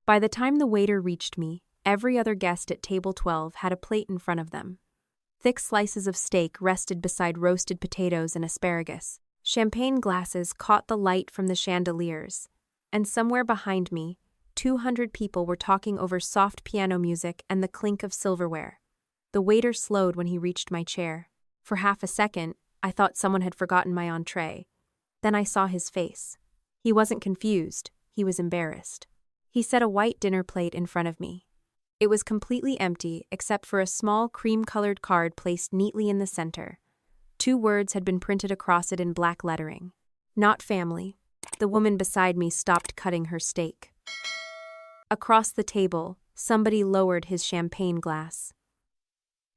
By the time the waiter reached me, every other guest at table 12 had a plate in front of them. Thick slices of steak rested beside roasted potatoes and asparagus. Champagne glasses caught the light from the chandeliers. And somewhere behind me, 200 people were talking over soft piano music and the clink of silverware. The waiter slowed when he reached my chair. For half a second, I thought someone had forgotten my entree. Then I saw his face. He wasn't confused, he was embarrassed. He set a white dinner plate in front of me. It was completely empty except for a small cream-colored card placed neatly in the center. 2 words had been printed across it in black lettering. Not family. The woman beside me stopped cutting her steak. Across the table, somebody lowered his champagne glass.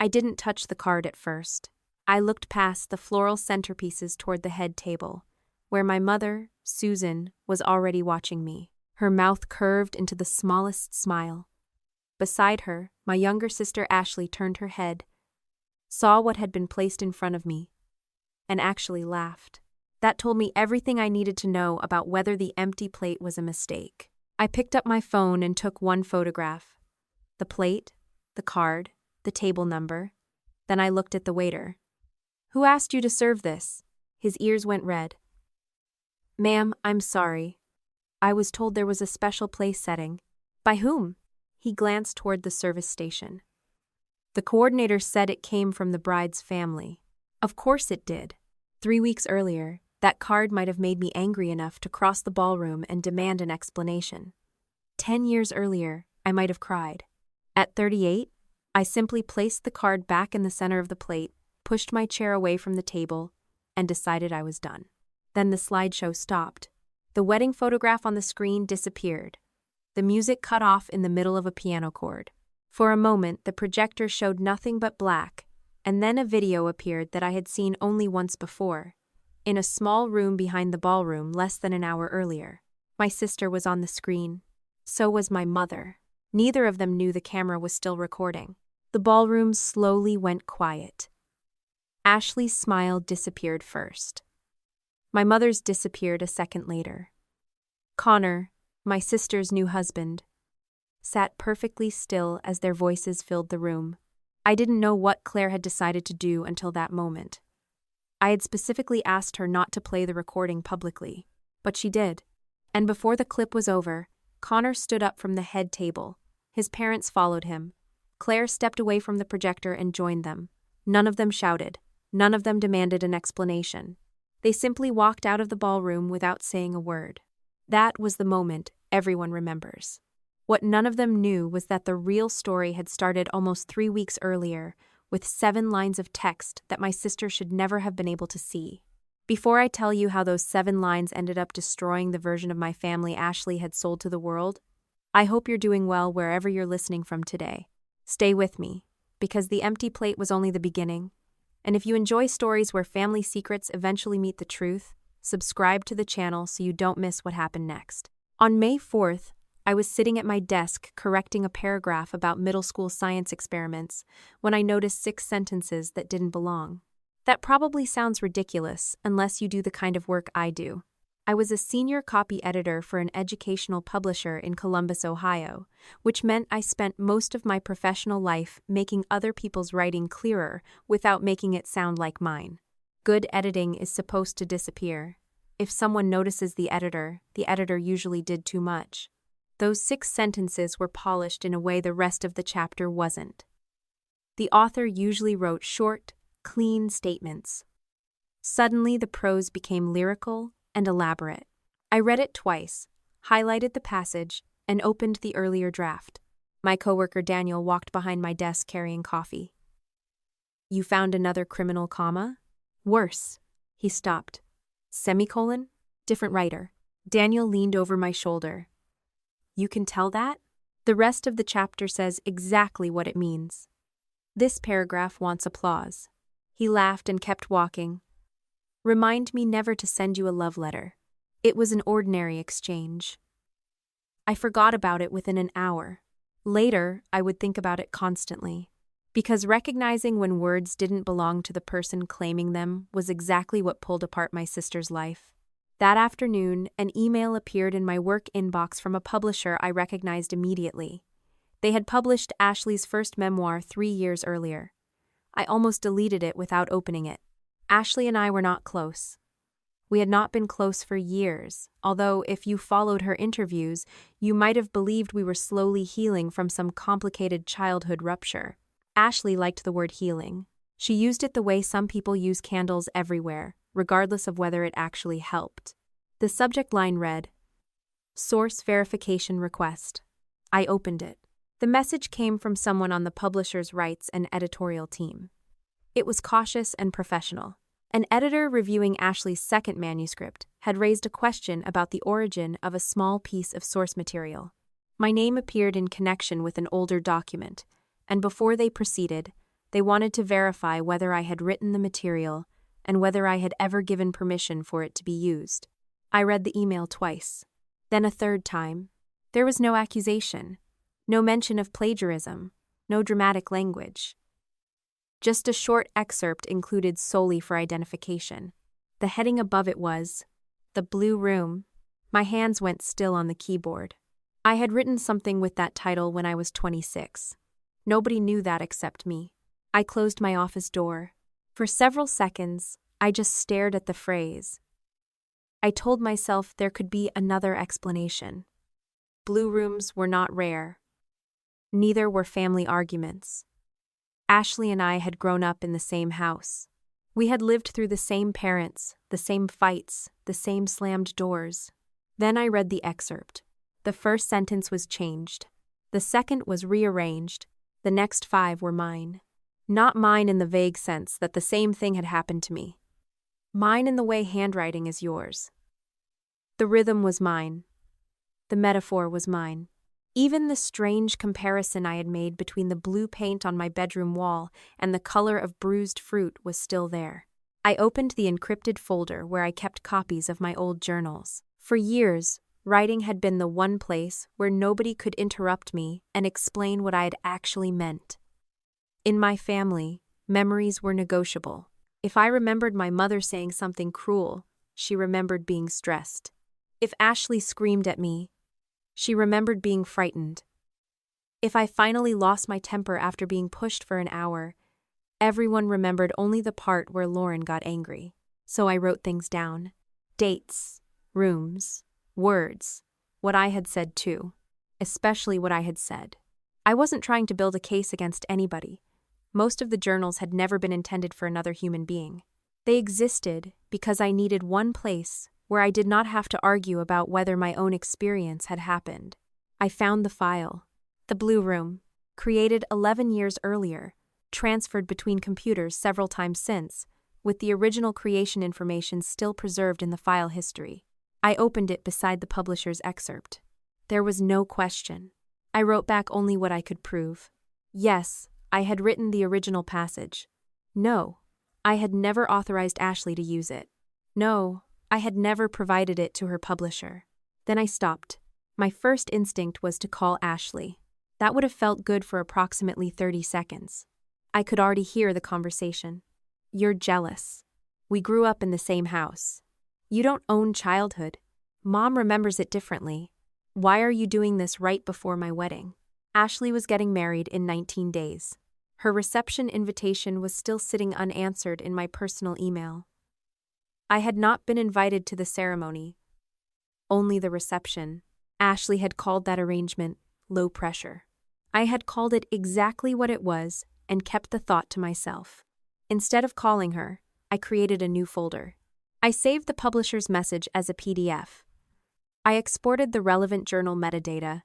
I didn't touch the card at first. I looked past the floral centerpieces toward the head table, where my mother, Susan, was already watching me. Her mouth curved into the smallest smile. Beside her, my younger sister Ashley turned her head, saw what had been placed in front of me, and actually laughed. That told me everything I needed to know about whether the empty plate was a mistake. I picked up my phone and took one photograph. The plate, the card, the table number. Then I looked at the waiter. "Who asked you to serve this?" His ears went red. "Ma'am, I'm sorry. I was told there was a special place setting." "By whom?" He glanced toward the service station. "The coordinator said it came from the bride's family." Of course it did. 3 weeks earlier, that card might have made me angry enough to cross the ballroom and demand an explanation. 10 years earlier, I might have cried. At 38, I simply placed the card back in the center of the plate, pushed my chair away from the table, and decided I was done. Then the slideshow stopped. The wedding photograph on the screen disappeared. The music cut off in the middle of a piano chord. For a moment, the projector showed nothing but black, and then a video appeared that I had seen only once before, in a small room behind the ballroom less than an hour earlier. My sister was on the screen. So was my mother. Neither of them knew the camera was still recording. The ballroom slowly went quiet. Ashley's smile disappeared first. My mother's disappeared a second later. Connor, my sister's new husband, sat perfectly still as their voices filled the room. I didn't know what Claire had decided to do until that moment. I had specifically asked her not to play the recording publicly, but she did. And before the clip was over, Connor stood up from the head table. His parents followed him. Claire stepped away from the projector and joined them. None of them shouted. None of them demanded an explanation. They simply walked out of the ballroom without saying a word. That was the moment everyone remembers. What none of them knew was that the real story had started almost 3 weeks earlier, with 7 lines of text that my sister should never have been able to see. Before I tell you how those 7 lines ended up destroying the version of my family Ashley had sold to the world, I hope you're doing well wherever you're listening from today. Stay with me, because the empty plate was only the beginning. And if you enjoy stories where family secrets eventually meet the truth, subscribe to the channel so you don't miss what happened next. On May 4th, I was sitting at my desk correcting a paragraph about middle school science experiments when I noticed 6 sentences that didn't belong. That probably sounds ridiculous unless you do the kind of work I do. I was a senior copy editor for an educational publisher in Columbus, Ohio, which meant I spent most of my professional life making other people's writing clearer without making it sound like mine. Good editing is supposed to disappear. If someone notices the editor usually did too much. Those 6 sentences were polished in a way the rest of the chapter wasn't. The author usually wrote short, clean statements. Suddenly, the prose became lyrical and elaborate. I read it twice, highlighted the passage, and opened the earlier draft. My coworker Daniel walked behind my desk carrying coffee. "You found another criminal comma?" "Worse." He stopped. "Semicolon? Different writer." Daniel leaned over my shoulder. "You can tell that?" The rest of the chapter says exactly what it means. This paragraph wants applause. He laughed and kept walking. "Remind me never to send you a love letter. It was an ordinary exchange." I forgot about it within an hour. Later, I would think about it constantly. Because recognizing when words didn't belong to the person claiming them was exactly what pulled apart my sister's life. That afternoon, an email appeared in my work inbox from a publisher I recognized immediately. They had published Ashley's first memoir 3 years earlier. I almost deleted it without opening it. Ashley and I were not close. We had not been close for years, although if you followed her interviews, you might have believed we were slowly healing from some complicated childhood rupture. Ashley liked the word healing. She used it the way some people use candles everywhere, regardless of whether it actually helped. The subject line read, "Source verification request." I opened it. The message came from someone on the publisher's rights and editorial team. It was cautious and professional. An editor reviewing Ashley's second manuscript had raised a question about the origin of a small piece of source material. My name appeared in connection with an older document, and before they proceeded, they wanted to verify whether I had written the material and whether I had ever given permission for it to be used. I read the email twice, then a third time. There was no accusation, no mention of plagiarism, no dramatic language. Just a short excerpt included solely for identification. The heading above it was, "The Blue Room." My hands went still on the keyboard. I had written something with that title when I was 26. Nobody knew that except me. I closed my office door. For several seconds, I just stared at the phrase. I told myself there could be another explanation. Blue rooms were not rare. Neither were family arguments. Ashley and I had grown up in the same house. We had lived through the same parents, the same fights, the same slammed doors. Then I read the excerpt. The first sentence was changed. The second was rearranged. The next 5 were mine. Not mine in the vague sense that the same thing had happened to me. Mine in the way handwriting is yours. The rhythm was mine. The metaphor was mine. Even the strange comparison I had made between the blue paint on my bedroom wall and the color of bruised fruit was still there. I opened the encrypted folder where I kept copies of my old journals. For years, writing had been the one place where nobody could interrupt me and explain what I had actually meant. In my family, memories were negotiable. If I remembered my mother saying something cruel, she remembered being stressed. If Ashley screamed at me, she remembered being frightened. If I finally lost my temper after being pushed for an hour, everyone remembered only the part where Lauren got angry. So I wrote things down. Dates, rooms, words, what I had said too, especially what I had said. I wasn't trying to build a case against anybody. Most of the journals had never been intended for another human being. They existed because I needed one place where I did not have to argue about whether my own experience had happened. I found the file. The Blue Room, created 11 years earlier, transferred between computers several times since, with the original creation information still preserved in the file history. I opened it beside the publisher's excerpt. There was no question. I wrote back only what I could prove. Yes, I had written the original passage. No, I had never authorized Ashley to use it. No, I had never provided it to her publisher. Then I stopped. My first instinct was to call Ashley. That would have felt good for approximately 30 seconds. I could already hear the conversation. "You're jealous. We grew up in the same house. You don't own childhood. Mom remembers it differently. Why are you doing this right before my wedding?" Ashley was getting married in 19 days. Her reception invitation was still sitting unanswered in my personal email. I had not been invited to the ceremony, only the reception. Ashley had called that arrangement low pressure. I had called it exactly what it was and kept the thought to myself. Instead of calling her, I created a new folder. I saved the publisher's message as a PDF. I exported the relevant journal metadata.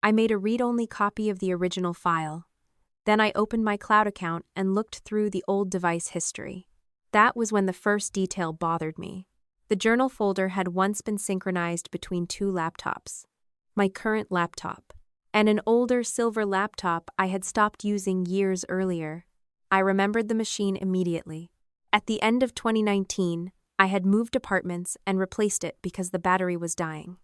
I made a read-only copy of the original file. Then I opened my cloud account and looked through the old device history. That was when the first detail bothered me. The journal folder had once been synchronized between 2 laptops. My current laptop, and an older silver laptop I had stopped using years earlier. I remembered the machine immediately. At the end of 2019, I had moved apartments and replaced it because the battery was dying.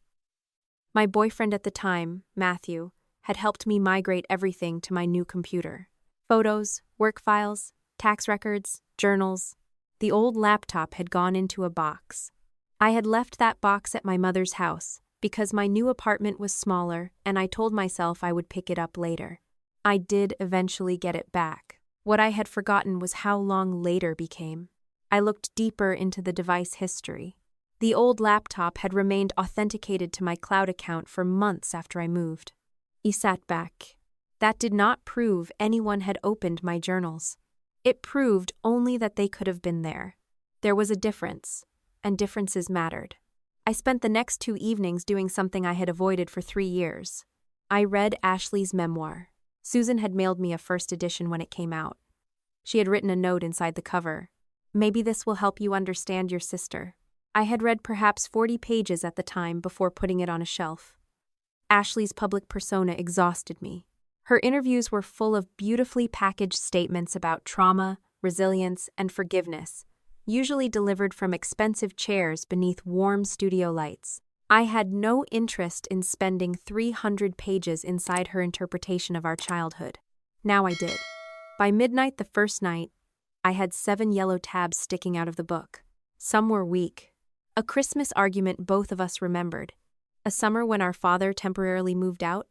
My boyfriend at the time, Matthew, had helped me migrate everything to my new computer. Photos, work files, tax records, journals. The old laptop had gone into a box. I had left that box at my mother's house because my new apartment was smaller and I told myself I would pick it up later. I did eventually get it back. What I had forgotten was how long later became. I looked deeper into the device history. The old laptop had remained authenticated to my cloud account for months after I moved. I sat back. That did not prove anyone had opened my journals. It proved only that they could have been there. There was a difference, and differences mattered. I spent the next 2 evenings doing something I had avoided for 3 years. I read Ashley's memoir. Susan had mailed me a first edition when it came out. She had written a note inside the cover. Maybe this will help you understand your sister. I had read perhaps 40 pages at the time before putting it on a shelf. Ashley's public persona exhausted me. Her interviews were full of beautifully packaged statements about trauma, resilience, and forgiveness, usually delivered from expensive chairs beneath warm studio lights. I had no interest in spending 300 pages inside her interpretation of our childhood. Now I did. By midnight the first night, I had 7 yellow tabs sticking out of the book. Some were weak. A Christmas argument both of us remembered. A summer when our father temporarily moved out.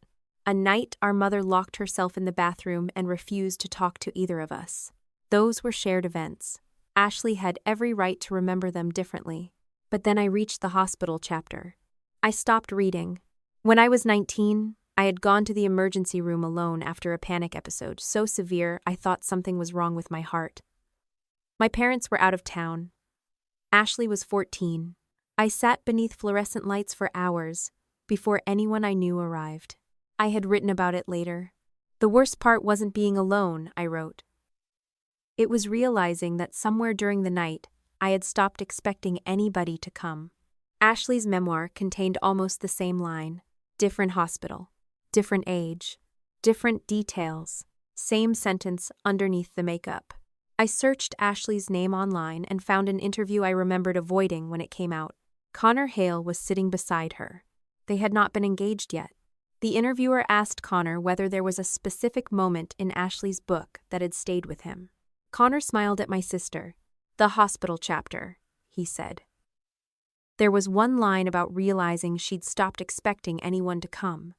A night our mother locked herself in the bathroom and refused to talk to either of us. Those were shared events. Ashley had every right to remember them differently. But then I reached the hospital chapter. I stopped reading. When I was 19, I had gone to the emergency room alone after a panic episode so severe I thought something was wrong with my heart. My parents were out of town. Ashley was 14. I sat beneath fluorescent lights for hours before anyone I knew arrived. I had written about it later. The worst part wasn't being alone, I wrote. It was realizing that somewhere during the night, I had stopped expecting anybody to come. Ashley's memoir contained almost the same line. Different hospital, different age, different details, same sentence underneath the makeup. I searched Ashley's name online and found an interview I remembered avoiding when it came out. Connor Hale was sitting beside her. They had not been engaged yet. The interviewer asked Connor whether there was a specific moment in Ashley's book that had stayed with him. Connor smiled at my sister. The hospital chapter, he said. There was one line about realizing she'd stopped expecting anyone to come.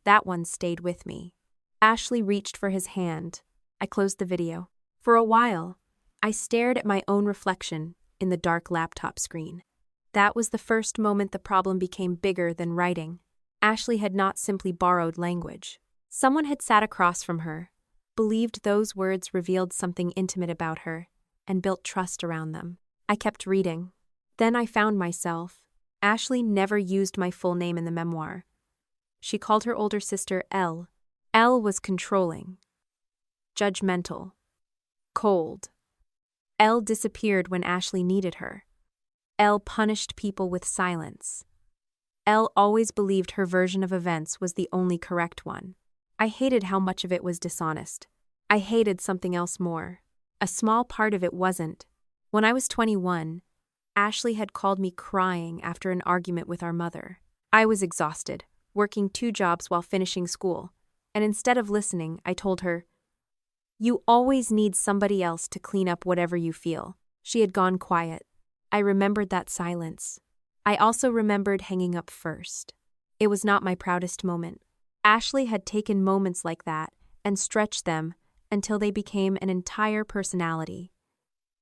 That one stayed with me. Ashley reached for his hand. I closed the video. For a while, I stared at my own reflection in the dark laptop screen. That was the first moment the problem became bigger than writing. Ashley had not simply borrowed language. Someone had sat across from her, believed those words revealed something intimate about her, and built trust around them. I kept reading. Then I found myself. Ashley never used my full name in the memoir. She called her older sister Elle. Elle was controlling, judgmental, cold. Elle disappeared when Ashley needed her. Elle punished people with silence. Elle always believed her version of events was the only correct one. I hated how much of it was dishonest. I hated something else more. A small part of it wasn't. When I was 21, Ashley had called me crying after an argument with our mother. I was exhausted, working 2 jobs while finishing school, and instead of listening, I told her, "You always need somebody else to clean up whatever you feel." She had gone quiet. I remembered that silence. I also remembered hanging up first. It was not my proudest moment. Ashley had taken moments like that and stretched them until they became an entire personality.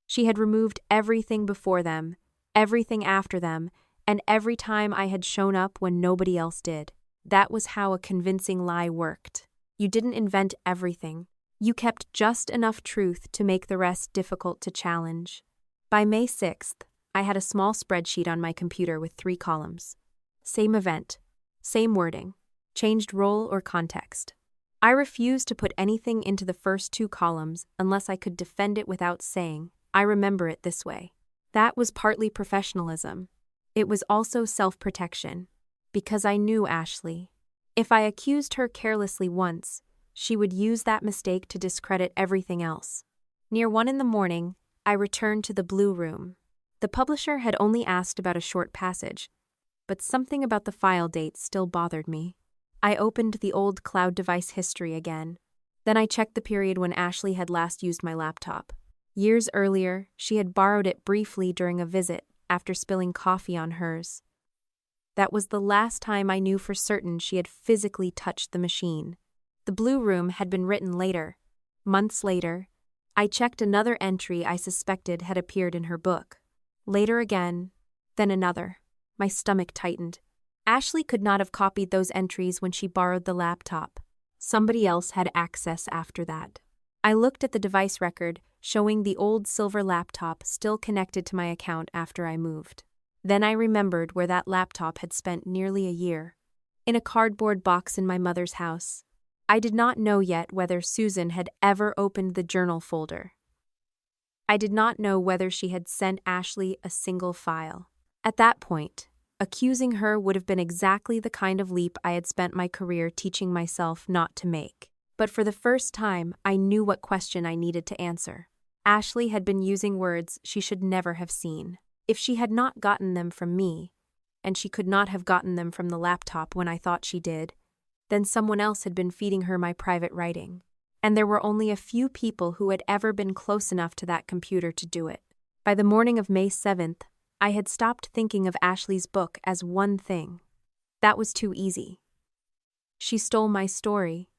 She had removed everything before them, everything after them, and every time I had shown up when nobody else did. That was how a convincing lie worked. You didn't invent everything. You kept just enough truth to make the rest difficult to challenge. By May 6th, I had a small spreadsheet on my computer with 3 columns. Same event, same wording, changed role or context. I refused to put anything into the first 2 columns unless I could defend it without saying, "I remember it this way." That was partly professionalism. It was also self-protection, because I knew Ashley. If I accused her carelessly once, she would use that mistake to discredit everything else. Near 1 a.m, I returned to the blue room. The publisher had only asked about a short passage, but something about the file date still bothered me. I opened the old cloud device history again. Then I checked the period when Ashley had last used my laptop. Years earlier, she had borrowed it briefly during a visit, after spilling coffee on hers. That was the last time I knew for certain she had physically touched the machine. The blue room had been written later. Months later, I checked another entry I suspected had appeared in her book. Later again, then another. My stomach tightened. Ashley could not have copied those entries when she borrowed the laptop. Somebody else had access after that. I looked at the device record, showing the old silver laptop still connected to my account after I moved. Then I remembered where that laptop had spent nearly a year. In a cardboard box in my mother's house. I did not know yet whether Susan had ever opened the journal folder. I did not know whether she had sent Ashley a single file. At that point, accusing her would have been exactly the kind of leap I had spent my career teaching myself not to make. But for the first time, I knew what question I needed to answer. Ashley had been using words she should never have seen. If she had not gotten them from me, and she could not have gotten them from the laptop when I thought she did, then someone else had been feeding her my private writing. And there were only a few people who had ever been close enough to that computer to do it. By the morning of May 7th, I had stopped thinking of Ashley's book as one thing. That was too easy. She stole my story.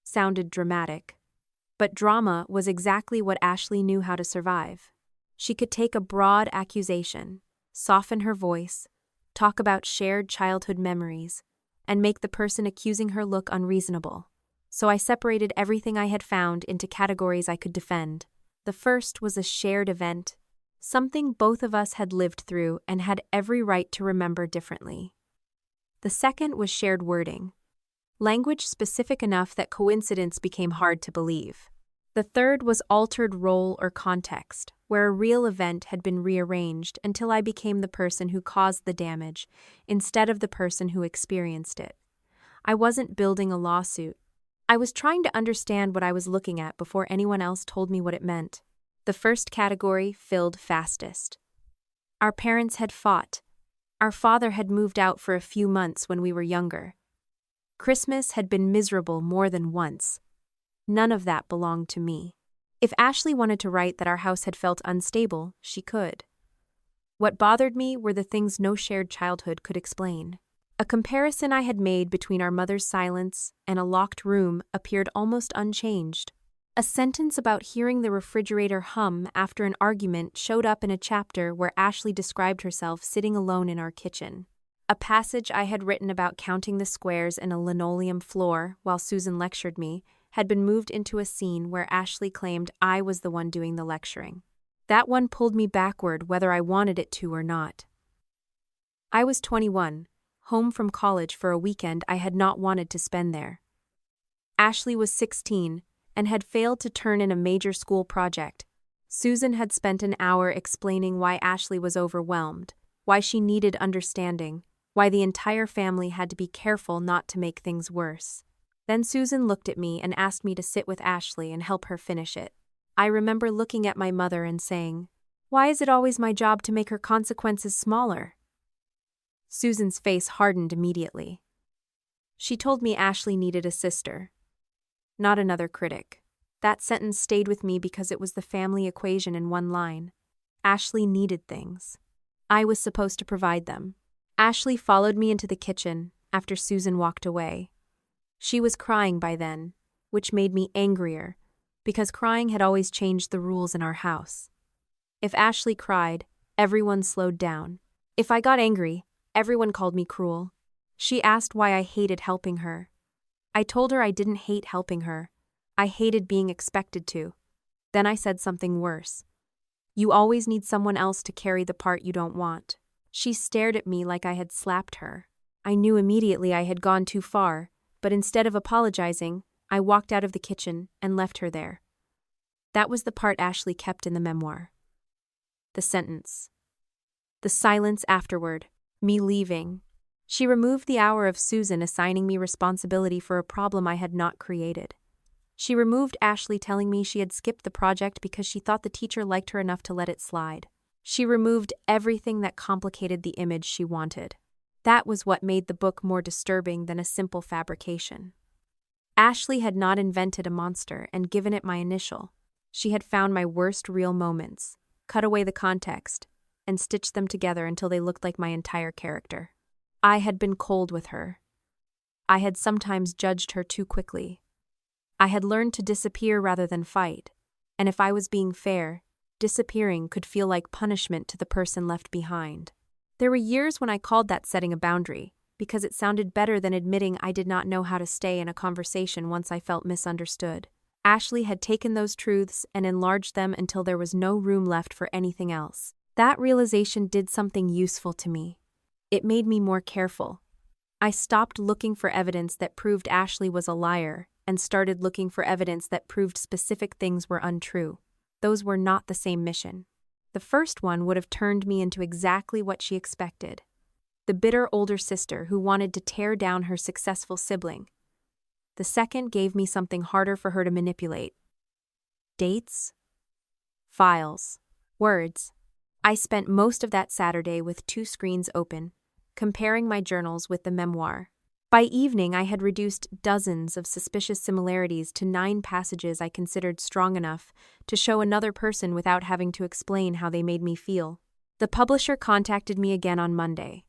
Sounded dramatic. But drama was exactly what Ashley knew how to survive. She could take a broad accusation, soften her voice, talk about shared childhood memories, and make the person accusing her look unreasonable. So I separated everything I had found into categories I could defend. The first was a shared event, something both of us had lived through and had every right to remember differently. The second was shared wording, language specific enough that coincidence became hard to believe. The third was altered role or context, where a real event had been rearranged until I became the person who caused the damage instead of the person who experienced it. I wasn't building a lawsuit. I was trying to understand what I was looking at before anyone else told me what it meant. The first category filled fastest. Our parents had fought. Our father had moved out for a few months when we were younger. Christmas had been miserable more than once. None of that belonged to me. If Ashley wanted to write that our house had felt unstable, she could. What bothered me were the things no shared childhood could explain. A comparison I had made between our mother's silence and a locked room appeared almost unchanged. A sentence about hearing the refrigerator hum after an argument showed up in a chapter where Ashley described herself sitting alone in our kitchen. A passage I had written about counting the squares in a linoleum floor while Susan lectured me had been moved into a scene where Ashley claimed I was the one doing the lecturing. That one pulled me backward whether I wanted it to or not. I was 21, home from college for a weekend I had not wanted to spend there. Ashley was 16 and had failed to turn in a major school project. Susan had spent an hour explaining why Ashley was overwhelmed, why she needed understanding, why the entire family had to be careful not to make things worse. Then Susan looked at me and asked me to sit with Ashley and help her finish it. I remember looking at my mother and saying, "Why is it always my job to make her consequences smaller?" Susan's face hardened immediately. She told me Ashley needed a sister, not another critic. That sentence stayed with me because it was the family equation in one line. Ashley needed things. I was supposed to provide them. Ashley followed me into the kitchen after Susan walked away. She was crying by then, which made me angrier, because crying had always changed the rules in our house. If Ashley cried, everyone slowed down. If I got angry, everyone called me cruel. She asked why I hated helping her. I told her I didn't hate helping her. I hated being expected to. Then I said something worse. You always need someone else to carry the part you don't want. She stared at me like I had slapped her. I knew immediately I had gone too far, but instead of apologizing, I walked out of the kitchen and left her there. That was the part Ashley kept in the memoir. The sentence. The silence afterward. Me leaving. She removed the hour of Susan assigning me responsibility for a problem I had not created. She removed Ashley telling me she had skipped the project because she thought the teacher liked her enough to let it slide. She removed everything that complicated the image she wanted. That was what made the book more disturbing than a simple fabrication. Ashley had not invented a monster and given it my initial. She had found my worst real moments, cut away the context, and stitched them together until they looked like my entire character. I had been cold with her. I had sometimes judged her too quickly. I had learned to disappear rather than fight, and if I was being fair, disappearing could feel like punishment to the person left behind. There were years when I called that setting a boundary, because it sounded better than admitting I did not know how to stay in a conversation once I felt misunderstood. Ashley had taken those truths and enlarged them until there was no room left for anything else. That realization did something useful to me. It made me more careful. I stopped looking for evidence that proved Ashley was a liar and started looking for evidence that proved specific things were untrue. Those were not the same mission. The first one would have turned me into exactly what she expected. The bitter older sister who wanted to tear down her successful sibling. The second gave me something harder for her to manipulate. Dates? Files. Words. I spent most of that Saturday with 2 screens open, comparing my journals with the memoir. By evening, I had reduced dozens of suspicious similarities to 9 passages I considered strong enough to show another person without having to explain how they made me feel. The publisher contacted me again on Monday.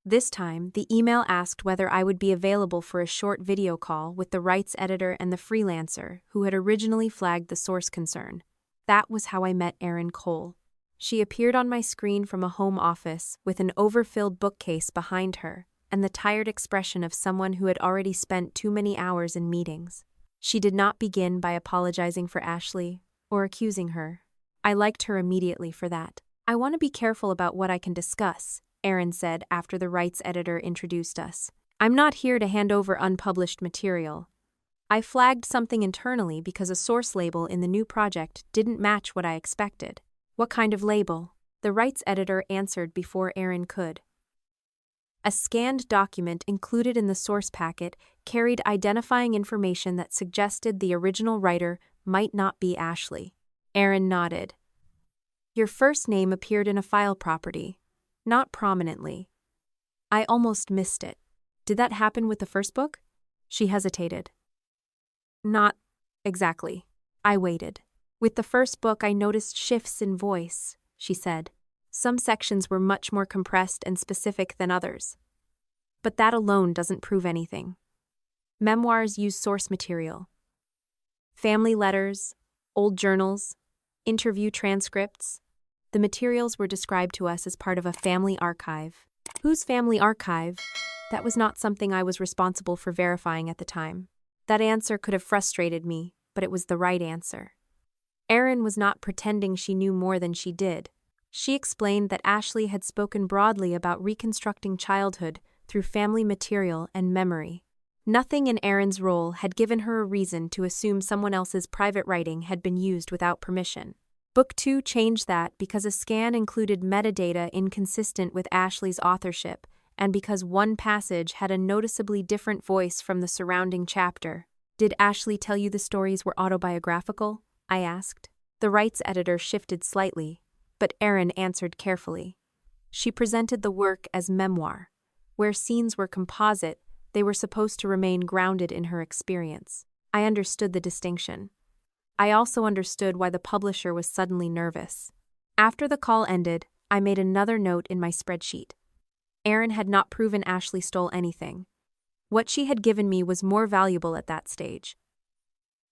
This time, the email asked whether I would be available for a short video call with the rights editor and the freelancer who had originally flagged the source concern. That was how I met Erin Cole. She appeared on my screen from a home office with an overfilled bookcase behind her and the tired expression of someone who had already spent too many hours in meetings. She did not begin by apologizing for Ashley or accusing her. I liked her immediately for that. "I want to be careful about what I can discuss," Erin said after the rights editor introduced us. "I'm not here to hand over unpublished material. I flagged something internally because a source label in the new project didn't match what I expected." "What kind of label?" the rights editor answered before Erin could. A scanned document included in the source packet carried identifying information that suggested the original writer might not be Ashley. Erin nodded. "Your first name appeared in a file property. Not prominently. I almost missed it. Did that happen with the first book?" She hesitated. "Not exactly." I waited. "With the first book, I noticed shifts in voice," she said. "Some sections were much more compressed and specific than others. But that alone doesn't prove anything. Memoirs use source material. Family letters, old journals, interview transcripts. The materials were described to us as part of a family archive. Whose family archive? That was not something I was responsible for verifying at the time. That answer could have frustrated me, but it was the right answer. Erin was not pretending she knew more than she did. She explained that Ashley had spoken broadly about reconstructing childhood through family material and memory. Nothing in Erin's role had given her a reason to assume someone else's private writing had been used without permission. Book 2 changed that because a scan included metadata inconsistent with Ashley's authorship and because one passage had a noticeably different voice from the surrounding chapter. "Did Ashley tell you the stories were autobiographical?" I asked. The rights editor shifted slightly, but Erin answered carefully. She presented the work as memoir. Where scenes were composite, they were supposed to remain grounded in her experience. I understood the distinction. I also understood why the publisher was suddenly nervous. After the call ended, I made another note in my spreadsheet. Erin had not proven Ashley stole anything. What she had given me was more valuable at that stage.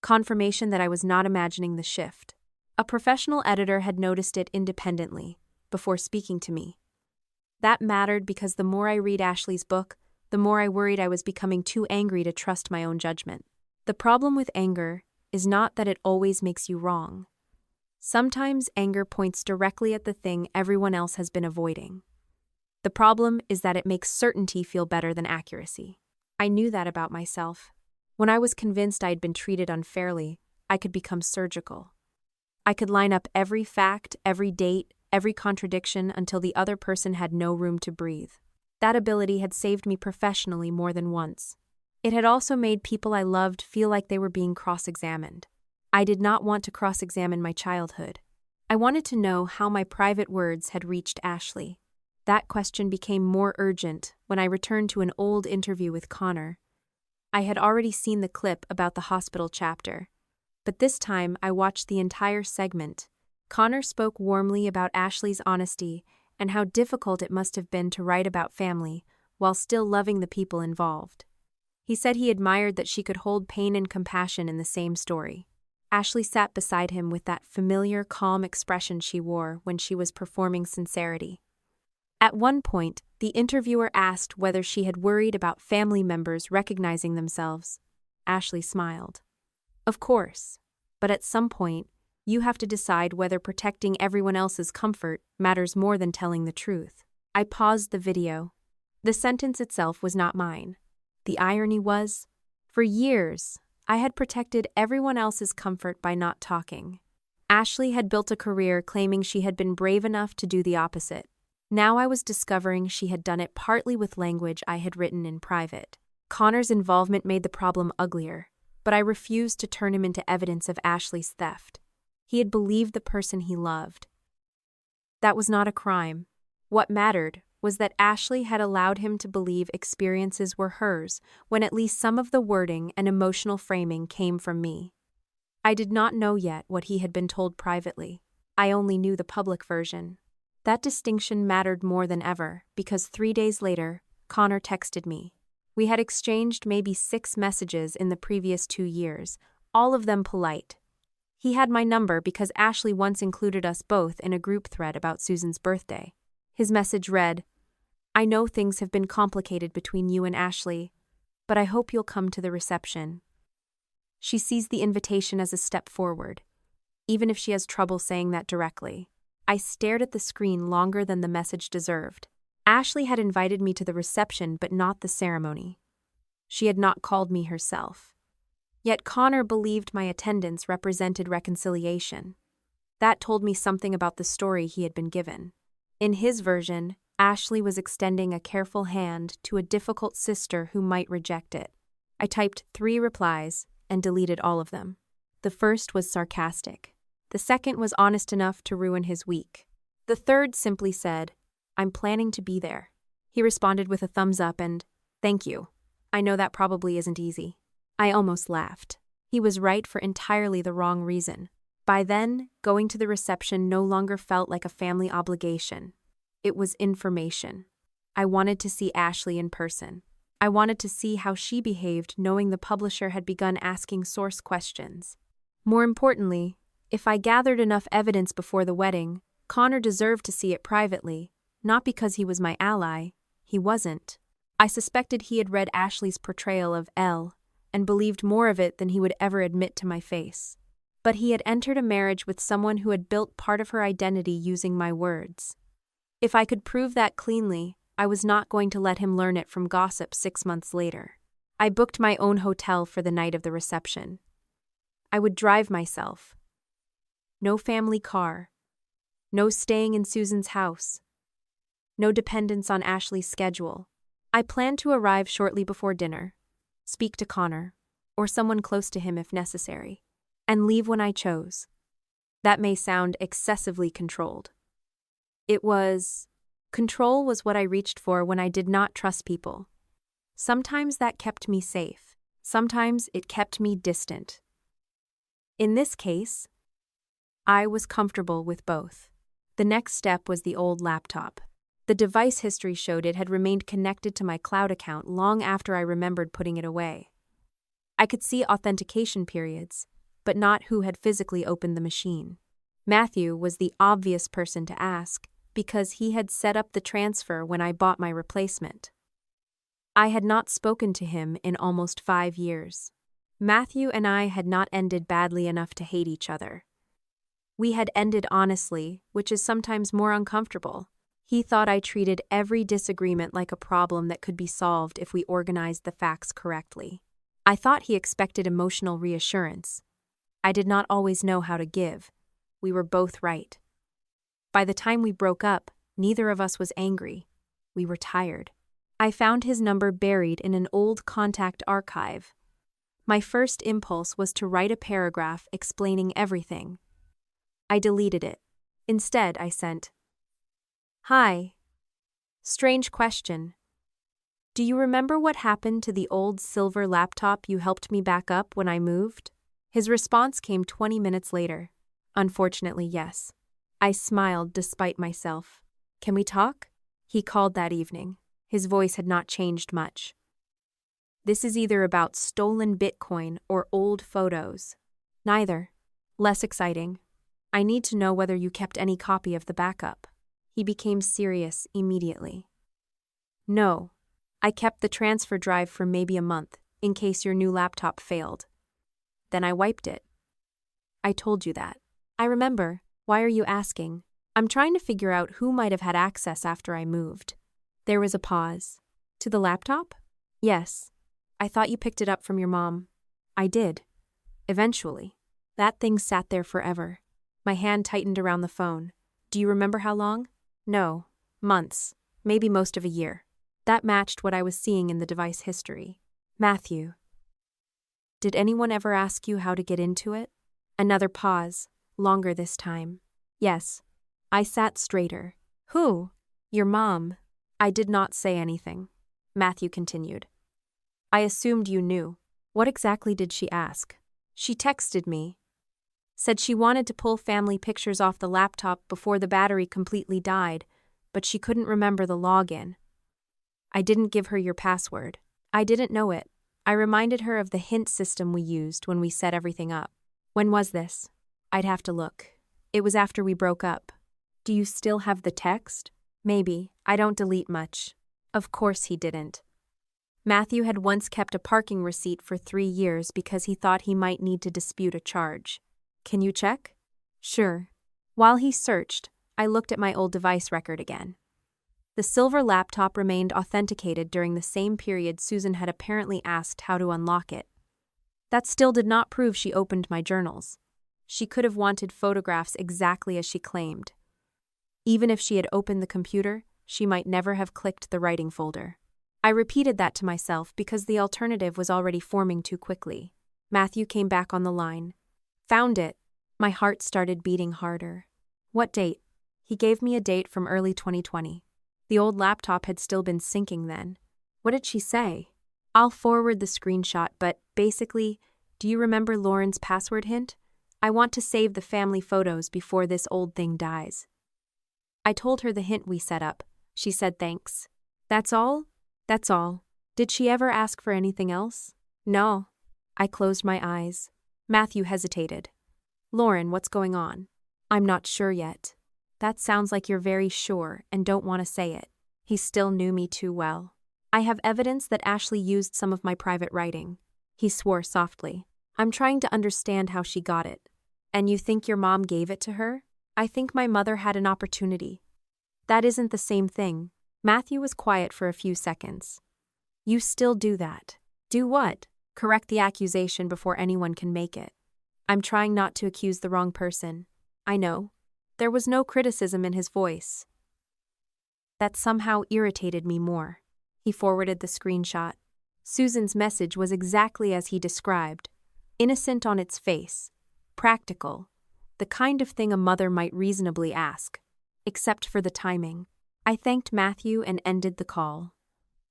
Confirmation that I was not imagining the shift. A professional editor had noticed it independently, before speaking to me. That mattered because the more I read Ashley's book, the more I worried I was becoming too angry to trust my own judgment. The problem with anger is not that it always makes you wrong. Sometimes anger points directly at the thing everyone else has been avoiding. The problem is that it makes certainty feel better than accuracy. I knew that about myself. When I was convinced I had been treated unfairly, I could become surgical. I could line up every fact, every date, every contradiction until the other person had no room to breathe. That ability had saved me professionally more than once. It had also made people I loved feel like they were being cross-examined. I did not want to cross-examine my childhood. I wanted to know how my private words had reached Ashley. That question became more urgent when I returned to an old interview with Connor. I had already seen the clip about the hospital chapter, but this time I watched the entire segment, Connor spoke warmly about Ashley's honesty and how difficult it must have been to write about family while still loving the people involved. He said he admired that she could hold pain and compassion in the same story. Ashley sat beside him with that familiar, calm expression she wore when she was performing sincerity. At one point, the interviewer asked whether she had worried about family members recognizing themselves. Ashley smiled. Of course, but at some point, you have to decide whether protecting everyone else's comfort matters more than telling the truth. I paused the video. The sentence itself was not mine. The irony was, for years, I had protected everyone else's comfort by not talking. Ashley had built a career claiming she had been brave enough to do the opposite. Now I was discovering she had done it partly with language I had written in private. Connor's involvement made the problem uglier, but I refused to turn him into evidence of Ashley's theft. He had believed the person he loved. That was not a crime. What mattered was that Ashley had allowed him to believe experiences were hers when at least some of the wording and emotional framing came from me. I did not know yet what he had been told privately. I only knew the public version. That distinction mattered more than ever because 3 days later, Connor texted me. We had exchanged maybe 6 messages in the previous 2 years, all of them polite. He had my number because Ashley once included us both in a group thread about Susan's birthday. His message read, "I know things have been complicated between you and Ashley, but I hope you'll come to the reception." She sees the invitation as a step forward, even if she has trouble saying that directly. I stared at the screen longer than the message deserved. Ashley had invited me to the reception but not the ceremony. She had not called me herself. Yet Connor believed my attendance represented reconciliation. That told me something about the story he had been given. In his version, Ashley was extending a careful hand to a difficult sister who might reject it. I typed 3 replies and deleted all of them. The first was sarcastic. The second was honest enough to ruin his week. The third simply said, "I'm planning to be there." He responded with a thumbs up and, "Thank you. I know that probably isn't easy." I almost laughed. He was right for entirely the wrong reason. By then, going to the reception no longer felt like a family obligation. It was information. I wanted to see Ashley in person. I wanted to see how she behaved knowing the publisher had begun asking source questions. More importantly, if I gathered enough evidence before the wedding, Connor deserved to see it privately, not because he was my ally. He wasn't. I suspected he had read Ashley's portrayal of Elle and believed more of it than he would ever admit to my face. But he had entered a marriage with someone who had built part of her identity using my words. If I could prove that cleanly, I was not going to let him learn it from gossip 6 months later. I booked my own hotel for the night of the reception. I would drive myself. No family car. No staying in Susan's house. No dependence on Ashley's schedule. I planned to arrive shortly before dinner, speak to Connor, or someone close to him if necessary, and leave when I chose. That may sound excessively controlled. Control was what I reached for when I did not trust people. Sometimes that kept me safe. Sometimes it kept me distant. In this case, I was comfortable with both. The next step was the old laptop. The device history showed it had remained connected to my cloud account long after I remembered putting it away. I could see authentication periods, but not who had physically opened the machine. Matthew was the obvious person to ask, because he had set up the transfer when I bought my replacement. I had not spoken to him in almost 5 years. Matthew and I had not ended badly enough to hate each other. We had ended honestly, which is sometimes more uncomfortable. He thought I treated every disagreement like a problem that could be solved if we organized the facts correctly. I thought he expected emotional reassurance. I did not always know how to give. We were both right. By the time we broke up, neither of us was angry. We were tired. I found his number buried in an old contact archive. My first impulse was to write a paragraph explaining everything. I deleted it. Instead, I sent, "Hi. Strange question. Do you remember what happened to the old silver laptop you helped me back up when I moved?" His response came 20 minutes later. Unfortunately, yes. I smiled despite myself. Can we talk? He called that evening. His voice had not changed much. This is either about stolen Bitcoin or old photos. Neither. Less exciting. I need to know whether you kept any copy of the backup. He became serious immediately. No. I kept the transfer drive for maybe a month, in case your new laptop failed. Then I wiped it. I told you that. I remember. Why are you asking? I'm trying to figure out who might have had access after I moved. There was a pause. To the laptop? Yes. I thought you picked it up from your mom. I did. Eventually. That thing sat there forever. My hand tightened around the phone. Do you remember how long? No. Months. Maybe most of a year. That matched what I was seeing in the device history. Matthew. Did anyone ever ask you how to get into it? Another pause, longer this time. Yes. I sat straighter. Who? Your mom. I did not say anything. Matthew continued. I assumed you knew. What exactly did she ask? She texted me. Said she wanted to pull family pictures off the laptop before the battery completely died, but she couldn't remember the login. I didn't give her your password. I didn't know it. I reminded her of the hint system we used when we set everything up. When was this? I'd have to look. It was after we broke up. Do you still have the text? Maybe. I don't delete much. Of course he didn't. Matthew had once kept a parking receipt for 3 years because he thought he might need to dispute a charge. Can you check? Sure. While he searched, I looked at my old device record again. The silver laptop remained authenticated during the same period Susan had apparently asked how to unlock it. That still did not prove she opened my journals. She could have wanted photographs exactly as she claimed. Even if she had opened the computer, she might never have clicked the writing folder. I repeated that to myself because the alternative was already forming too quickly. Matthew came back on the line. Found it. My heart started beating harder. What date? He gave me a date from early 2020. The old laptop had still been syncing then. What did she say? I'll forward the screenshot, but basically, do you remember Lauren's password hint? I want to save the family photos before this old thing dies. I told her the hint we set up. She said thanks. That's all? That's all. Did she ever ask for anything else? No. I closed my eyes. Matthew hesitated. Lauren, what's going on? I'm not sure yet. That sounds like you're very sure and don't want to say it. He still knew me too well. I have evidence that Ashley used some of my private writing. He swore softly. I'm trying to understand how she got it. And you think your mom gave it to her? I think my mother had an opportunity. That isn't the same thing. Matthew was quiet for a few seconds. You still do that. Do what? Correct the accusation before anyone can make it. I'm trying not to accuse the wrong person. I know. There was no criticism in his voice. That somehow irritated me more. He forwarded the screenshot. Susan's message was exactly as he described. Innocent on its face. Practical. The kind of thing a mother might reasonably ask. Except for the timing. I thanked Matthew and ended the call.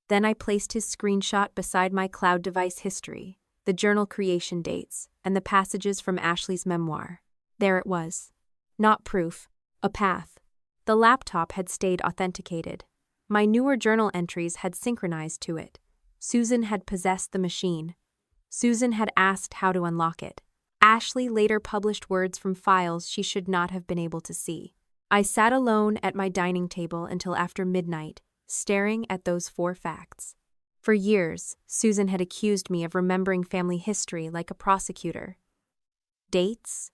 Then I placed his screenshot beside my cloud device history, the journal creation dates, and the passages from Ashley's memoir. There it was. Not proof. A path. The laptop had stayed authenticated. My newer journal entries had synchronized to it. Susan had possessed the machine. Susan had asked how to unlock it. Ashley later published words from files she should not have been able to see. I sat alone at my dining table until after midnight, staring at those 4 facts. For years, Susan had accused me of remembering family history like a prosecutor. Dates?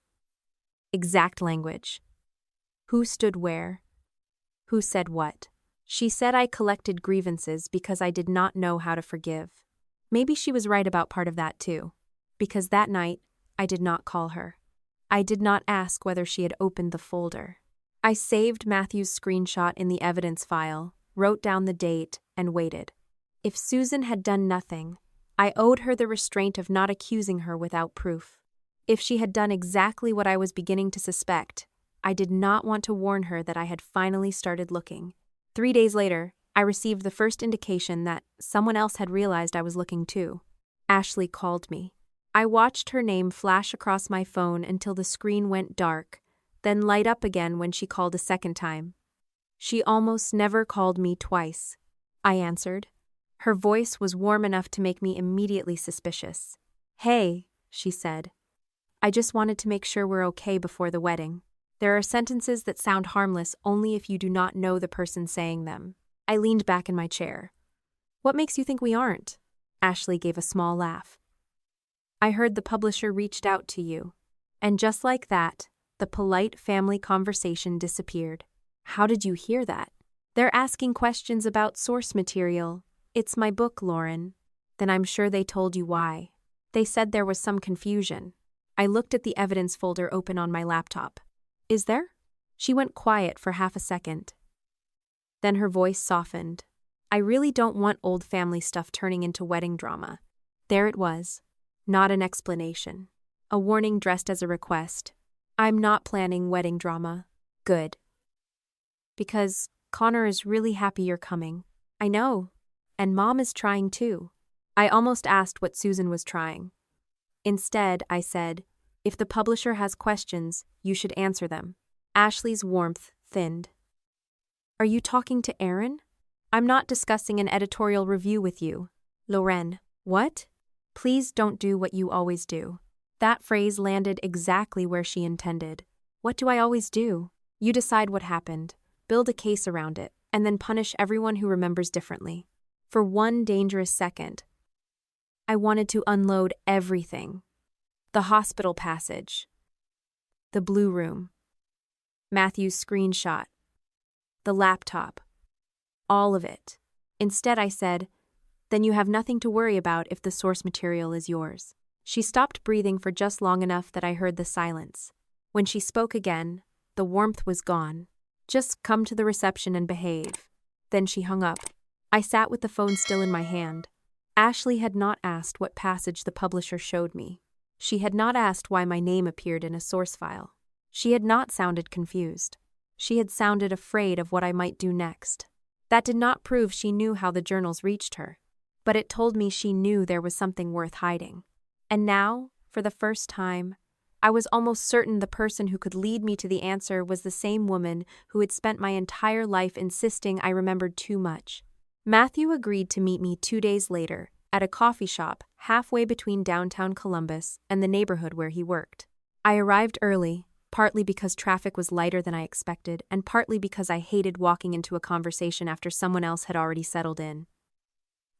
Exact language. Who stood where? Who said what? She said I collected grievances because I did not know how to forgive. Maybe she was right about part of that too. Because that night, I did not call her. I did not ask whether she had opened the folder. I saved Matthew's screenshot in the evidence file, wrote down the date, and waited. If Susan had done nothing, I owed her the restraint of not accusing her without proof. If she had done exactly what I was beginning to suspect, I did not want to warn her that I had finally started looking. 3 days later, I received the first indication that someone else had realized I was looking too. Ashley called me. I watched her name flash across my phone until the screen went dark, then light up again when she called a second time. She almost never called me twice, I answered. Her voice was warm enough to make me immediately suspicious. Hey, she said. I just wanted to make sure we're okay before the wedding. There are sentences that sound harmless only if you do not know the person saying them. I leaned back in my chair. What makes you think we aren't? Ashley gave a small laugh. I heard the publisher reached out to you. And just like that, the polite family conversation disappeared. How did you hear that? They're asking questions about source material. It's my book, Lauren. Then I'm sure they told you why. They said there was some confusion. I looked at the evidence folder open on my laptop. Is there? She went quiet for half a second. Then her voice softened. I really don't want old family stuff turning into wedding drama. There it was. Not an explanation. A warning dressed as a request. I'm not planning wedding drama. Good. Because Connor is really happy you're coming. I know. And Mom is trying too. I almost asked what Susan was trying. Instead, I said, if the publisher has questions, you should answer them. Ashley's warmth thinned. Are you talking to Aaron? I'm not discussing an editorial review with you. Lauren, what? Please don't do what you always do. That phrase landed exactly where she intended. What do I always do? You decide what happened, build a case around it, and then punish everyone who remembers differently. For one dangerous second, I wanted to unload everything. The hospital passage. The blue room. Matthew's screenshot. The laptop. All of it. Instead, I said, then you have nothing to worry about if the source material is yours. She stopped breathing for just long enough that I heard the silence. When she spoke again, the warmth was gone. Just come to the reception and behave. Then she hung up. I sat with the phone still in my hand. Ashley had not asked what passage the publisher showed me. She had not asked why my name appeared in a source file. She had not sounded confused. She had sounded afraid of what I might do next. That did not prove she knew how the journals reached her, but it told me she knew there was something worth hiding. And now, for the first time, I was almost certain the person who could lead me to the answer was the same woman who had spent my entire life insisting I remembered too much. Matthew agreed to meet me 2 days later at a coffee shop halfway between downtown Columbus and the neighborhood where he worked. I arrived early, partly because traffic was lighter than I expected, and partly because I hated walking into a conversation after someone else had already settled in.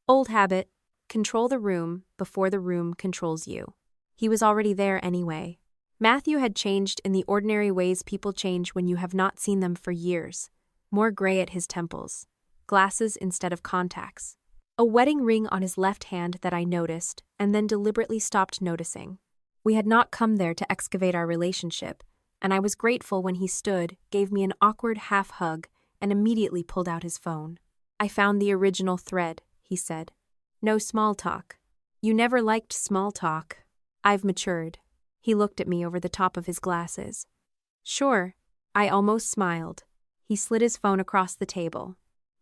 Old habit, control the room before the room controls you. He was already there anyway. Matthew had changed in the ordinary ways people change when you have not seen them for years. More gray at his temples. Glasses instead of contacts. A wedding ring on his left hand that I noticed, and then deliberately stopped noticing. We had not come there to excavate our relationship, and I was grateful when he stood, gave me an awkward half hug, and immediately pulled out his phone. I found the original thread, he said. No small talk. You never liked small talk. I've matured. He looked at me over the top of his glasses. Sure. I almost smiled. He slid his phone across the table.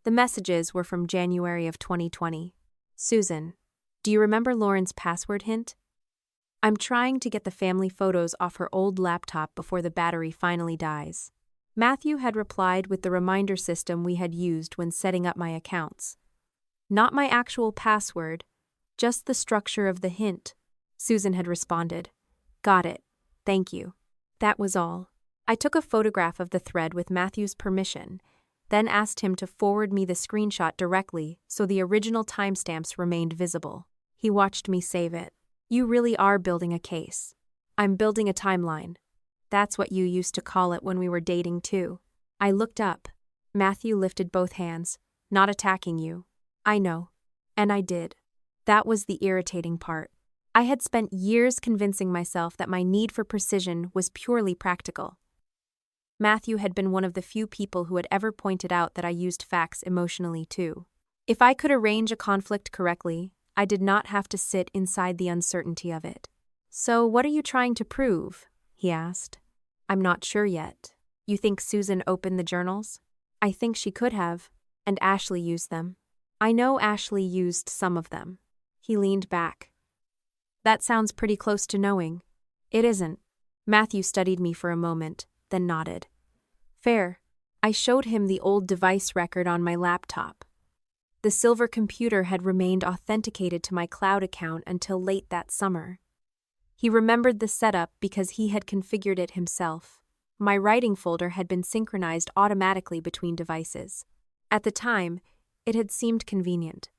The messages were from January of 2020. Susan, do you remember Lauren's password hint? I'm trying to get the family photos off her old laptop before the battery finally dies. Matthew had replied with the reminder system we had used when setting up my accounts. Not my actual password, just the structure of the hint. Susan had responded. Got it. Thank you. That was all. I took a photograph of the thread with Matthew's permission, then asked him to forward me the screenshot directly so the original timestamps remained visible. He watched me save it. You really are building a case. I'm building a timeline. That's what you used to call it when we were dating too. I looked up. Matthew lifted both hands. Not attacking you. I know. And I did. That was the irritating part. I had spent years convincing myself that my need for precision was purely practical. Matthew had been one of the few people who had ever pointed out that I used facts emotionally too. If I could arrange a conflict correctly, I did not have to sit inside the uncertainty of it. So what are you trying to prove? He asked. I'm not sure yet. You think Susan opened the journals? I think she could have, and Ashley used them. I know Ashley used some of them. He leaned back. That sounds pretty close to knowing. It isn't. Matthew studied me for a moment, then nodded. Fair. I showed him the old device record on my laptop. The silver computer had remained authenticated to my cloud account until late that summer. He remembered the setup because he had configured it himself. My writing folder had been synchronized automatically between devices. At the time, it had seemed convenient.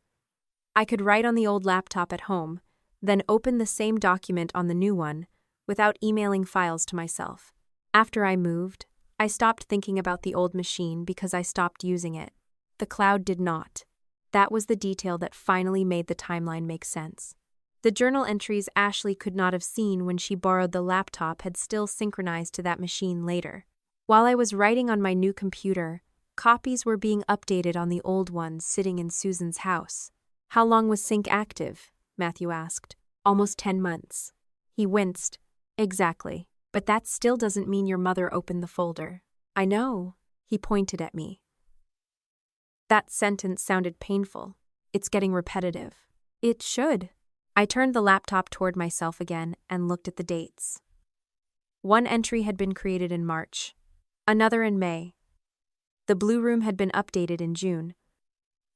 I could write on the old laptop at home, then open the same document on the new one, without emailing files to myself. After I moved, I stopped thinking about the old machine because I stopped using it. The cloud did not. That was the detail that finally made the timeline make sense. The journal entries Ashley could not have seen when she borrowed the laptop had still synchronized to that machine later. While I was writing on my new computer, copies were being updated on the old ones sitting in Susan's house. How long was sync active? Matthew asked. Almost 10 months. He winced. Exactly. But that still doesn't mean your mother opened the folder. I know. He pointed at me. That sentence sounded painful. It's getting repetitive. It should. I turned the laptop toward myself again and looked at the dates. One entry had been created in March, another in May. The blue room had been updated in June,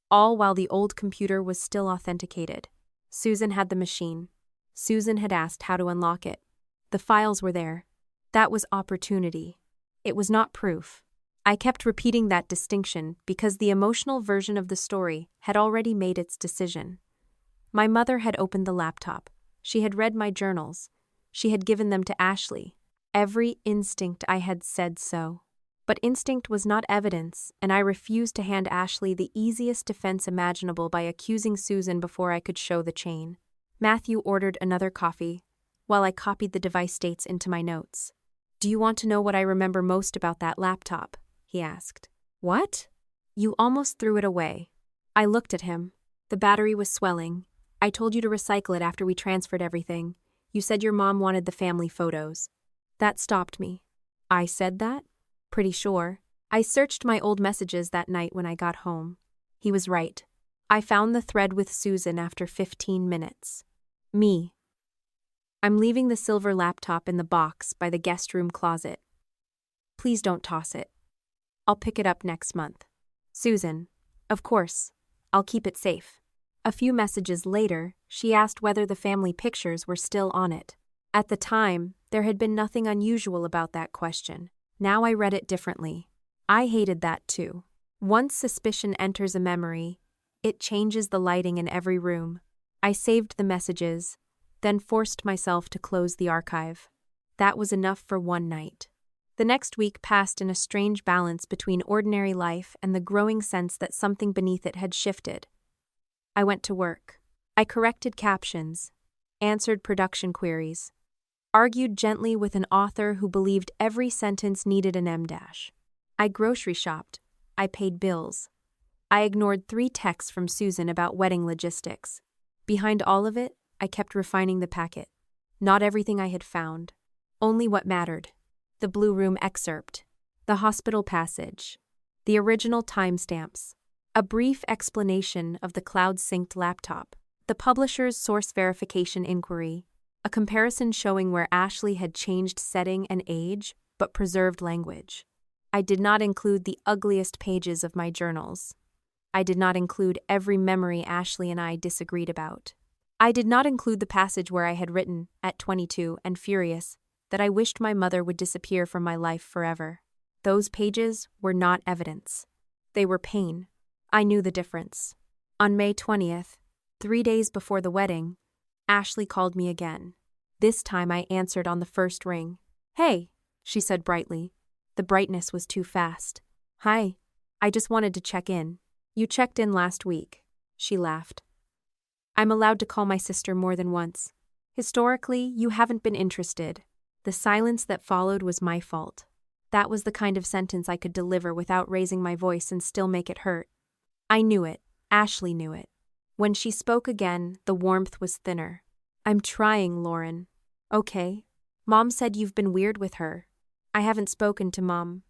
all while the old computer was still authenticated. Susan had the machine. Susan had asked how to unlock it. The files were there. That was opportunity. It was not proof. I kept repeating that distinction because the emotional version of the story had already made its decision. My mother had opened the laptop. She had read my journals. She had given them to Ashley. Every instinct I had said so. But instinct was not evidence, and I refused to hand Ashley the easiest defense imaginable by accusing Susan before I could show the chain. Matthew ordered another coffee, while I copied the device dates into my notes. Do you want to know what I remember most about that laptop? He asked. What? You almost threw it away. I looked at him. The battery was swelling. I told you to recycle it after we transferred everything. You said your mom wanted the family photos. That stopped me. I said that? Pretty sure. I searched my old messages that night when I got home. He was right. I found the thread with Susan after 15 minutes. Me. I'm leaving the silver laptop in the box by the guest room closet. Please don't toss it. I'll pick it up next month. Susan. Of course. I'll keep it safe. A few messages later, she asked whether the family pictures were still on it. At the time, there had been nothing unusual about that question. Now I read it differently. I hated that too. Once suspicion enters a memory, it changes the lighting in every room. I saved the messages, then forced myself to close the archive. That was enough for one night. The next week passed in a strange balance between ordinary life and the growing sense that something beneath it had shifted. I went to work. I corrected captions, answered production queries, argued gently with an author who believed every sentence needed an M-dash. I grocery shopped. I paid bills. I ignored 3 texts from Susan about wedding logistics. Behind all of it, I kept refining the packet. Not everything I had found. Only what mattered. The blue room excerpt. The hospital passage. The original timestamps. A brief explanation of the cloud-synced laptop. The publisher's source verification inquiry. A comparison showing where Ashley had changed setting and age, but preserved language. I did not include the ugliest pages of my journals. I did not include every memory Ashley and I disagreed about. I did not include the passage where I had written, at 22 and furious, that I wished my mother would disappear from my life forever. Those pages were not evidence. They were pain. I knew the difference. On May 20th, 3 days before the wedding, Ashley called me again. This time I answered on the first ring. Hey, she said brightly. The brightness was too fast. Hi. I just wanted to check in. You checked in last week. She laughed. I'm allowed to call my sister more than once. Historically, you haven't been interested. The silence that followed was my fault. That was the kind of sentence I could deliver without raising my voice and still make it hurt. I knew it. Ashley knew it. When she spoke again, the warmth was thinner. I'm trying, Lauren. Okay. Mom said you've been weird with her. I haven't spoken to Mom.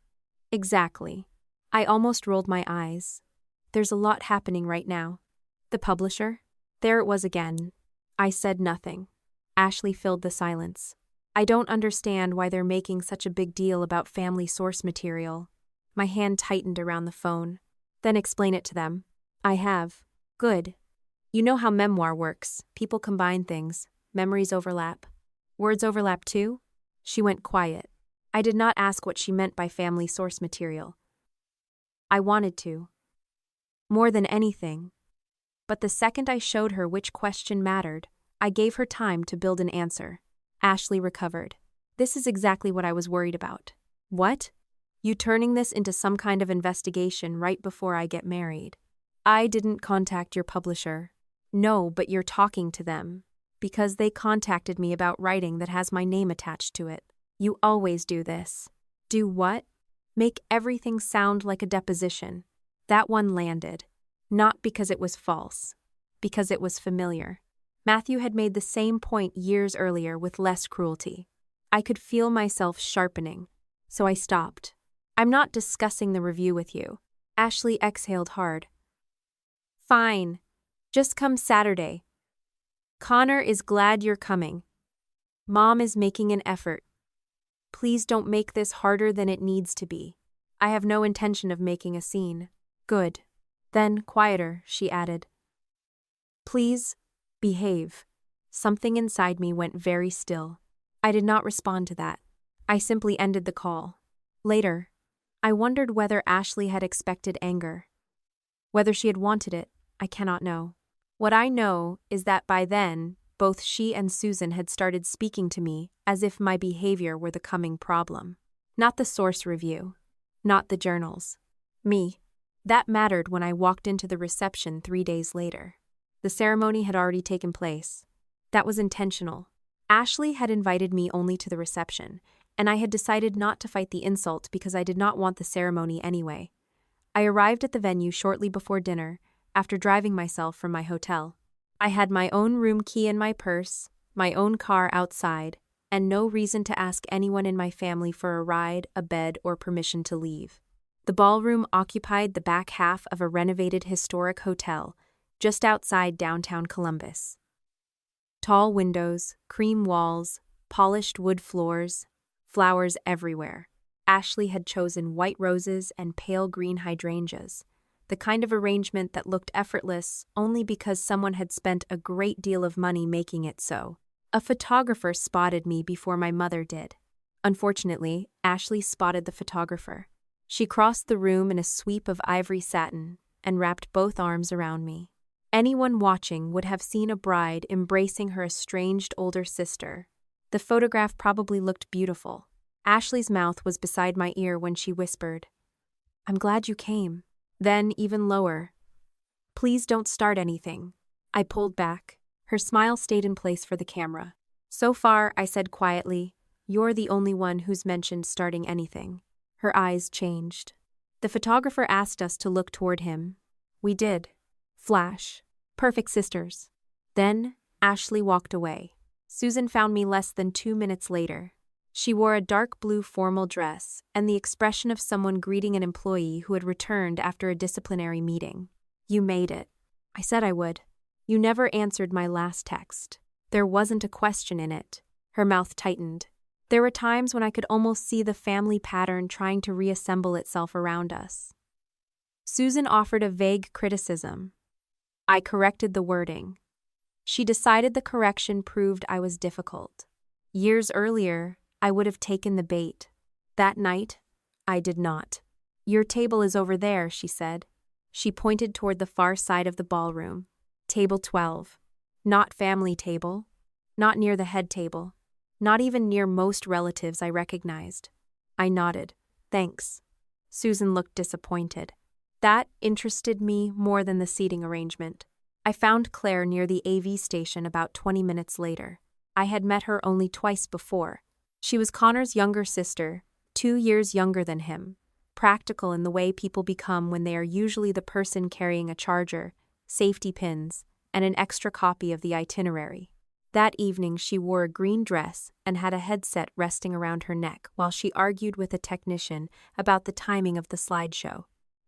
Exactly. I almost rolled my eyes. There's a lot happening right now. The publisher? There it was again. I said nothing. Ashley filled the silence. I don't understand why they're making such a big deal about family source material. My hand tightened around the phone. Then explain it to them. I have. Good. You know how memoir works. People combine things. Memories overlap. Words overlap too? She went quiet. I did not ask what she meant by family source material. I wanted to. More than anything. But the second I showed her which question mattered, I gave her time to build an answer. Ashley recovered. This is exactly what I was worried about. What? You turning this into some kind of investigation right before I get married. I didn't contact your publisher. No, but you're talking to them. Because they contacted me about writing that has my name attached to it. You always do this. Do what? Make everything sound like a deposition. That one landed. Not because it was false. Because it was familiar. Matthew had made the same point years earlier with less cruelty. I could feel myself sharpening, so I stopped. I'm not discussing the review with you. Ashley exhaled hard. Fine. Just come Saturday. Connor is glad you're coming. Mom is making an effort. Please don't make this harder than it needs to be. I have no intention of making a scene. Good. Then, quieter, she added. Please, behave. Something inside me went very still. I did not respond to that. I simply ended the call. Later, I wondered whether Ashley had expected anger. Whether she had wanted it, I cannot know. What I know is that by then, both she and Susan had started speaking to me as if my behavior were the coming problem. Not the source review. Not the journals. Me. That mattered when I walked into the reception 3 days later. The ceremony had already taken place. That was intentional. Ashley had invited me only to the reception, and I had decided not to fight the insult because I did not want the ceremony anyway. I arrived at the venue shortly before dinner, after driving myself from my hotel. I had my own room key in my purse, my own car outside, and no reason to ask anyone in my family for a ride, a bed, or permission to leave. The ballroom occupied the back half of a renovated historic hotel, just outside downtown Columbus. Tall windows, cream walls, polished wood floors, flowers everywhere. Ashley had chosen white roses and pale green hydrangeas, the kind of arrangement that looked effortless only because someone had spent a great deal of money making it so. A photographer spotted me before my mother did. Unfortunately, Ashley spotted the photographer. She crossed the room in a sweep of ivory satin and wrapped both arms around me. Anyone watching would have seen a bride embracing her estranged older sister. The photograph probably looked beautiful. Ashley's mouth was beside my ear when she whispered, "I'm glad you came." Then, even lower, "Please don't start anything." I pulled back. Her smile stayed in place for the camera. "So far," I said quietly, "you're the only one who's mentioned starting anything." Her eyes changed. The photographer asked us to look toward him. We did. Flash. Perfect sisters. Then, Ashley walked away. Susan found me less than 2 minutes later. She wore a dark blue formal dress and the expression of someone greeting an employee who had returned after a disciplinary meeting. "You made it." I said I would. "You never answered my last text." There wasn't a question in it. Her mouth tightened. There were times when I could almost see the family pattern trying to reassemble itself around us. Susan offered a vague criticism. I corrected the wording. She decided the correction proved I was difficult. Years earlier, I would have taken the bait. That night, I did not. "Your table is over there," she said. She pointed toward the far side of the ballroom. Table 12. Not family table. Not near the head table. Not even near most relatives I recognized. I nodded. "Thanks." Susan looked disappointed. That interested me more than the seating arrangement. I found Claire near the AV station about 20 minutes later. I had met her only twice before. She was Connor's younger sister, 2 years younger than him, practical in the way people become when they are usually the person carrying a charger, safety pins, and an extra copy of the itinerary. That evening she wore a green dress and had a headset resting around her neck while she argued with a technician about the timing of the slideshow.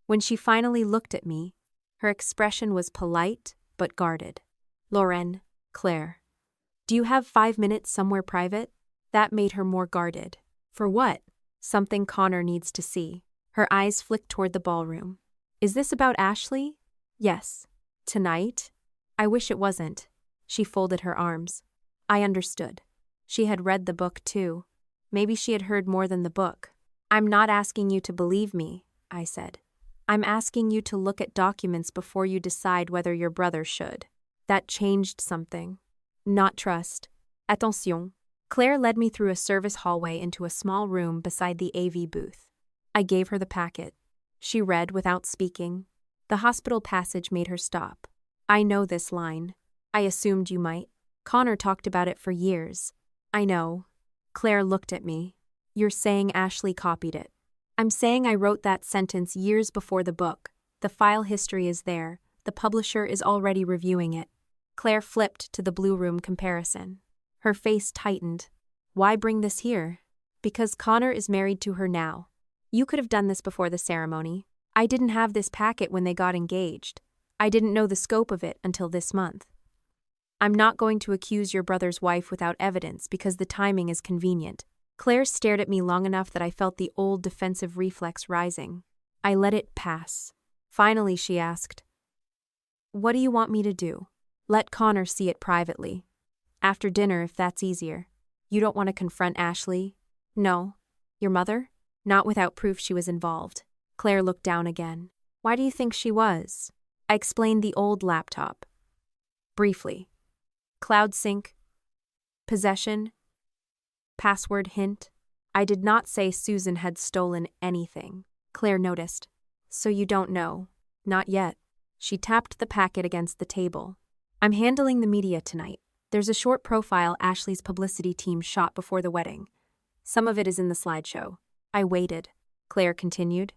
When she finally looked at me, her expression was polite but guarded. "Lauren, Claire, do you have 5 minutes somewhere private?" That made her more guarded. For what? Something Connor needs to see. Her eyes flicked toward the ballroom. Is this about Ashley? Yes. Tonight? I wish it wasn't. She folded her arms. I understood. She had read the book too. Maybe she had heard more than the book. I'm not asking you to believe me, I said. I'm asking you to look at documents before you decide whether your brother should. That changed something. Not trust. Attention. Claire led me through a service hallway into a small room beside the AV booth. I gave her the packet. She read without speaking. The hospital passage made her stop. I know this line. I assumed you might. Connor talked about it for years. I know. Claire looked at me. You're saying Ashley copied it. I'm saying I wrote that sentence years before the book. The file history is there. The publisher is already reviewing it. Claire flipped to the Blue Room comparison. Her face tightened. Why bring this here? Because Connor is married to her now. You could have done this before the ceremony. I didn't have this packet when they got engaged. I didn't know the scope of it until this month. I'm not going to accuse your brother's wife without evidence because the timing is convenient. Claire stared at me long enough that I felt the old defensive reflex rising. I let it pass. Finally, she asked, What do you want me to do? Let Connor see it privately. After dinner, if that's easier. You don't want to confront Ashley? No. Your mother? Not without proof she was involved. Claire looked down again. Why do you think she was? I explained the old laptop. Briefly. Cloud sync. Possession. Password hint. I did not say Susan had stolen anything. Claire noticed. So you don't know. Not yet. She tapped the packet against the table. I'm handling the media tonight. There's a short profile Ashley's publicity team shot before the wedding. Some of it is in the slideshow. I waited. Claire continued.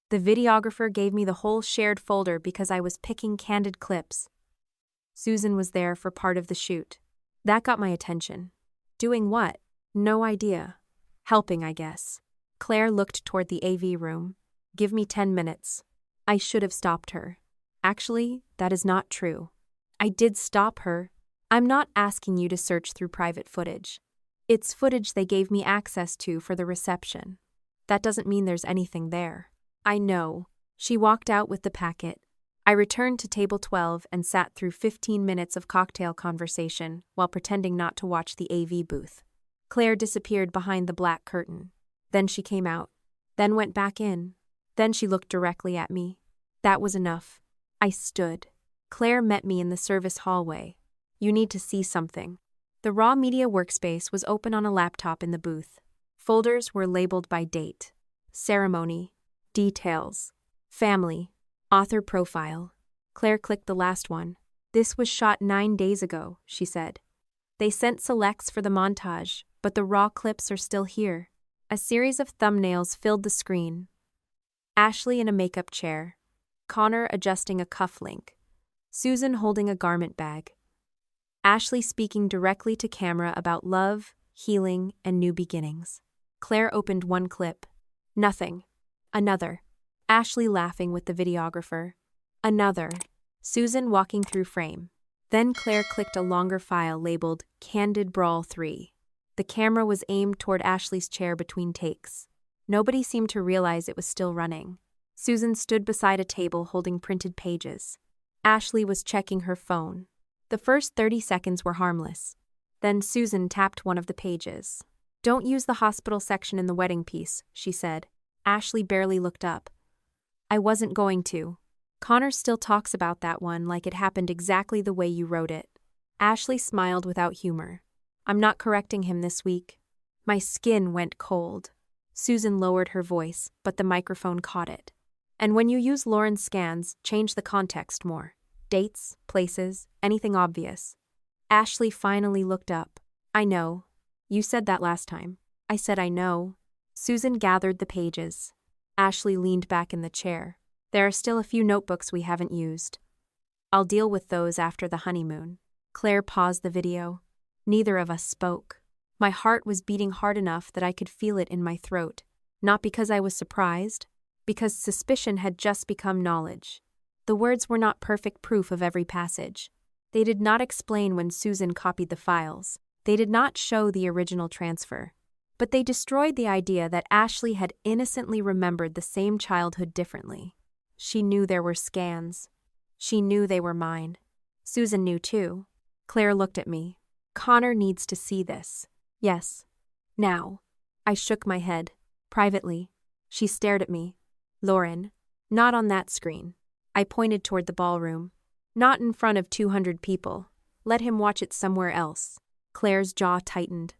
The videographer gave me the whole shared folder because I was picking candid clips. Susan was there for part of the shoot. That got my attention. Doing what? No idea. Helping, I guess. Claire looked toward the AV room. Give me 10 minutes. I should have stopped her. Actually, that is not true. I did stop her. I'm not asking you to search through private footage. It's footage they gave me access to for the reception. That doesn't mean there's anything there. I know. She walked out with the packet. I returned to table 12 and sat through 15 minutes of cocktail conversation while pretending not to watch the AV booth. Claire disappeared behind the black curtain. Then she came out. Then went back in. Then she looked directly at me. That was enough. I stood. Claire met me in the service hallway. You need to see something. The raw media workspace was open on a laptop in the booth. Folders were labeled by date. Ceremony. Details. Family. Author profile. Claire clicked the last one. This was shot 9 days ago, she said. They sent selects for the montage, but the raw clips are still here. A series of thumbnails filled the screen. Ashley in a makeup chair. Connor adjusting a cufflink. Susan holding a garment bag. Ashley speaking directly to camera about love, healing, and new beginnings. Claire opened one clip. Nothing. Another. Ashley laughing with the videographer. Another. Susan walking through frame. Then Claire clicked a longer file labeled Candid Brawl 3. The camera was aimed toward Ashley's chair between takes. Nobody seemed to realize it was still running. Susan stood beside a table holding printed pages. Ashley was checking her phone. The first 30 seconds were harmless. Then Susan tapped one of the pages. Don't use the hospital section in the wedding piece, she said. Ashley barely looked up. I wasn't going to. Connor still talks about that one like it happened exactly the way you wrote it. Ashley smiled without humor. I'm not correcting him this week. My skin went cold. Susan lowered her voice, but the microphone caught it. And when you use Lauren's scans, change the context more. Dates, places, anything obvious. Ashley finally looked up. I know. You said that last time. I said I know. Susan gathered the pages. Ashley leaned back in the chair. There are still a few notebooks we haven't used. I'll deal with those after the honeymoon. Claire paused the video. Neither of us spoke. My heart was beating hard enough that I could feel it in my throat. Not because I was surprised, because suspicion had just become knowledge. The words were not perfect proof of every passage. They did not explain when Susan copied the files. They did not show the original transfer, but they destroyed the idea that Ashley had innocently remembered the same childhood differently. She knew there were scans. She knew they were mine. Susan knew too. Claire looked at me. Connor needs to see this. Yes. Now. I shook my head. Privately. She stared at me. Lauren. Not on that screen. I pointed toward the ballroom. Not in front of 200 people. Let him watch it somewhere else. Claire's jaw tightened.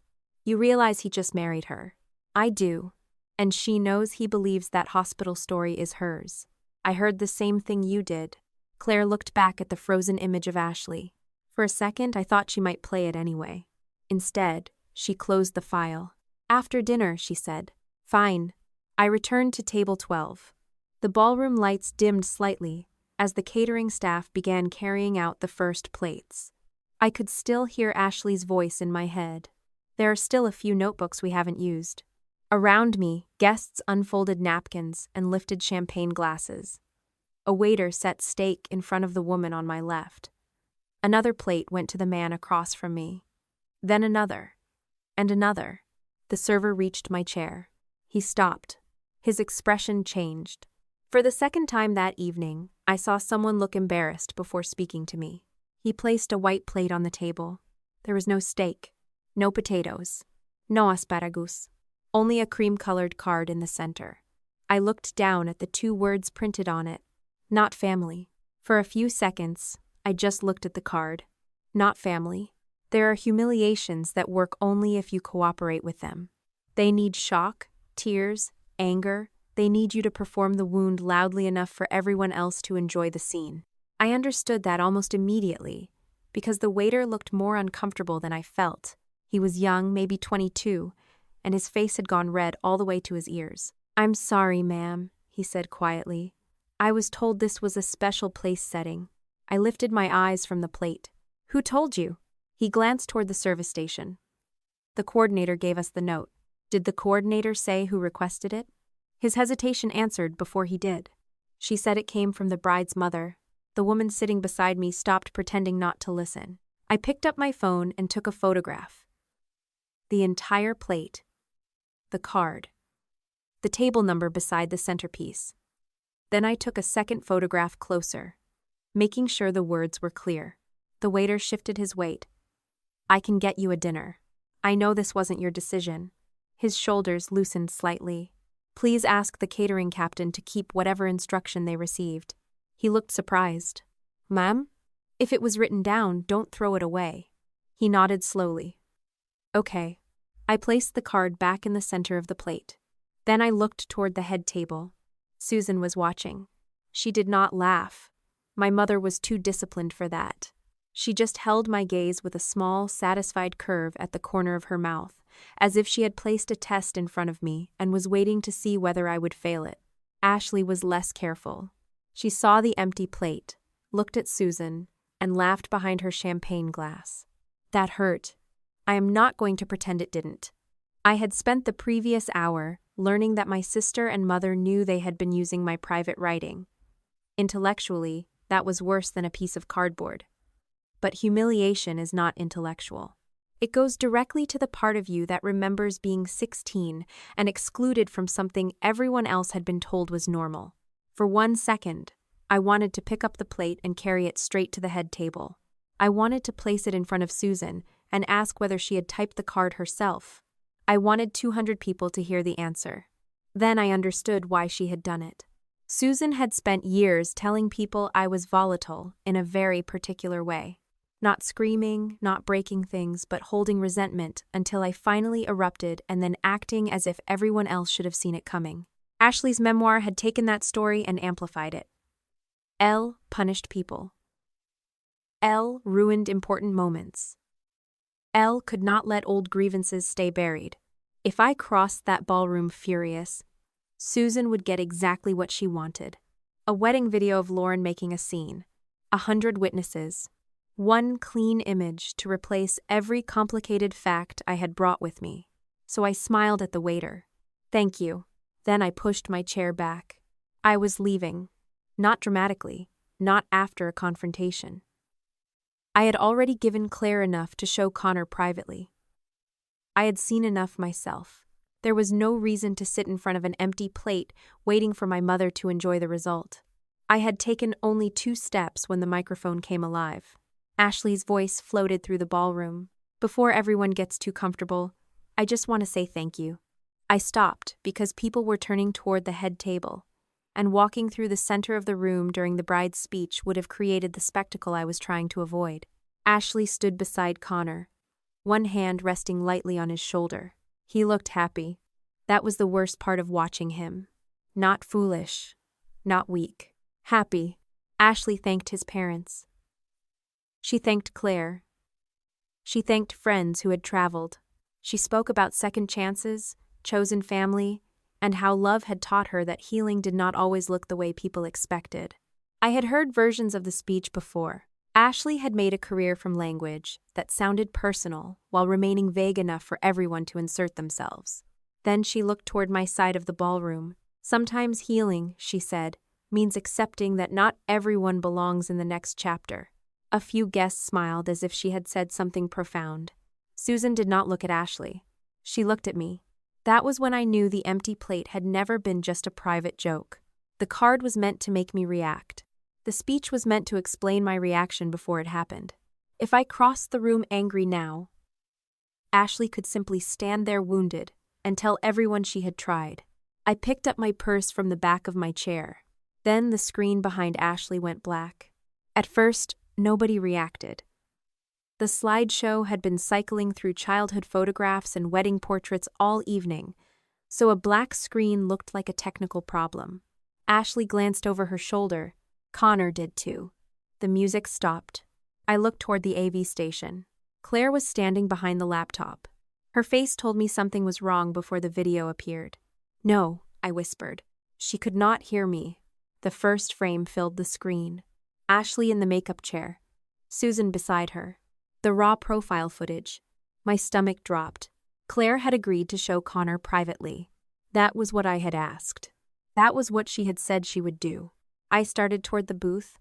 You realize he just married her. I do. And she knows he believes that hospital story is hers. I heard the same thing you did. Claire looked back at the frozen image of Ashley. For a second, I thought she might play it anyway. Instead, she closed the file. After dinner, she said. Fine. I returned to table 12. The ballroom lights dimmed slightly as the catering staff began carrying out the first plates. I could still hear Ashley's voice in my head. There are still a few notebooks we haven't used. Around me, guests unfolded napkins and lifted champagne glasses. A waiter set steak in front of the woman on my left. Another plate went to the man across from me. Then another. And another. The server reached my chair. He stopped. His expression changed. For the second time that evening, I saw someone look embarrassed before speaking to me. He placed a white plate on the table. There was no steak, no potatoes, no asparagus, only a cream-colored card in the center. I looked down at the two words printed on it, not family. For a few seconds, I just looked at the card. Not family. There are humiliations that work only if you cooperate with them. They need shock, tears, anger. They need you to perform the wound loudly enough for everyone else to enjoy the scene. I understood that almost immediately, because the waiter looked more uncomfortable than I felt. He was young, maybe 22, and his face had gone red all the way to his ears. I'm sorry, ma'am, he said quietly. I was told this was a special place setting. I lifted my eyes from the plate. Who told you? He glanced toward the service station. The coordinator gave us the note. Did the coordinator say who requested it? His hesitation answered before he did. She said it came from the bride's mother. The woman sitting beside me stopped pretending not to listen. I picked up my phone and took a photograph. The entire plate. The card. The table number beside the centerpiece. Then I took a second photograph closer, making sure the words were clear. The waiter shifted his weight. I can get you a dinner. I know this wasn't your decision. His shoulders loosened slightly. Please ask the catering captain to keep whatever instruction they received. He looked surprised. Ma'am? If it was written down, don't throw it away. He nodded slowly. Okay. I placed the card back in the center of the plate. Then I looked toward the head table. Susan was watching. She did not laugh. My mother was too disciplined for that. She just held my gaze with a small, satisfied curve at the corner of her mouth, as if she had placed a test in front of me and was waiting to see whether I would fail it. Ashley was less careful. She saw the empty plate, looked at Susan, and laughed behind her champagne glass. That hurt. I am not going to pretend it didn't. I had spent the previous hour learning that my sister and mother knew they had been using my private writing. Intellectually, that was worse than a piece of cardboard. But humiliation is not intellectual. It goes directly to the part of you that remembers being 16 and excluded from something everyone else had been told was normal. For 1 second, I wanted to pick up the plate and carry it straight to the head table. I wanted to place it in front of Susan and ask whether she had typed the card herself. I wanted 200 people to hear the answer. Then I understood why she had done it. Susan had spent years telling people I was volatile in a very particular way. Not screaming, not breaking things, but holding resentment until I finally erupted and then acting as if everyone else should have seen it coming. Ashley's memoir had taken that story and amplified it. Elle punished people. Elle ruined important moments. Elle could not let old grievances stay buried. If I crossed that ballroom furious, Susan would get exactly what she wanted. A wedding video of Lauren making a scene. 100 witnesses. One clean image to replace every complicated fact I had brought with me. So I smiled at the waiter. Thank you. Then I pushed my chair back. I was leaving. Not dramatically. Not after a confrontation. I had already given Claire enough to show Connor privately. I had seen enough myself. There was no reason to sit in front of an empty plate waiting for my mother to enjoy the result. I had taken only 2 steps when the microphone came alive. Ashley's voice floated through the ballroom. Before everyone gets too comfortable, I just want to say thank you. I stopped because people were turning toward the head table, and walking through the center of the room during the bride's speech would have created the spectacle I was trying to avoid. Ashley stood beside Connor, one hand resting lightly on his shoulder. He looked happy. That was the worst part of watching him. Not foolish, not weak. Happy. Ashley thanked his parents. She thanked Claire. She thanked friends who had traveled. She spoke about second chances, chosen family, and how love had taught her that healing did not always look the way people expected. I had heard versions of the speech before. Ashley had made a career from language that sounded personal while remaining vague enough for everyone to insert themselves. Then she looked toward my side of the ballroom. Sometimes healing, she said, means accepting that not everyone belongs in the next chapter. A few guests smiled as if she had said something profound. Susan did not look at Ashley. She looked at me. That was when I knew the empty plate had never been just a private joke. The card was meant to make me react. The speech was meant to explain my reaction before it happened. If I crossed the room angry now, Ashley could simply stand there wounded and tell everyone she had tried. I picked up my purse from the back of my chair. Then the screen behind Ashley went black. At first, nobody reacted. The slideshow had been cycling through childhood photographs and wedding portraits all evening, so a black screen looked like a technical problem. Ashley glanced over her shoulder. Connor did too. The music stopped. I looked toward the AV station. Claire was standing behind the laptop. Her face told me something was wrong before the video appeared. "No," I whispered. She could not hear me. The first frame filled the screen. Ashley in the makeup chair. Susan beside her. The raw profile footage. My stomach dropped. Claire had agreed to show Connor privately. That was what I had asked. That was what she had said she would do. I started toward the booth,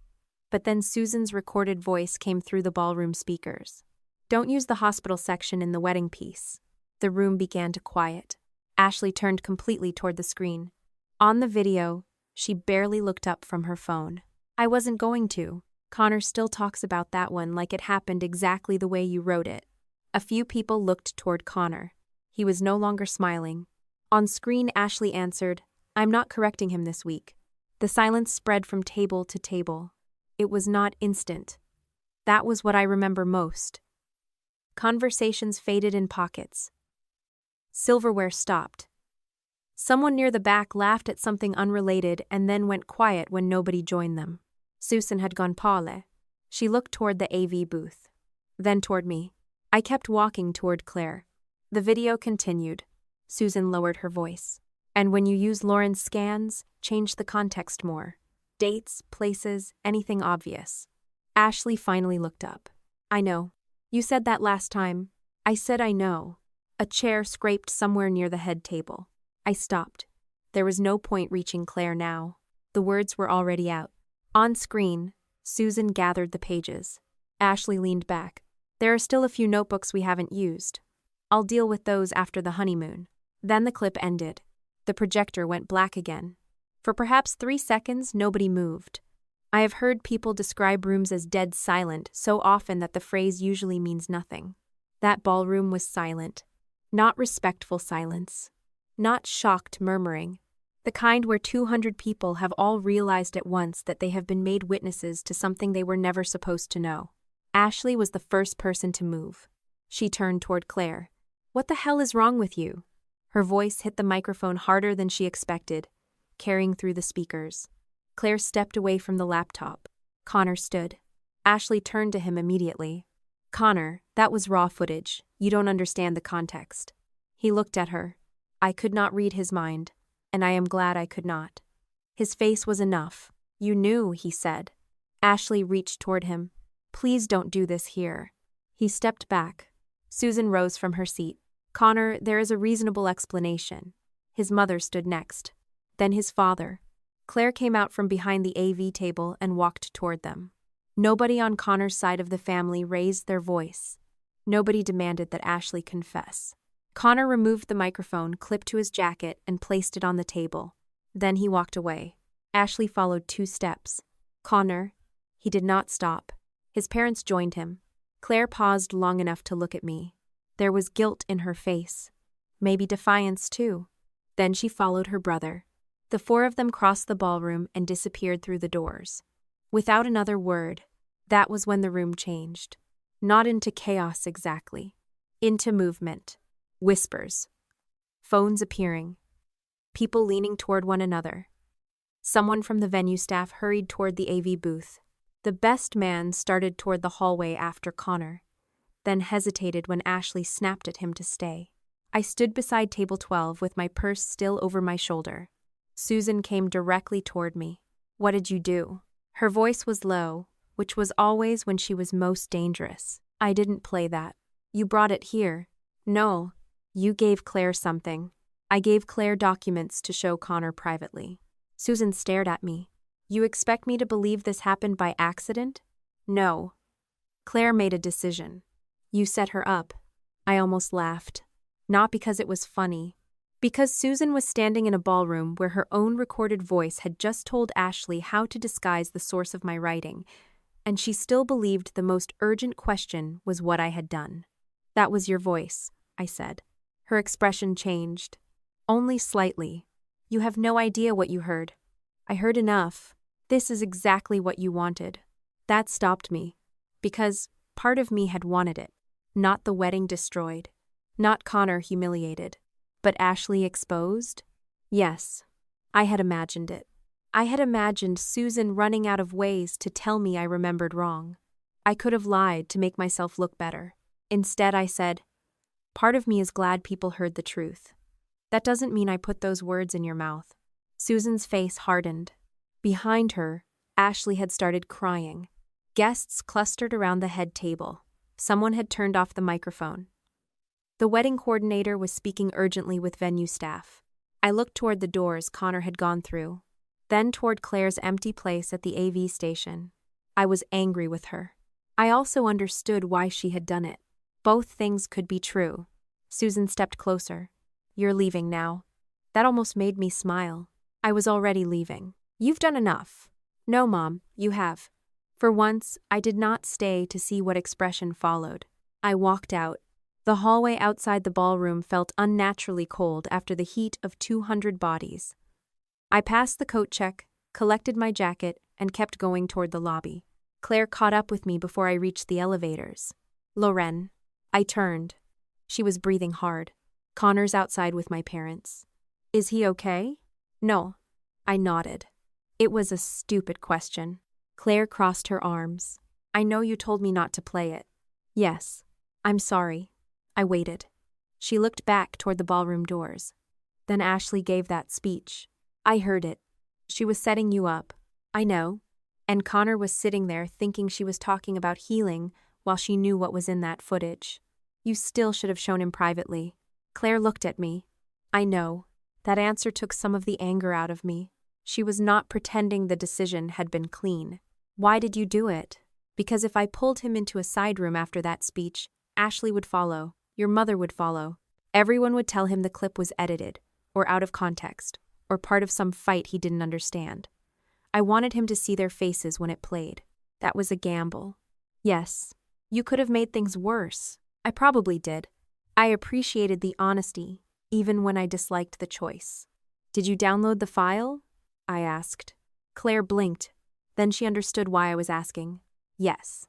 but then Susan's recorded voice came through the ballroom speakers. "Don't use the hospital section in the wedding piece." The room began to quiet. Ashley turned completely toward the screen. On the video, she barely looked up from her phone. "I wasn't going to. Connor still talks about that one like it happened exactly the way you wrote it." A few people looked toward Connor. He was no longer smiling. On screen, Ashley answered, "I'm not correcting him this week." The silence spread from table to table. It was not instant. That was what I remember most. Conversations faded in pockets. Silverware stopped. Someone near the back laughed at something unrelated and then went quiet when nobody joined them. Susan had gone pale. She looked toward the AV booth. Then toward me. I kept walking toward Claire. The video continued. Susan lowered her voice. "And when you use Lauren's scans, change the context more. Dates, places, anything obvious." Ashley finally looked up. "I know. You said that last time." I said I know. A chair scraped somewhere near the head table. I stopped. There was no point reaching Claire now. The words were already out. On screen, Susan gathered the pages. Ashley leaned back. "There are still a few notebooks we haven't used. I'll deal with those after the honeymoon." Then the clip ended. The projector went black again. For perhaps 3 seconds, nobody moved. I have heard people describe rooms as dead silent so often that the phrase usually means nothing. That ballroom was silent. Not respectful silence. Not shocked murmuring. The kind where 200 people have all realized at once that they have been made witnesses to something they were never supposed to know. Ashley was the first person to move. She turned toward Claire. "What the hell is wrong with you?" Her voice hit the microphone harder than she expected, carrying through the speakers. Claire stepped away from the laptop. Connor stood. Ashley turned to him immediately. "Connor, that was raw footage. You don't understand the context." He looked at her. I could not read his mind, and I am glad I could not. His face was enough. "You knew," he said. Ashley reached toward him. "Please don't do this here." He stepped back. Susan rose from her seat. "Connor, there is a reasonable explanation." His mother stood next. Then his father. Claire came out from behind the AV table and walked toward them. Nobody on Connor's side of the family raised their voice. Nobody demanded that Ashley confess. Connor removed the microphone clipped to his jacket and placed it on the table. Then he walked away. Ashley followed 2 steps. Connor. He did not stop. His parents joined him. Claire paused long enough to look at me. There was guilt in her face. Maybe defiance too. Then she followed her brother. The 4 of them crossed the ballroom and disappeared through the doors. Without another word, that was when the room changed. Not into chaos exactly. Into movement. Whispers. Phones appearing. People leaning toward one another. Someone from the venue staff hurried toward the AV booth. The best man started toward the hallway after Connor, then hesitated when Ashley snapped at him to stay. I stood beside table 12 with my purse still over my shoulder. Susan came directly toward me. "What did you do?" Her voice was low, which was always when she was most dangerous. "I didn't play that. You brought it here." "No. You gave Claire something." "I gave Claire documents to show Connor privately." Susan stared at me. "You expect me to believe this happened by accident?" "No. Claire made a decision." "You set her up." I almost laughed. Not because it was funny. Because Susan was standing in a ballroom where her own recorded voice had just told Ashley how to disguise the source of my writing, and she still believed the most urgent question was what I had done. "That was your voice," I said. Her expression changed. "Only slightly. You have no idea what you heard." "I heard enough. This is exactly what you wanted." That stopped me. Because part of me had wanted it. Not the wedding destroyed. Not Connor humiliated. But Ashley exposed? Yes. I had imagined it. I had imagined Susan running out of ways to tell me I remembered wrong. I could have lied to make myself look better. Instead, I said, "Part of me is glad people heard the truth." That doesn't mean I put those words in your mouth. Susan's face hardened. Behind her, Ashley had started crying. Guests clustered around the head table. Someone had turned off the microphone. The wedding coordinator was speaking urgently with venue staff. I looked toward the doors Connor had gone through, then toward Claire's empty place at the AV station. I was angry with her. I also understood why she had done it. Both things could be true. Susan stepped closer. "You're leaving now." That almost made me smile. I was already leaving. "You've done enough." "No, Mom, you have." For once, I did not stay to see what expression followed. I walked out. The hallway outside the ballroom felt unnaturally cold after the heat of 200 bodies. I passed the coat check, collected my jacket, and kept going toward the lobby. Claire caught up with me before I reached the elevators. "Lorraine." I turned. She was breathing hard. "Connor's outside with my parents." "Is he okay?" "No." I nodded. It was a stupid question. Claire crossed her arms. "I know you told me not to play it." "Yes. I'm sorry." I waited. She looked back toward the ballroom doors. Then Ashley gave that speech. "I heard it. She was setting you up." "I know." And Connor was sitting there thinking she was talking about healing while she knew what was in that footage. "You still should have shown him privately." Claire looked at me. "I know." That answer took some of the anger out of me. She was not pretending the decision had been clean. "Why did you do it?" "Because if I pulled him into a side room after that speech, Ashley would follow. Your mother would follow. Everyone would tell him the clip was edited, or out of context, or part of some fight he didn't understand. I wanted him to see their faces when it played. That was a gamble." "Yes. You could have made things worse." "I probably did." I appreciated the honesty, even when I disliked the choice. "Did you download the file?" I asked. Claire blinked. Then she understood why I was asking. "Yes."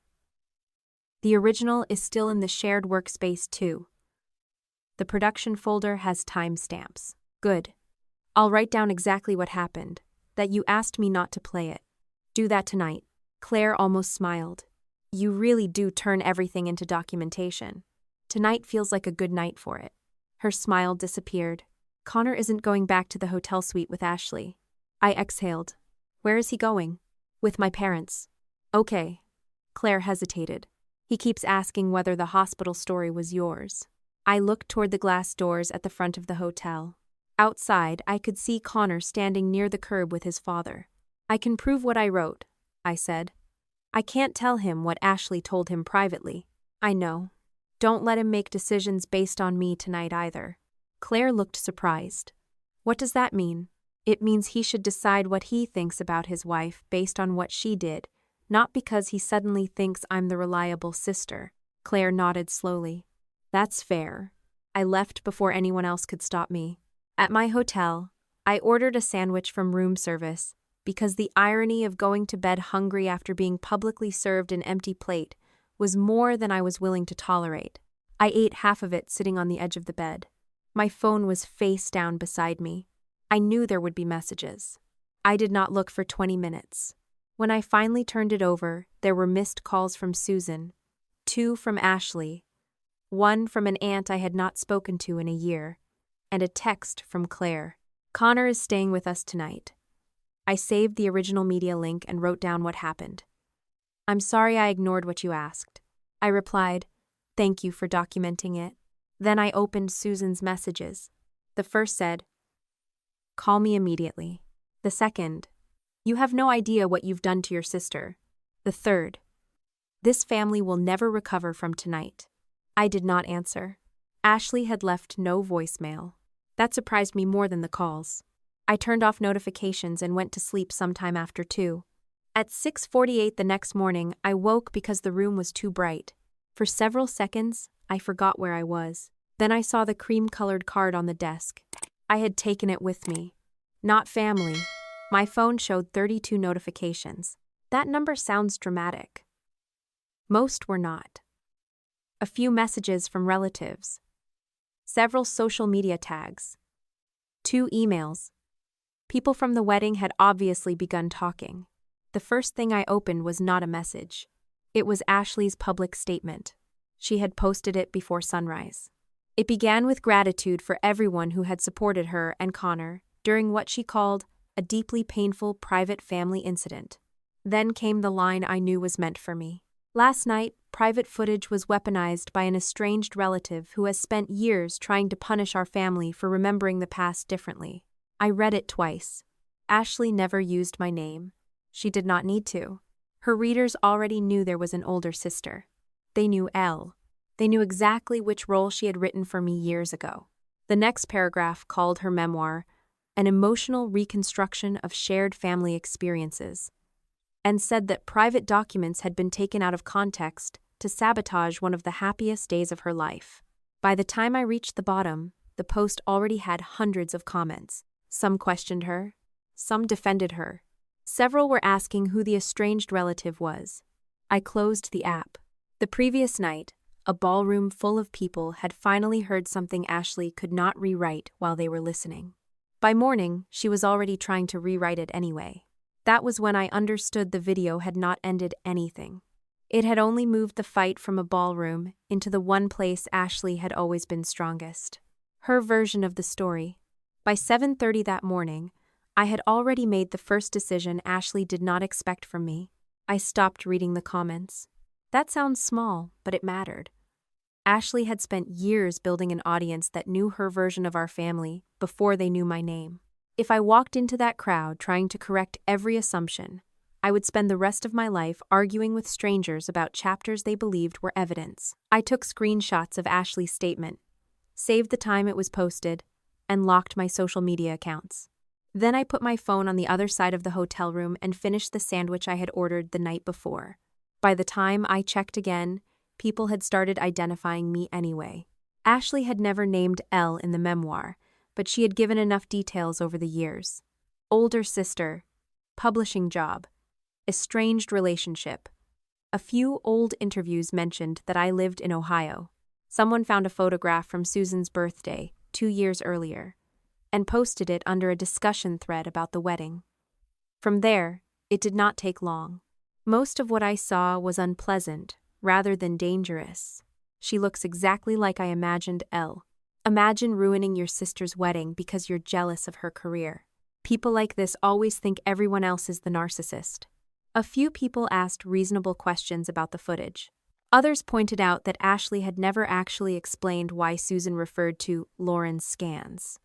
"The original is still in the shared workspace too. The production folder has timestamps." "Good. I'll write down exactly what happened, that you asked me not to play it." "Do that tonight." Claire almost smiled. "You really do turn everything into documentation. Tonight feels like a good night for it." Her smile disappeared. "Connor isn't going back to the hotel suite with Ashley." I exhaled. "Where is he going?" "With my parents." "Okay." Claire hesitated. "He keeps asking whether the hospital story was yours." I looked toward the glass doors at the front of the hotel. Outside, I could see Connor standing near the curb with his father. "I can prove what I wrote," I said. "I can't tell him what Ashley told him privately." "I know." Don't let him make decisions based on me tonight either. Claire looked surprised. What does that mean? It means he should decide what he thinks about his wife based on what she did, not because he suddenly thinks I'm the reliable sister. Claire nodded slowly. That's fair. I left before anyone else could stop me. At my hotel, I ordered a sandwich from room service because the irony of going to bed hungry after being publicly served an empty plate was more than I was willing to tolerate. I ate half of it sitting on the edge of the bed. My phone was face down beside me. I knew there would be messages. I did not look for 20 minutes. When I finally turned it over, there were missed calls from Susan, 2 from Ashley, 1 from an aunt I had not spoken to in a year, and a text from Claire. Connor is staying with us tonight. I saved the original media link and wrote down what happened. I'm sorry I ignored what you asked. I replied, thank you for documenting it. Then I opened Susan's messages. The first said, call me immediately. The second, you have no idea what you've done to your sister. The third, this family will never recover from tonight. I did not answer. Ashley had left no voicemail. That surprised me more than the calls. I turned off notifications and went to sleep sometime after 2. At 6:48 the next morning, I woke because the room was too bright. For several seconds, I forgot where I was. Then I saw the cream-colored card on the desk. I had taken it with me. Not family. My phone showed 32 notifications. That number sounds dramatic. Most were not. A few messages from relatives. Several social media tags. 2 emails. People from the wedding had obviously begun talking. The first thing I opened was not a message. It was Ashley's public statement. She had posted it before sunrise. It began with gratitude for everyone who had supported her and Connor during what she called a deeply painful private family incident. Then came the line I knew was meant for me. Last night, private footage was weaponized by an estranged relative who has spent years trying to punish our family for remembering the past differently. I read it twice. Ashley never used my name. She did not need to. Her readers already knew there was an older sister. They knew Elle. They knew exactly which role she had written for me years ago. The next paragraph called her memoir an emotional reconstruction of shared family experiences, and said that private documents had been taken out of context to sabotage one of the happiest days of her life. By the time I reached the bottom, the post already had hundreds of comments. Some questioned her. Some defended her. Several were asking who the estranged relative was. I closed the app. The previous night, a ballroom full of people had finally heard something Ashley could not rewrite while they were listening. By morning, she was already trying to rewrite it anyway. That was when I understood the video had not ended anything. It had only moved the fight from a ballroom into the one place Ashley had always been strongest. Her version of the story. By 7:30 that morning, I had already made the first decision Ashley did not expect from me. I stopped reading the comments. That sounds small, but it mattered. Ashley had spent years building an audience that knew her version of our family before they knew my name. If I walked into that crowd trying to correct every assumption, I would spend the rest of my life arguing with strangers about chapters they believed were evidence. I took screenshots of Ashley's statement, saved the time it was posted, and locked my social media accounts. Then I put my phone on the other side of the hotel room and finished the sandwich I had ordered the night before. By the time I checked again, people had started identifying me anyway. Ashley had never named Elle in the memoir, but she had given enough details over the years. Older sister, publishing job, estranged relationship. A few old interviews mentioned that I lived in Ohio. Someone found a photograph from Susan's birthday, 2 years earlier, and posted it under a discussion thread about the wedding. From there, it did not take long. Most of what I saw was unpleasant, rather than dangerous. She looks exactly like I imagined Elle. Imagine ruining your sister's wedding because you're jealous of her career. People like this always think everyone else is the narcissist. A few people asked reasonable questions about the footage. Others pointed out that Ashley had never actually explained why Susan referred to Lauren's scans.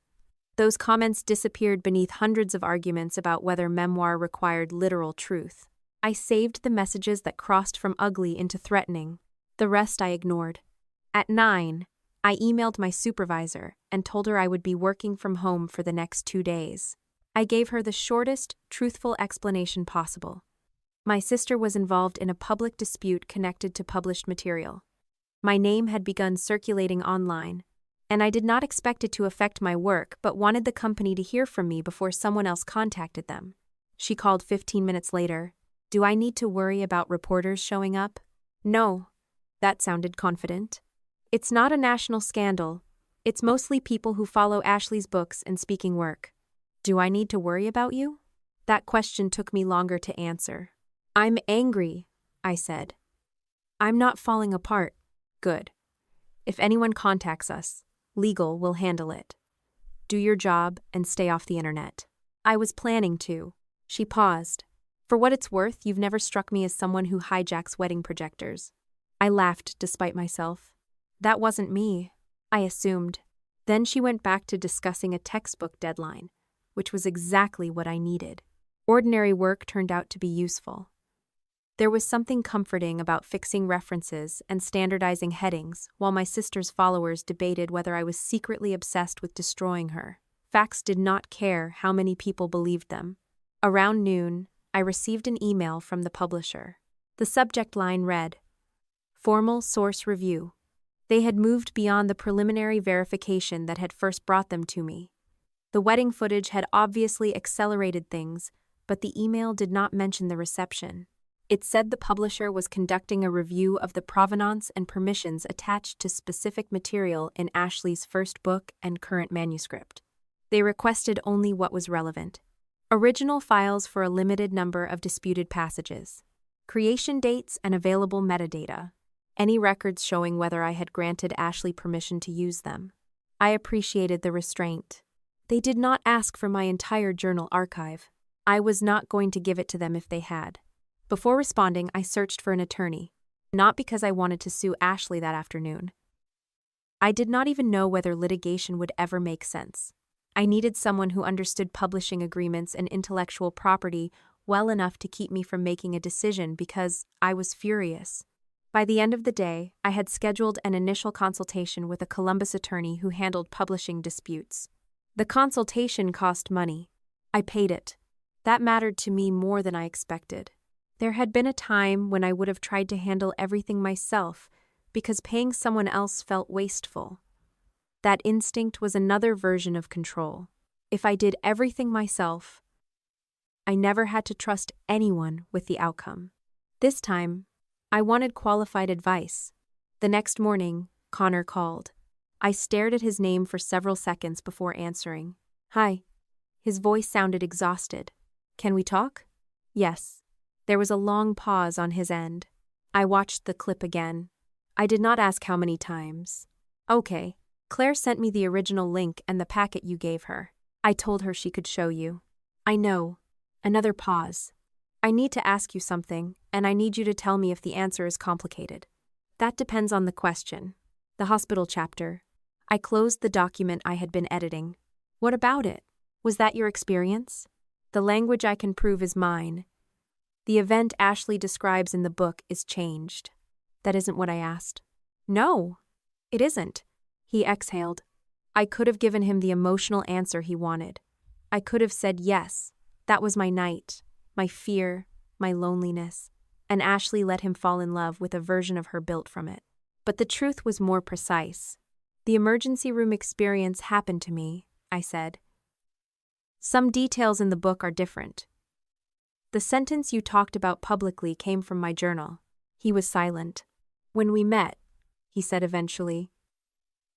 Those comments disappeared beneath hundreds of arguments about whether memoir required literal truth. I saved the messages that crossed from ugly into threatening. The rest I ignored. At 9, I emailed my supervisor and told her I would be working from home for the next 2 days. I gave her the shortest, truthful explanation possible. My sister was involved in a public dispute connected to published material. My name had begun circulating online, and I did not expect it to affect my work but wanted the company to hear from me before someone else contacted them. She called 15 minutes later. Do I need to worry about reporters showing up? No. That sounded confident. It's not a national scandal. It's mostly people who follow Ashley's books and speaking work. Do I need to worry about you? That question took me longer to answer. I'm angry, I said. I'm not falling apart. Good. If anyone contacts us, legal will handle it. Do your job and stay off the internet. I was planning to. She paused. For what it's worth, you've never struck me as someone who hijacks wedding projectors. I laughed despite myself. That wasn't me, I assumed. Then she went back to discussing a textbook deadline, which was exactly what I needed. Ordinary work turned out to be useful. There was something comforting about fixing references and standardizing headings while my sister's followers debated whether I was secretly obsessed with destroying her. Facts did not care how many people believed them. Around noon, I received an email from the publisher. The subject line read, "Formal source review." They had moved beyond the preliminary verification that had first brought them to me. The wedding footage had obviously accelerated things, but the email did not mention the reception. It said the publisher was conducting a review of the provenance and permissions attached to specific material in Ashley's first book and current manuscript. They requested only what was relevant. Original files for a limited number of disputed passages. Creation dates and available metadata. Any records showing whether I had granted Ashley permission to use them. I appreciated the restraint. They did not ask for my entire journal archive. I was not going to give it to them if they had. Before responding, I searched for an attorney. Not because I wanted to sue Ashley that afternoon. I did not even know whether litigation would ever make sense. I needed someone who understood publishing agreements and intellectual property well enough to keep me from making a decision because I was furious. By the end of the day, I had scheduled an initial consultation with a Columbus attorney who handled publishing disputes. The consultation cost money. I paid it. That mattered to me more than I expected. There had been a time when I would have tried to handle everything myself because paying someone else felt wasteful. That instinct was another version of control. If I did everything myself, I never had to trust anyone with the outcome. This time, I wanted qualified advice. The next morning, Connor called. I stared at his name for several seconds before answering. Hi. His voice sounded exhausted. Can we talk? Yes. There was a long pause on his end. I watched the clip again. I did not ask how many times. Okay. Claire sent me the original link and the packet you gave her. I told her she could show you. I know. Another pause. I need to ask you something, and I need you to tell me if the answer is complicated. That depends on the question. The hospital chapter. I closed the document I had been editing. What about it? Was that your experience? The language I can prove is mine. The event Ashley describes in the book is changed. That isn't what I asked. No, it isn't. He exhaled. I could have given him the emotional answer he wanted. I could have said yes. That was my night. My fear, my loneliness, and Ashley let him fall in love with a version of her built from it. But the truth was more precise. The emergency room experience happened to me, I said. Some details in the book are different. The sentence you talked about publicly came from my journal. He was silent. When we met, he said eventually.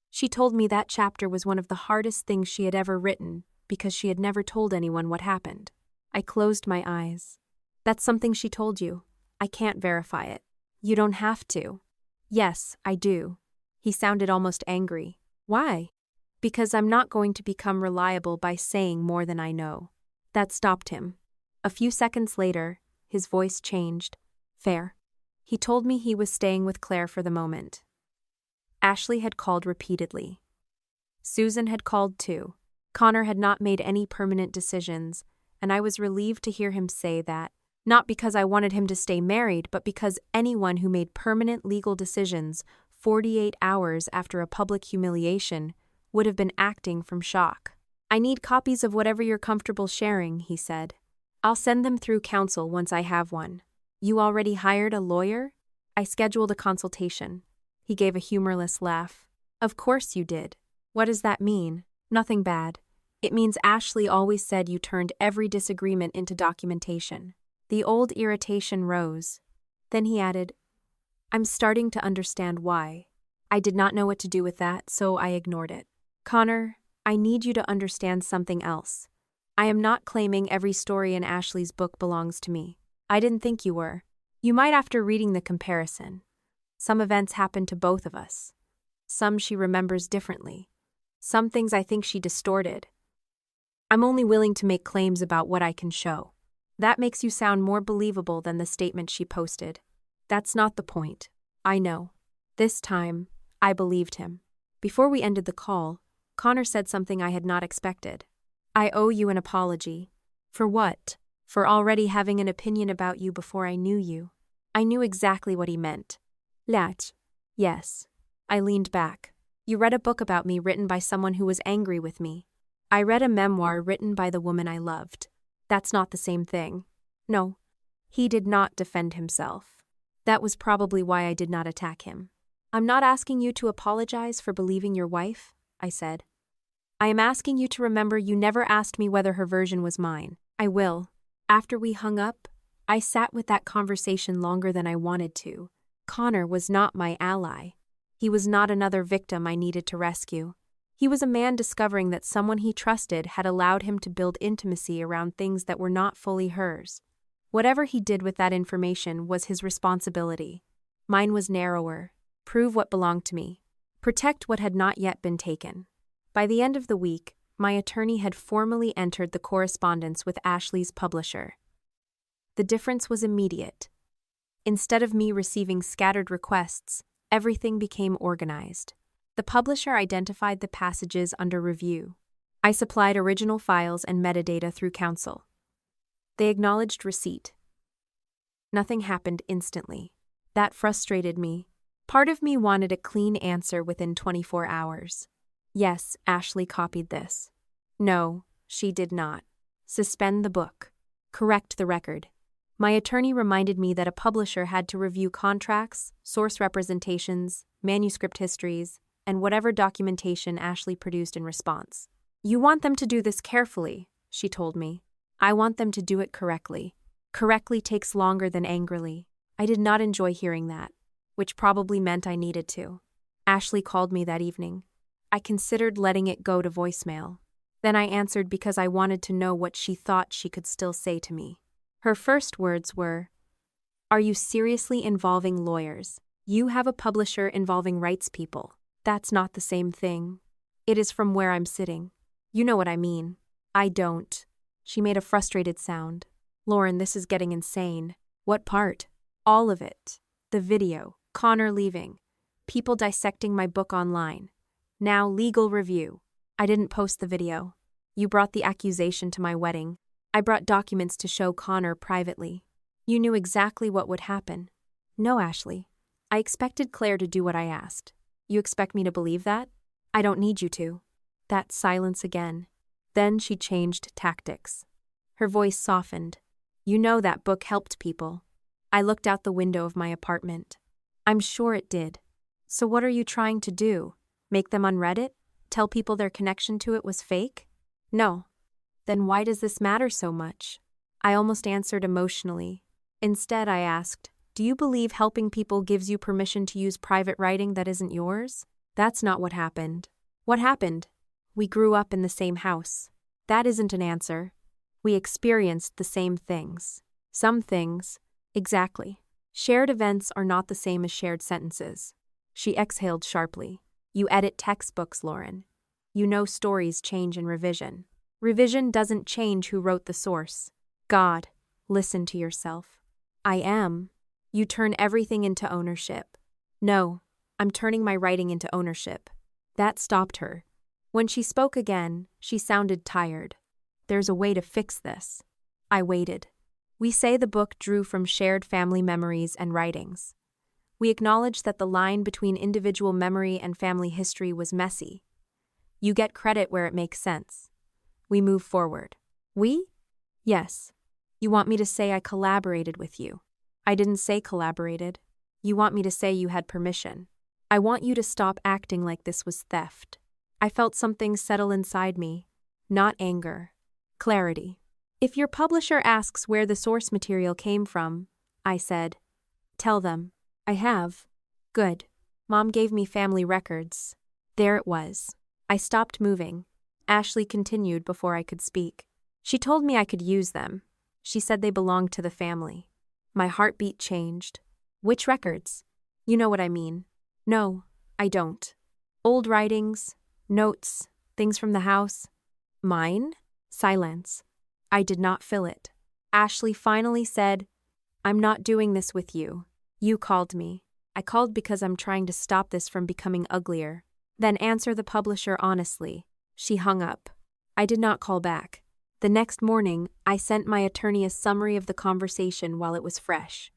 She told me that chapter was one of the hardest things she had ever written because she had never told anyone what happened. I closed my eyes. That's something she told you. I can't verify it. You don't have to. Yes, I do. He sounded almost angry. Why? Because I'm not going to become reliable by saying more than I know. That stopped him. A few seconds later, his voice changed. Fair. He told me he was staying with Claire for the moment. Ashley had called repeatedly. Susan had called too. Connor had not made any permanent decisions, and I was relieved to hear him say that, not because I wanted him to stay married, but because anyone who made permanent legal decisions 48 hours after a public humiliation, would have been acting from shock. I need copies of whatever you're comfortable sharing, he said. I'll send them through counsel once I have one. You already hired a lawyer? I scheduled a consultation. He gave a humorless laugh. Of course you did. What does that mean? Nothing bad. It means Ashley always said you turned every disagreement into documentation. The old irritation rose. Then he added, I'm starting to understand why. I did not know what to do with that, so I ignored it. Connor, I need you to understand something else. I am not claiming every story in Ashley's book belongs to me. I didn't think you were. You might after reading the comparison. Some events happened to both of us. Some she remembers differently. Some things I think she distorted. I'm only willing to make claims about what I can show. That makes you sound more believable than the statement she posted. That's not the point. I know. This time, I believed him. Before we ended the call, Connor said something I had not expected. I owe you an apology. For what? For already having an opinion about you before I knew you. I knew exactly what he meant. Lat. Yes. I leaned back. You read a book about me written by someone who was angry with me. I read a memoir written by the woman I loved. That's not the same thing. No. He did not defend himself. That was probably why I did not attack him. I'm not asking you to apologize for believing your wife, I said. I am asking you to remember you never asked me whether her version was mine. I will. After we hung up, I sat with that conversation longer than I wanted to. Connor was not my ally. He was not another victim I needed to rescue. He was a man discovering that someone he trusted had allowed him to build intimacy around things that were not fully hers. Whatever he did with that information was his responsibility. Mine was narrower. Prove what belonged to me. Protect what had not yet been taken. By the end of the week, my attorney had formally entered the correspondence with Ashley's publisher. The difference was immediate. Instead of me receiving scattered requests, everything became organized. The publisher identified the passages under review. I supplied original files and metadata through counsel. They acknowledged receipt. Nothing happened instantly. That frustrated me. Part of me wanted a clean answer within 24 hours. Yes, Ashley copied this. No, she did not. Suspend the book. Correct the record. My attorney reminded me that a publisher had to review contracts, source representations, manuscript histories, and whatever documentation Ashley produced in response. You want them to do this carefully, she told me. I want them to do it correctly. Correctly takes longer than angrily. I did not enjoy hearing that, which probably meant I needed to. Ashley called me that evening. I considered letting it go to voicemail. Then I answered because I wanted to know what she thought she could still say to me. Her first words were, Are you seriously involving lawyers? You have a publisher involving rights people. That's not the same thing. It is from where I'm sitting. You know what I mean. I don't. She made a frustrated sound. Lauren, this is getting insane. What part? All of it. The video, Connor leaving, people dissecting my book online. Now legal review. I didn't post the video. You brought the accusation to my wedding. I brought documents to show Connor privately. You knew exactly what would happen. No, Ashley. I expected Claire to do what I asked. You expect me to believe that? I don't need you to. That silence again. Then she changed tactics. Her voice softened. You know that book helped people. I looked out the window of my apartment. I'm sure it did. So what are you trying to do? Make them unread it? Tell people their connection to it was fake? No. Then why does this matter so much? I almost answered emotionally. Instead, I asked, do you believe helping people gives you permission to use private writing that isn't yours? That's not what happened. What happened? We grew up in the same house. That isn't an answer. We experienced the same things. Some things. Exactly. Shared events are not the same as shared sentences. She exhaled sharply. You edit textbooks, Lauren. You know stories change in revision. Revision doesn't change who wrote the source. God, listen to yourself. I am. You turn everything into ownership. No, I'm turning my writing into ownership. That stopped her. When she spoke again, she sounded tired. There's a way to fix this. I waited. We say the book drew from shared family memories and writings. We acknowledged that the line between individual memory and family history was messy. You get credit where it makes sense. We move forward. We? Yes. You want me to say I collaborated with you. I didn't say collaborated. You want me to say you had permission. I want you to stop acting like this was theft. I felt something settle inside me. Not anger. Clarity. If your publisher asks where the source material came from, I said, tell them. I have. Good. Mom gave me family records. There it was. I stopped moving. Ashley continued before I could speak. She told me I could use them. She said they belonged to the family. My heartbeat changed. Which records? You know what I mean. No, I don't. Old writings, notes, things from the house. Mine? Silence. I did not fill it. Ashley finally said, I'm not doing this with you. You called me. I called because I'm trying to stop this from becoming uglier. Then answer the publisher honestly. She hung up. I did not call back. The next morning, I sent my attorney a summary of the conversation while it was fresh.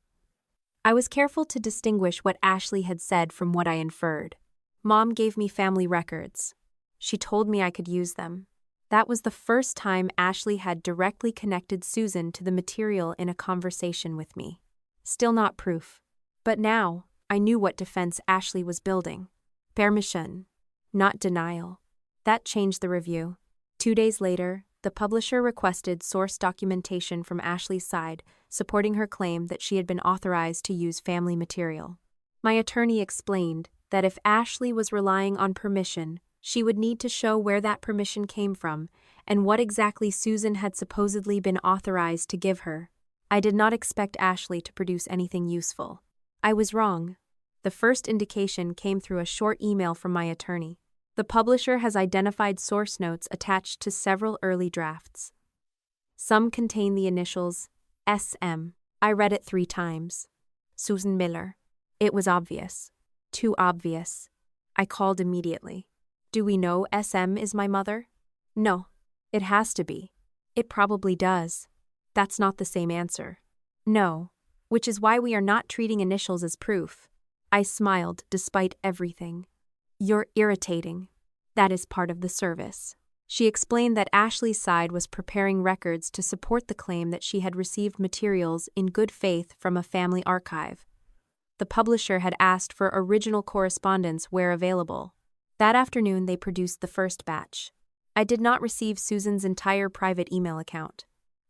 I was careful to distinguish what Ashley had said from what I inferred. Mom gave me family records. She told me I could use them. That was the first time Ashley had directly connected Susan to the material in a conversation with me. Still not proof. But now, I knew what defense Ashley was building. Permission, not denial. That changed the review. 2 days later, the publisher requested source documentation from Ashley's side, supporting her claim that she had been authorized to use family material. My attorney explained that if Ashley was relying on permission, she would need to show where that permission came from and what exactly Susan had supposedly been authorized to give her. I did not expect Ashley to produce anything useful. I was wrong. The first indication came through a short email from my attorney. The publisher has identified source notes attached to several early drafts. Some contain the initials SM. I read it 3 times. Susan Miller. It was obvious. Too obvious. I called immediately. Do we know SM is my mother? No. It has to be. It probably does. That's not the same answer. No. Which is why we are not treating initials as proof. I smiled despite everything. You're irritating. That is part of the service. She explained that Ashley's side was preparing records to support the claim that she had received materials in good faith from a family archive. The publisher had asked for original correspondence where available. That afternoon, they produced the first batch. I did not receive Susan's entire private email account.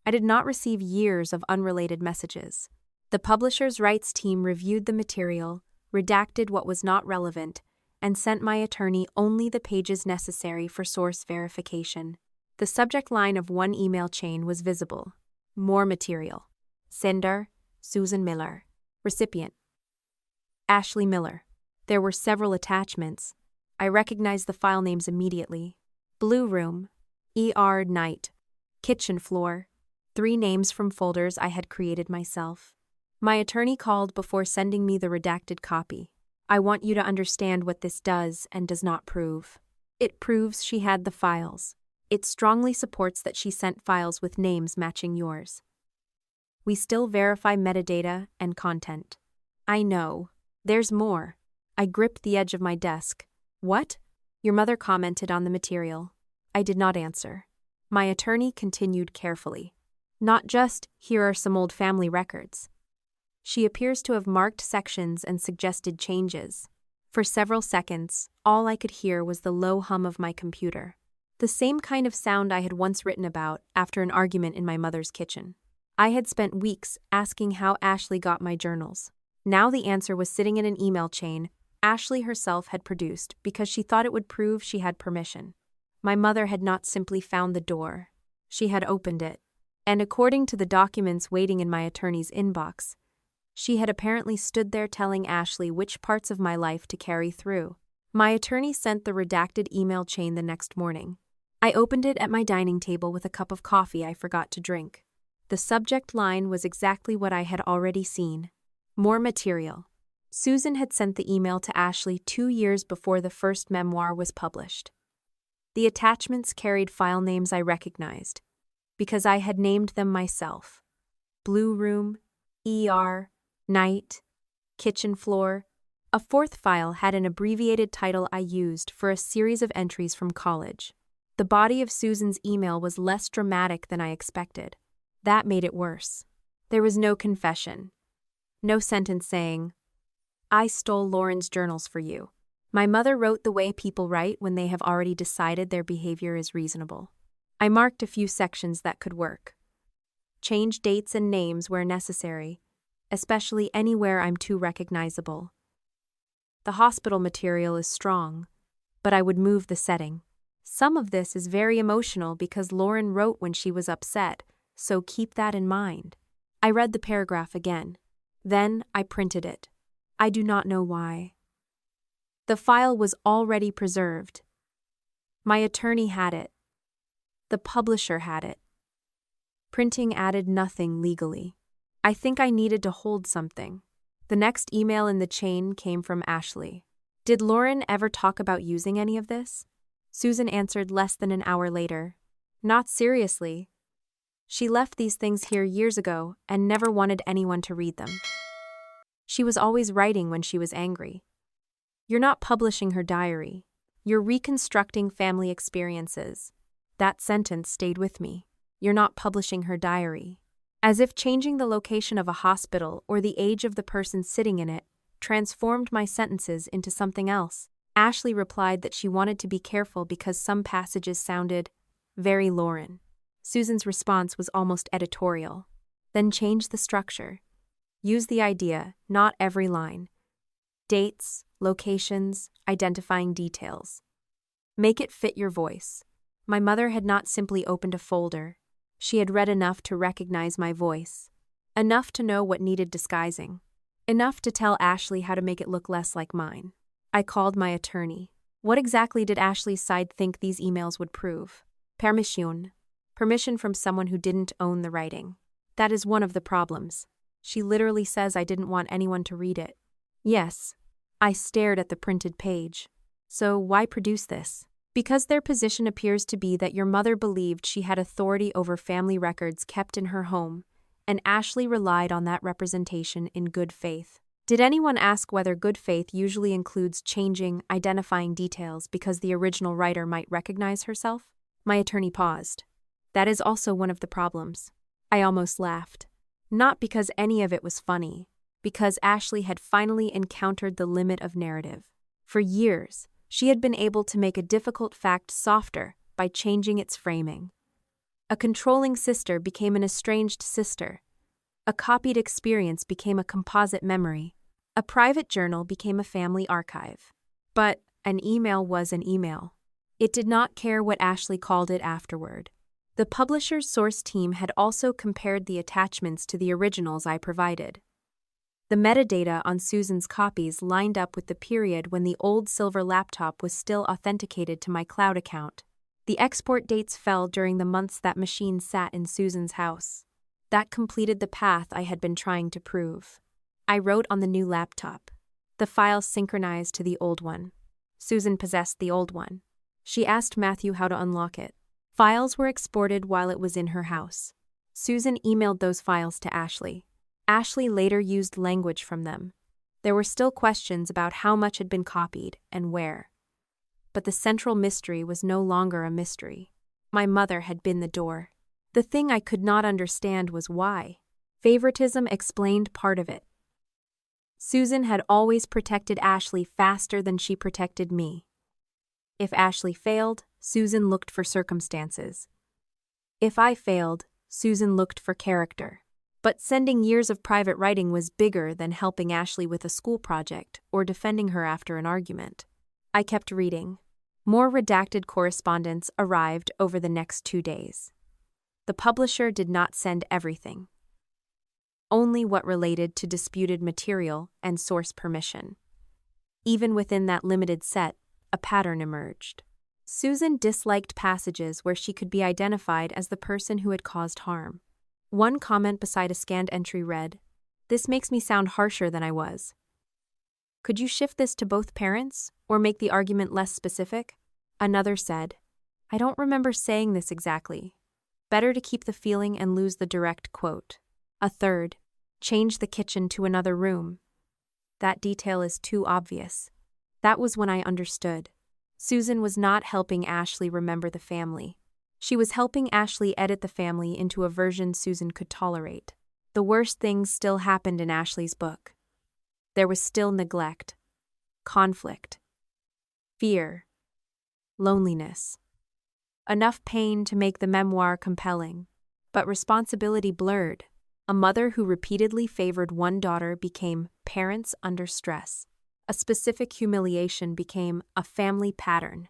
I did not receive years of unrelated messages. The publisher's rights team reviewed the material, redacted what was not relevant, and sent my attorney only the pages necessary for source verification. The subject line of one email chain was visible. More material. Sender, Susan Miller. Recipient, Ashley Miller. There were several attachments. I recognized the file names immediately. Blue room, ER night, kitchen floor. 3 names from folders I had created myself. My attorney called before sending me the redacted copy. I want you to understand what this does and does not prove. It proves she had the files. It strongly supports that she sent files with names matching yours. We still verify metadata and content. I know. There's more. I gripped the edge of my desk. What? Your mother commented on the material. I did not answer. My attorney continued carefully. Not just, here are some old family records. She appears to have marked sections and suggested changes. For several seconds, all I could hear was the low hum of my computer. The same kind of sound I had once written about after an argument in my mother's kitchen. I had spent weeks asking how Ashley got my journals. Now the answer was sitting in an email chain Ashley herself had produced because she thought it would prove she had permission. My mother had not simply found the door. She had opened it. And according to the documents waiting in my attorney's inbox, she had apparently stood there telling Ashley which parts of my life to carry through. My attorney sent the redacted email chain the next morning. I opened it at my dining table with a cup of coffee I forgot to drink. The subject line was exactly what I had already seen. More material. Susan had sent the email to Ashley 2 years before the first memoir was published. The attachments carried file names I recognized, because I had named them myself. Blue room, ER, night, kitchen floor. A fourth file had an abbreviated title I used for a series of entries from college. The body of Susan's email was less dramatic than I expected. That made it worse. There was no confession. No sentence saying, "I stole Lauren's journals for you." My mother wrote the way people write when they have already decided their behavior is reasonable. I marked a few sections that could work. Change dates and names where necessary, especially anywhere I'm too recognizable. The hospital material is strong, but I would move the setting. Some of this is very emotional because Lauren wrote when she was upset, so keep that in mind. I read the paragraph again. Then I printed it. I do not know why. The file was already preserved. My attorney had it. The publisher had it. Printing added nothing legally. I think I needed to hold something. The next email in the chain came from Ashley. Did Lauren ever talk about using any of this? Susan answered less than an hour later. Not seriously. She left these things here years ago and never wanted anyone to read them. She was always writing when she was angry. You're not publishing her diary. You're reconstructing family experiences. That sentence stayed with me. You're not publishing her diary. As if changing the location of a hospital or the age of the person sitting in it transformed my sentences into something else. Ashley replied that she wanted to be careful because some passages sounded very Lauren. Susan's response was almost editorial. Then change the structure. Use the idea, not every line. Dates, locations, identifying details. Make it fit your voice. My mother had not simply opened a folder. She had read enough to recognize my voice. Enough to know what needed disguising. Enough to tell Ashley how to make it look less like mine. I called my attorney. What exactly did Ashley's side think these emails would prove? Permission. Permission from someone who didn't own the writing. That is one of the problems. She literally says I didn't want anyone to read it. Yes. I stared at the printed page. So why produce this? Because their position appears to be that your mother believed she had authority over family records kept in her home, and Ashley relied on that representation in good faith. Did anyone ask whether good faith usually includes changing, identifying details because the original writer might recognize herself? My attorney paused. That is also one of the problems. I almost laughed. Not because any of it was funny, because Ashley had finally encountered the limit of narrative. For years, she had been able to make a difficult fact softer by changing its framing. A controlling sister became an estranged sister. A copied experience became a composite memory. A private journal became a family archive. But an email was an email. It did not care what Ashley called it afterward. The publisher's source team had also compared the attachments to the originals I provided. The metadata on Susan's copies lined up with the period when the old silver laptop was still authenticated to my cloud account. The export dates fell during the months that machine sat in Susan's house. That completed the path I had been trying to prove. I wrote on the new laptop. The file synchronized to the old one. Susan possessed the old one. She asked Matthew how to unlock it. Files were exported while it was in her house. Susan emailed those files to Ashley. Ashley later used language from them. There were still questions about how much had been copied and where. But the central mystery was no longer a mystery. My mother had been the door. The thing I could not understand was why. Favoritism explained part of it. Susan had always protected Ashley faster than she protected me. If Ashley failed, Susan looked for circumstances. If I failed, Susan looked for character. But sending years of private writing was bigger than helping Ashley with a school project or defending her after an argument. I kept reading. More redacted correspondence arrived over the next 2 days. The publisher did not send everything. Only what related to disputed material and source permission. Even within that limited set, a pattern emerged. Susan disliked passages where she could be identified as the person who had caused harm. One comment beside a scanned entry read, "This makes me sound harsher than I was. Could you shift this to both parents, or make the argument less specific?" Another said, "I don't remember saying this exactly. Better to keep the feeling and lose the direct quote." A third, "Change the kitchen to another room." That detail is too obvious. That was when I understood. Susan was not helping Ashley remember the family. She was helping Ashley edit the family into a version Susan could tolerate. The worst things still happened in Ashley's book. There was still neglect, conflict, fear, loneliness. Enough pain to make the memoir compelling, but responsibility blurred. A mother who repeatedly favored one daughter became parents under stress. A specific humiliation became a family pattern.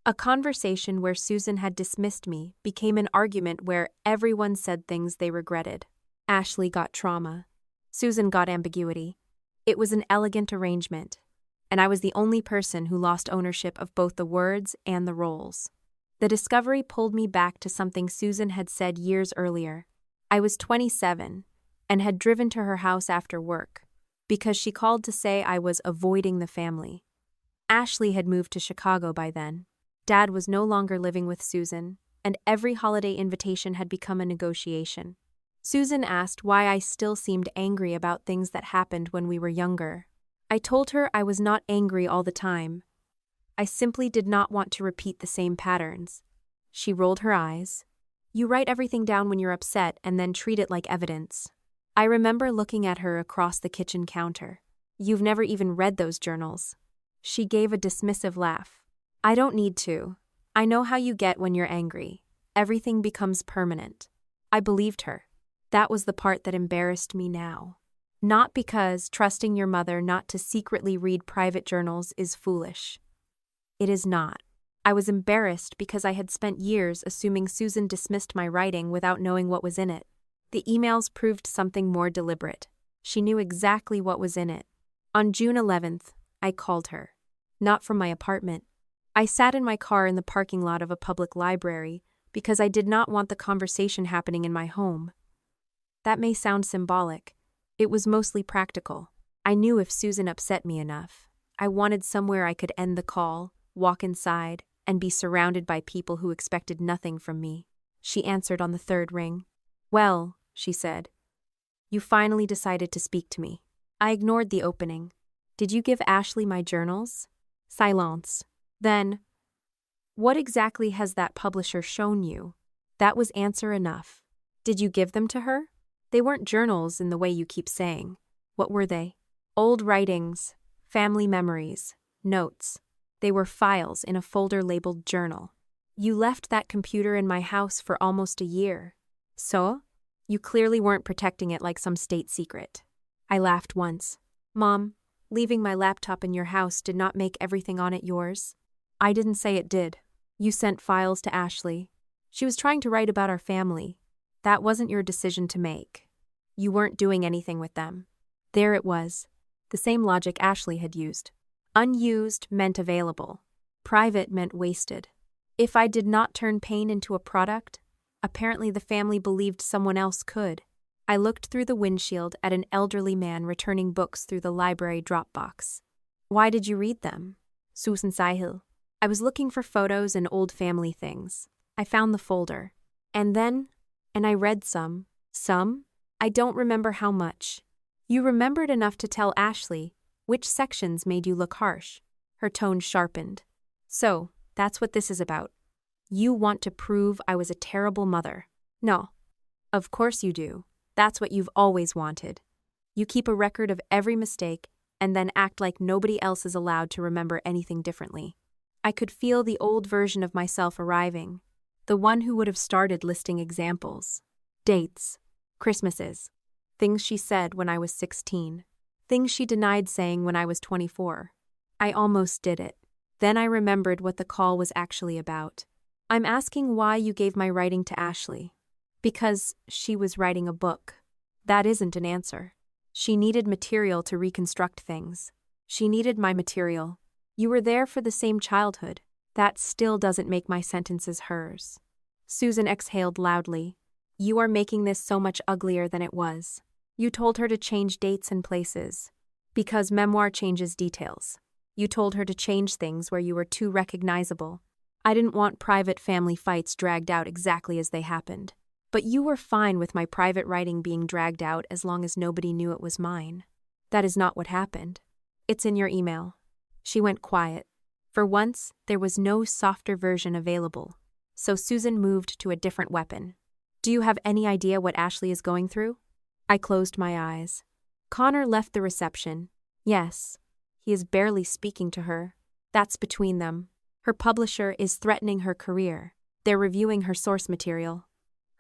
A conversation where Susan had dismissed me became an argument where everyone said things they regretted. Ashley got trauma. Susan got ambiguity. It was an elegant arrangement, and I was the only person who lost ownership of both the words and the roles. The discovery pulled me back to something Susan had said years earlier. I was 27 and had driven to her house after work because she called to say I was avoiding the family. Ashley had moved to Chicago by then. Dad was no longer living with Susan, and every holiday invitation had become a negotiation. Susan asked why I still seemed angry about things that happened when we were younger. I told her I was not angry all the time. I simply did not want to repeat the same patterns. She rolled her eyes. You write everything down when you're upset and then treat it like evidence. I remember looking at her across the kitchen counter. You've never even read those journals. She gave a dismissive laugh. I don't need to. I know how you get when you're angry. Everything becomes permanent. I believed her. That was the part that embarrassed me now. Not because trusting your mother not to secretly read private journals is foolish. It is not. I was embarrassed because I had spent years assuming Susan dismissed my writing without knowing what was in it. The emails proved something more deliberate. She knew exactly what was in it. On June 11th, I called her. Not from my apartment. I sat in my car in the parking lot of a public library because I did not want the conversation happening in my home. That may sound symbolic. It was mostly practical. I knew if Susan upset me enough, I wanted somewhere I could end the call, walk inside, and be surrounded by people who expected nothing from me. She answered on the third ring. Well, she said, you finally decided to speak to me. I ignored the opening. Did you give Ashley my journals? Silence. Then, what exactly has that publisher shown you? That was answer enough. Did you give them to her? They weren't journals in the way you keep saying. What were they? Old writings, family memories, notes. They were files in a folder labeled journal. You left that computer in my house for almost a year. So? You clearly weren't protecting it like some state secret. I laughed once. Mom, leaving my laptop in your house did not make everything on it yours. I didn't say it did. You sent files to Ashley. She was trying to write about our family. That wasn't your decision to make. You weren't doing anything with them. There it was. The same logic Ashley had used. Unused meant available. Private meant wasted. If I did not turn pain into a product, apparently the family believed someone else could. I looked through the windshield at an elderly man returning books through the library drop box. Why did you read them? Susan Sahil. I was looking for photos and old family things. I found the folder. And I read some. Some? I don't remember how much. You remembered enough to tell Ashley which sections made you look harsh. Her tone sharpened. So, that's what this is about. You want to prove I was a terrible mother. No. Of course you do. That's what you've always wanted. You keep a record of every mistake and then act like nobody else is allowed to remember anything differently. I could feel the old version of myself arriving, the one who would have started listing examples. Dates, Christmases, things she said when I was 16, things she denied saying when I was 24. I almost did it. Then I remembered what the call was actually about. I'm asking why you gave my writing to Ashley. Because she was writing a book. That isn't an answer. She needed material to reconstruct things. She needed my material. You were there for the same childhood. That still doesn't make my sentences hers. Susan exhaled loudly. You are making this so much uglier than it was. You told her to change dates and places. Because memoir changes details. You told her to change things where you were too recognizable. I didn't want private family fights dragged out exactly as they happened. But you were fine with my private writing being dragged out as long as nobody knew it was mine. That is not what happened. It's in your email. She went quiet. For once, there was no softer version available. So Susan moved to a different weapon. Do you have any idea what Ashley is going through? I closed my eyes. Connor left the reception. Yes. He is barely speaking to her. That's between them. Her publisher is threatening her career. They're reviewing her source material.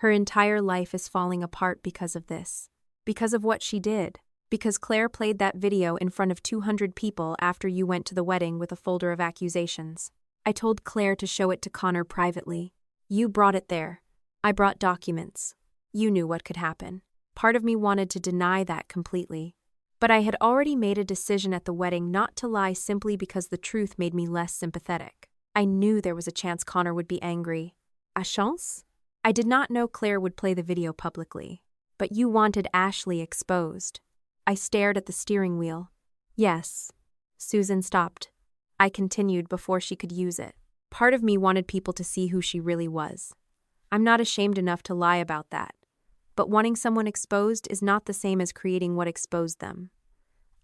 Her entire life is falling apart because of this. Because of what she did. Because Claire played that video in front of 200 people after you went to the wedding with a folder of accusations. I told Claire to show it to Connor privately. You brought it there. I brought documents. You knew what could happen. Part of me wanted to deny that completely. But I had already made a decision at the wedding not to lie simply because the truth made me less sympathetic. I knew there was a chance Connor would be angry. A chance? I did not know Claire would play the video publicly. But you wanted Ashley exposed. I stared at the steering wheel. Yes. Susan stopped. I continued before she could use it. Part of me wanted people to see who she really was. I'm not ashamed enough to lie about that. But wanting someone exposed is not the same as creating what exposed them.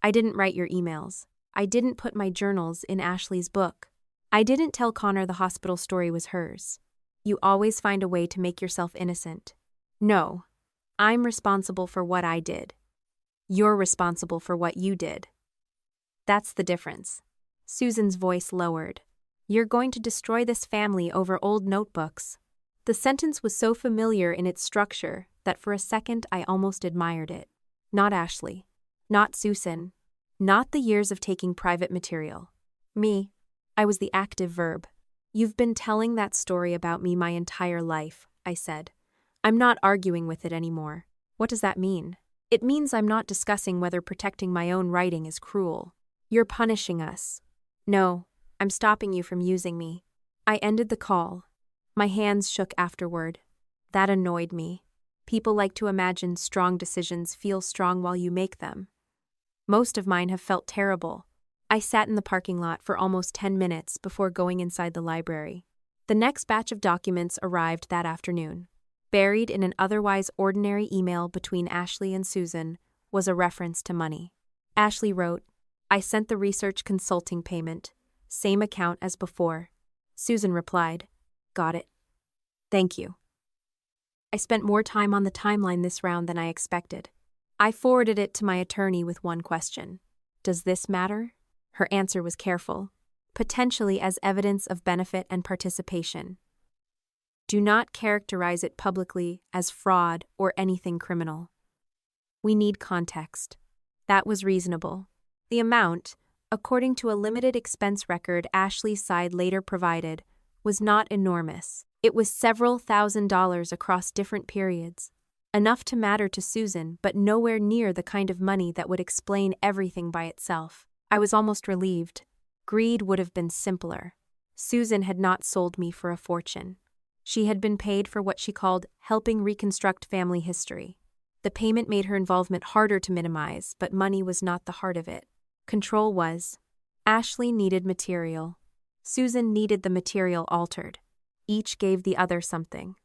I didn't write your emails. I didn't put my journals in Ashley's book. I didn't tell Connor the hospital story was hers. You always find a way to make yourself innocent. No. I'm responsible for what I did. You're responsible for what you did. That's the difference. Susan's voice lowered. You're going to destroy this family over old notebooks. The sentence was so familiar in its structure that for a second I almost admired it. Not Ashley. Not Susan. Not the years of taking private material. Me. I was the active verb. You've been telling that story about me my entire life, I said. I'm not arguing with it anymore. What does that mean? It means I'm not discussing whether protecting my own writing is cruel. You're punishing us. No, I'm stopping you from using me. I ended the call. My hands shook afterward. That annoyed me. People like to imagine strong decisions feel strong while you make them. Most of mine have felt terrible. I sat in the parking lot for almost 10 minutes before going inside the library. The next batch of documents arrived that afternoon. Buried in an otherwise ordinary email between Ashley and Susan was a reference to money. Ashley wrote, I sent the research consulting payment. Same account as before. Susan replied, Got it. Thank you. I spent more time on the timeline this round than I expected. I forwarded it to my attorney with one question. Does this matter? Her answer was careful. Potentially as evidence of benefit and participation. Do not characterize it publicly as fraud or anything criminal. We need context. That was reasonable. The amount, according to a limited expense record Ashley's side later provided, was not enormous. It was several $1,000s across different periods. Enough to matter to Susan, but nowhere near the kind of money that would explain everything by itself. I was almost relieved. Greed would have been simpler. Susan had not sold me for a fortune. She had been paid for what she called helping reconstruct family history. The payment made her involvement harder to minimize, but money was not the heart of it. Control was. Ashley needed material. Susan needed the material altered. Each gave the other something.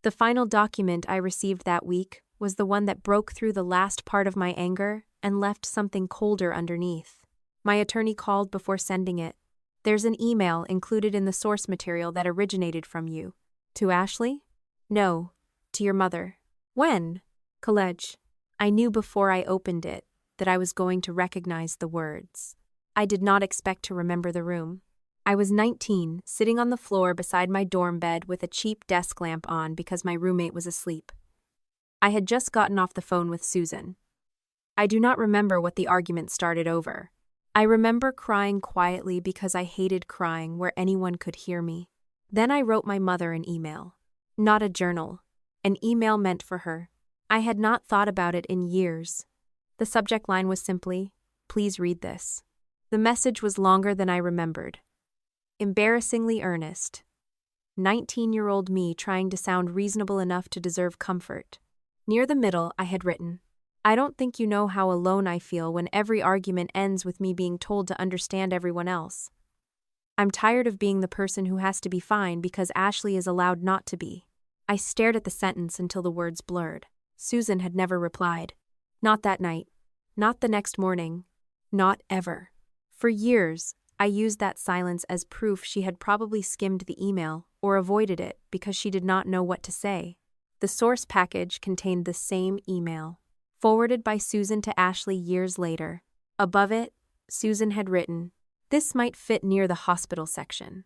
The final document I received that week was the one that broke through the last part of my anger and left something colder underneath. My attorney called before sending it. There's an email included in the source material that originated from you. To Ashley? No, to your mother. When? College. I knew before I opened it that I was going to recognize the words. I did not expect to remember the room. I was 19, sitting on the floor beside my dorm bed with a cheap desk lamp on because my roommate was asleep. I had just gotten off the phone with Susan. I do not remember what the argument started over. I remember crying quietly because I hated crying where anyone could hear me. Then I wrote my mother an email. Not a journal. An email meant for her. I had not thought about it in years. The subject line was simply, "Please read this." The message was longer than I remembered. Embarrassingly earnest. 19-year-old me trying to sound reasonable enough to deserve comfort. Near the middle, I had written, I don't think you know how alone I feel when every argument ends with me being told to understand everyone else. I'm tired of being the person who has to be fine because Ashley is allowed not to be. I stared at the sentence until the words blurred. Susan had never replied. Not that night. Not the next morning. Not ever. For years, I used that silence as proof she had probably skimmed the email or avoided it because she did not know what to say. The source package contained the same email, forwarded by Susan to Ashley years later. Above it, Susan had written, "This might fit near the hospital section.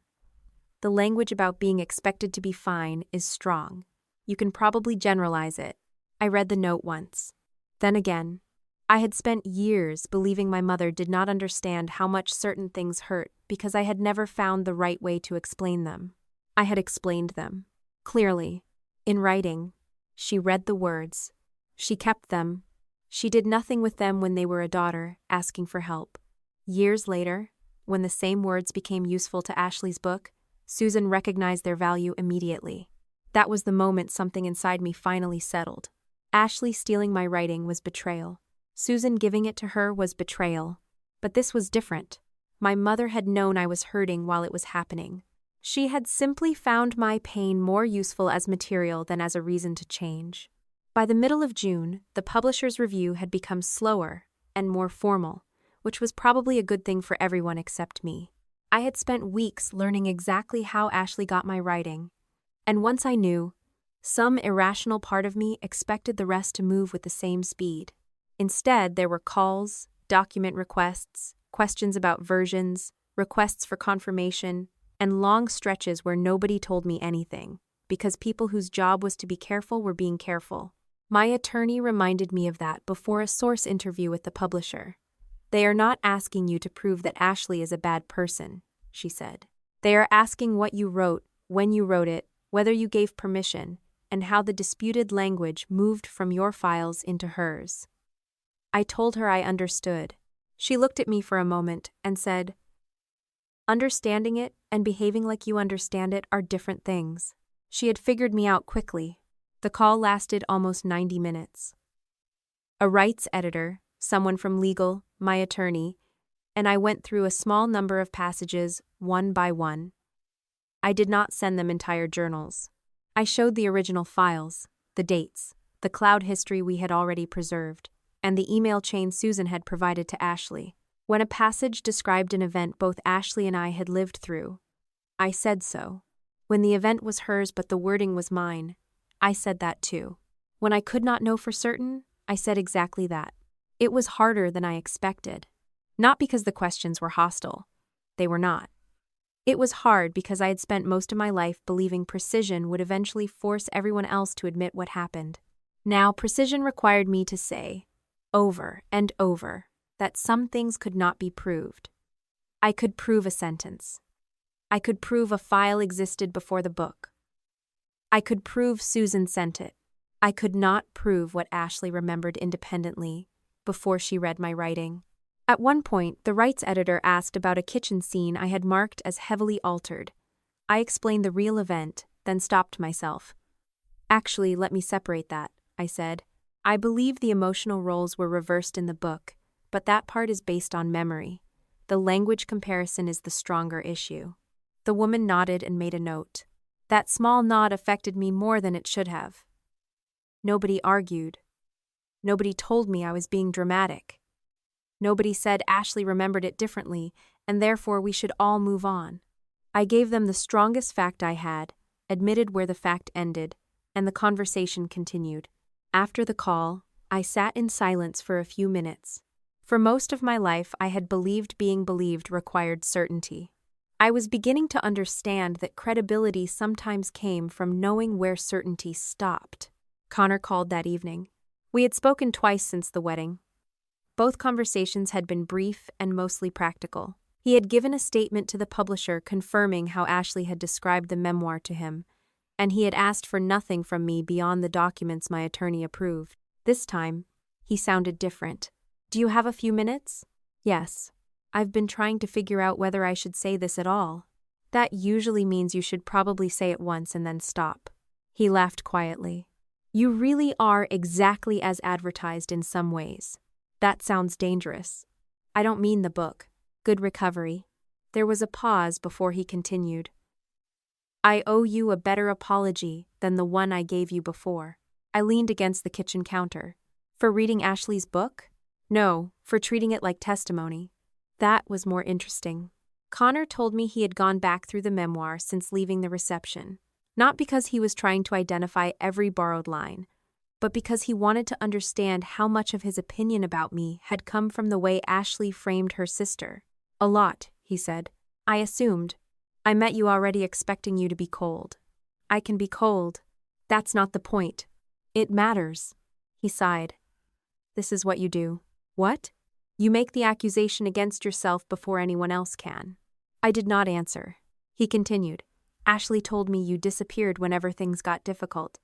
The language about being expected to be fine is strong. You can probably generalize it." I read the note once. Then again. I had spent years believing my mother did not understand how much certain things hurt because I had never found the right way to explain them. I had explained them. Clearly. In writing. She read the words. She kept them. She did nothing with them when they were a daughter, asking for help. Years later, when the same words became useful to Ashley's book, Susan recognized their value immediately. That was the moment something inside me finally settled. Ashley stealing my writing was betrayal. Susan giving it to her was betrayal. But this was different. My mother had known I was hurting while it was happening. She had simply found my pain more useful as material than as a reason to change. By the middle of June, the publisher's review had become slower and more formal, which was probably a good thing for everyone except me. I had spent weeks learning exactly how Ashley got my writing, and once I knew, some irrational part of me expected the rest to move with the same speed. Instead, there were calls, document requests, questions about versions, requests for confirmation, and long stretches where nobody told me anything, because people whose job was to be careful were being careful. My attorney reminded me of that before a source interview with the publisher. "They are not asking you to prove that Ashley is a bad person," she said. "They are asking what you wrote, when you wrote it, whether you gave permission, and how the disputed language moved from your files into hers." I told her I understood. She looked at me for a moment and said, "Understanding it and behaving like you understand it are different things." She had figured me out quickly. The call lasted almost 90 minutes. A rights editor, someone from legal, my attorney, and I went through a small number of passages, one by one. I did not send them entire journals. I showed the original files, the dates, the cloud history we had already preserved, and the email chain Susan had provided to Ashley. When a passage described an event both Ashley and I had lived through, I said so. When the event was hers but the wording was mine, I said that too. When I could not know for certain, I said exactly that. It was harder than I expected. Not because the questions were hostile. They were not. It was hard because I had spent most of my life believing precision would eventually force everyone else to admit what happened. Now, precision required me to say, over and over, that some things could not be proved. I could prove a sentence. I could prove a file existed before the book. I could prove Susan sent it. I could not prove what Ashley remembered independently before she read my writing. At one point, the rights editor asked about a kitchen scene I had marked as heavily altered. I explained the real event, then stopped myself. "Actually, let me separate that," I said. "I believe the emotional roles were reversed in the book, but that part is based on memory. The language comparison is the stronger issue." The woman nodded and made a note. That small nod affected me more than it should have. Nobody argued. Nobody told me I was being dramatic. Nobody said Ashley remembered it differently, and therefore we should all move on. I gave them the strongest fact I had, admitted where the fact ended, and the conversation continued. After the call, I sat in silence for a few minutes. For most of my life, I had believed being believed required certainty. I was beginning to understand that credibility sometimes came from knowing where certainty stopped. Connor called that evening. We had spoken twice since the wedding. Both conversations had been brief and mostly practical. He had given a statement to the publisher confirming how Ashley had described the memoir to him, and he had asked for nothing from me beyond the documents my attorney approved. This time, he sounded different. "Do you have a few minutes?" "Yes. I've been trying to figure out whether I should say this at all." "That usually means you should probably say it once and then stop." He laughed quietly. "You really are exactly as advertised in some ways. That sounds dangerous. I don't mean the book. Good recovery." There was a pause before he continued. "I owe you a better apology than the one I gave you before." I leaned against the kitchen counter. "For reading Ashley's book?" "No, for treating it like testimony. That was more interesting. Connor told me he had gone back through the memoir since leaving the reception, not because he was trying to identify every borrowed line, but because he wanted to understand how much of his opinion about me had come from the way Ashley framed her sister. A lot, he said. I assumed. I met you already expecting you to be cold. I can be cold. That's not the point. It matters. He sighed. This is what you do. What? You make the accusation against yourself before anyone else can. I did not answer. He continued. Ashley told me you disappeared whenever things got difficult.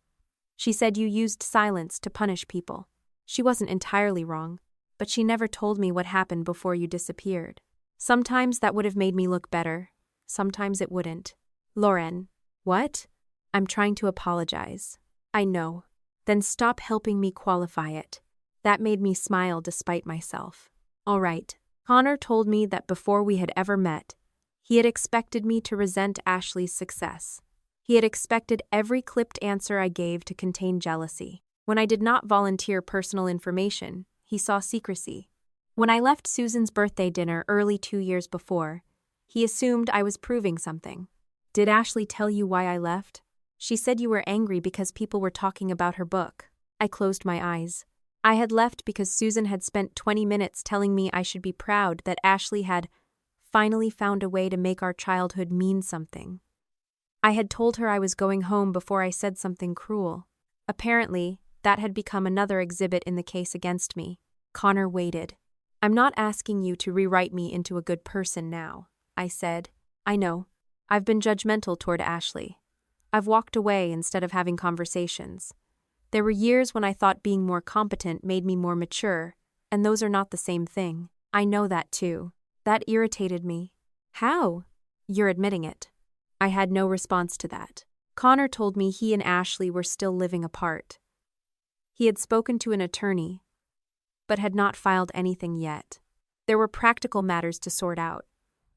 She said you used silence to punish people. She wasn't entirely wrong, but she never told me what happened before you disappeared. Sometimes that would have made me look better. Sometimes it wouldn't. Lauren. What? I'm trying to apologize. I know. Then stop helping me qualify it. That made me smile despite myself. All right. Connor told me that before we had ever met, he had expected me to resent Ashley's success. He had expected every clipped answer I gave to contain jealousy. When I did not volunteer personal information, he saw secrecy. When I left Susan's birthday dinner early 2 years before, he assumed I was proving something. Did Ashley tell you why I left? She said you were angry because people were talking about her book. I closed my eyes. I had left because Susan had spent 20 minutes telling me I should be proud that Ashley had finally found a way to make our childhood mean something. I had told her I was going home before I said something cruel. Apparently, that had become another exhibit in the case against me. Connor waited. I'm not asking you to rewrite me into a good person now, I said. I know. I've been judgmental toward Ashley. I've walked away instead of having conversations. There were years when I thought being more competent made me more mature, and those are not the same thing. I know that too. That irritated me. How? You're admitting it. I had no response to that. Connor told me he and Ashley were still living apart. He had spoken to an attorney, but had not filed anything yet. There were practical matters to sort out,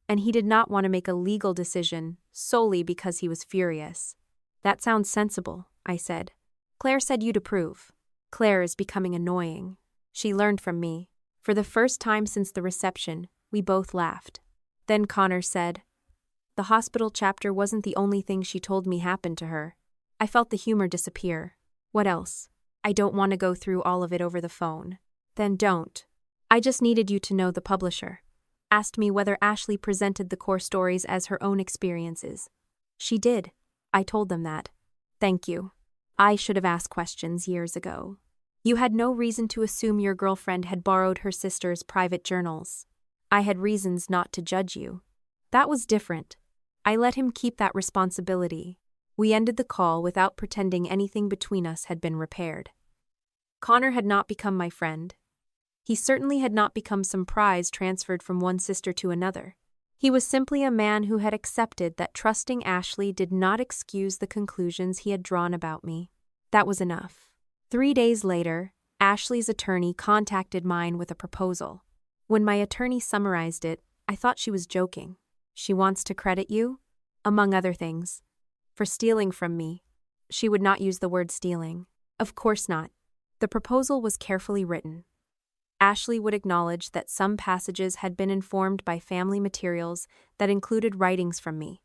and he did not want to make a legal decision solely because he was furious. That sounds sensible, I said. Claire said you'd approve. Claire is becoming annoying. She learned from me. For the first time since the reception, we both laughed. Then Connor said, the hospital chapter wasn't the only thing she told me happened to her. I felt the humor disappear. What else? I don't want to go through all of it over the phone. Then don't. I just needed you to know the publisher asked me whether Ashley presented the core stories as her own experiences. She did. I told them that. Thank you. I should have asked questions years ago. You had no reason to assume your girlfriend had borrowed her sister's private journals. I had reasons not to judge you. That was different. I let him keep that responsibility. We ended the call without pretending anything between us had been repaired. Connor had not become my friend. He certainly had not become some prize transferred from one sister to another. He was simply a man who had accepted that trusting Ashley did not excuse the conclusions he had drawn about me. That was enough. 3 days later, Ashley's attorney contacted mine with a proposal. When my attorney summarized it, I thought she was joking. She wants to credit you, among other things, for stealing from me. She would not use the word stealing. Of course not. The proposal was carefully written. Ashley would acknowledge that some passages had been informed by family materials that included writings from me.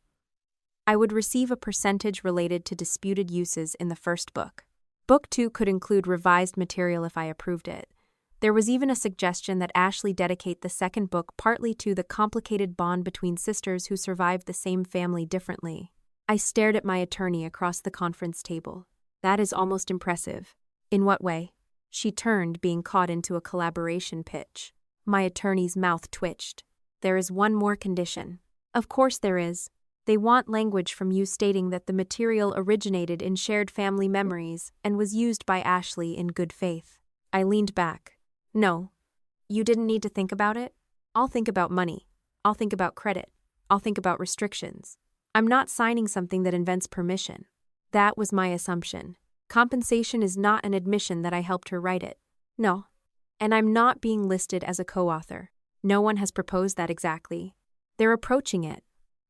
I would receive a percentage related to disputed uses in the first book. Book 2 could include revised material if I approved it. There was even a suggestion that Ashley dedicate the second book partly to the complicated bond between sisters who survived the same family differently. I stared at my attorney across the conference table. That is almost impressive. In what way? She turned, being caught into a collaboration pitch. My attorney's mouth twitched. There is one more condition. Of course there is. They want language from you stating that the material originated in shared family memories and was used by Ashley in good faith. I leaned back. No. You didn't need to think about it? I'll think about money. I'll think about credit. I'll think about restrictions. I'm not signing something that invents permission. That was my assumption. Compensation is not an admission that I helped her write it. No. And I'm not being listed as a co-author. No one has proposed that exactly. They're approaching it.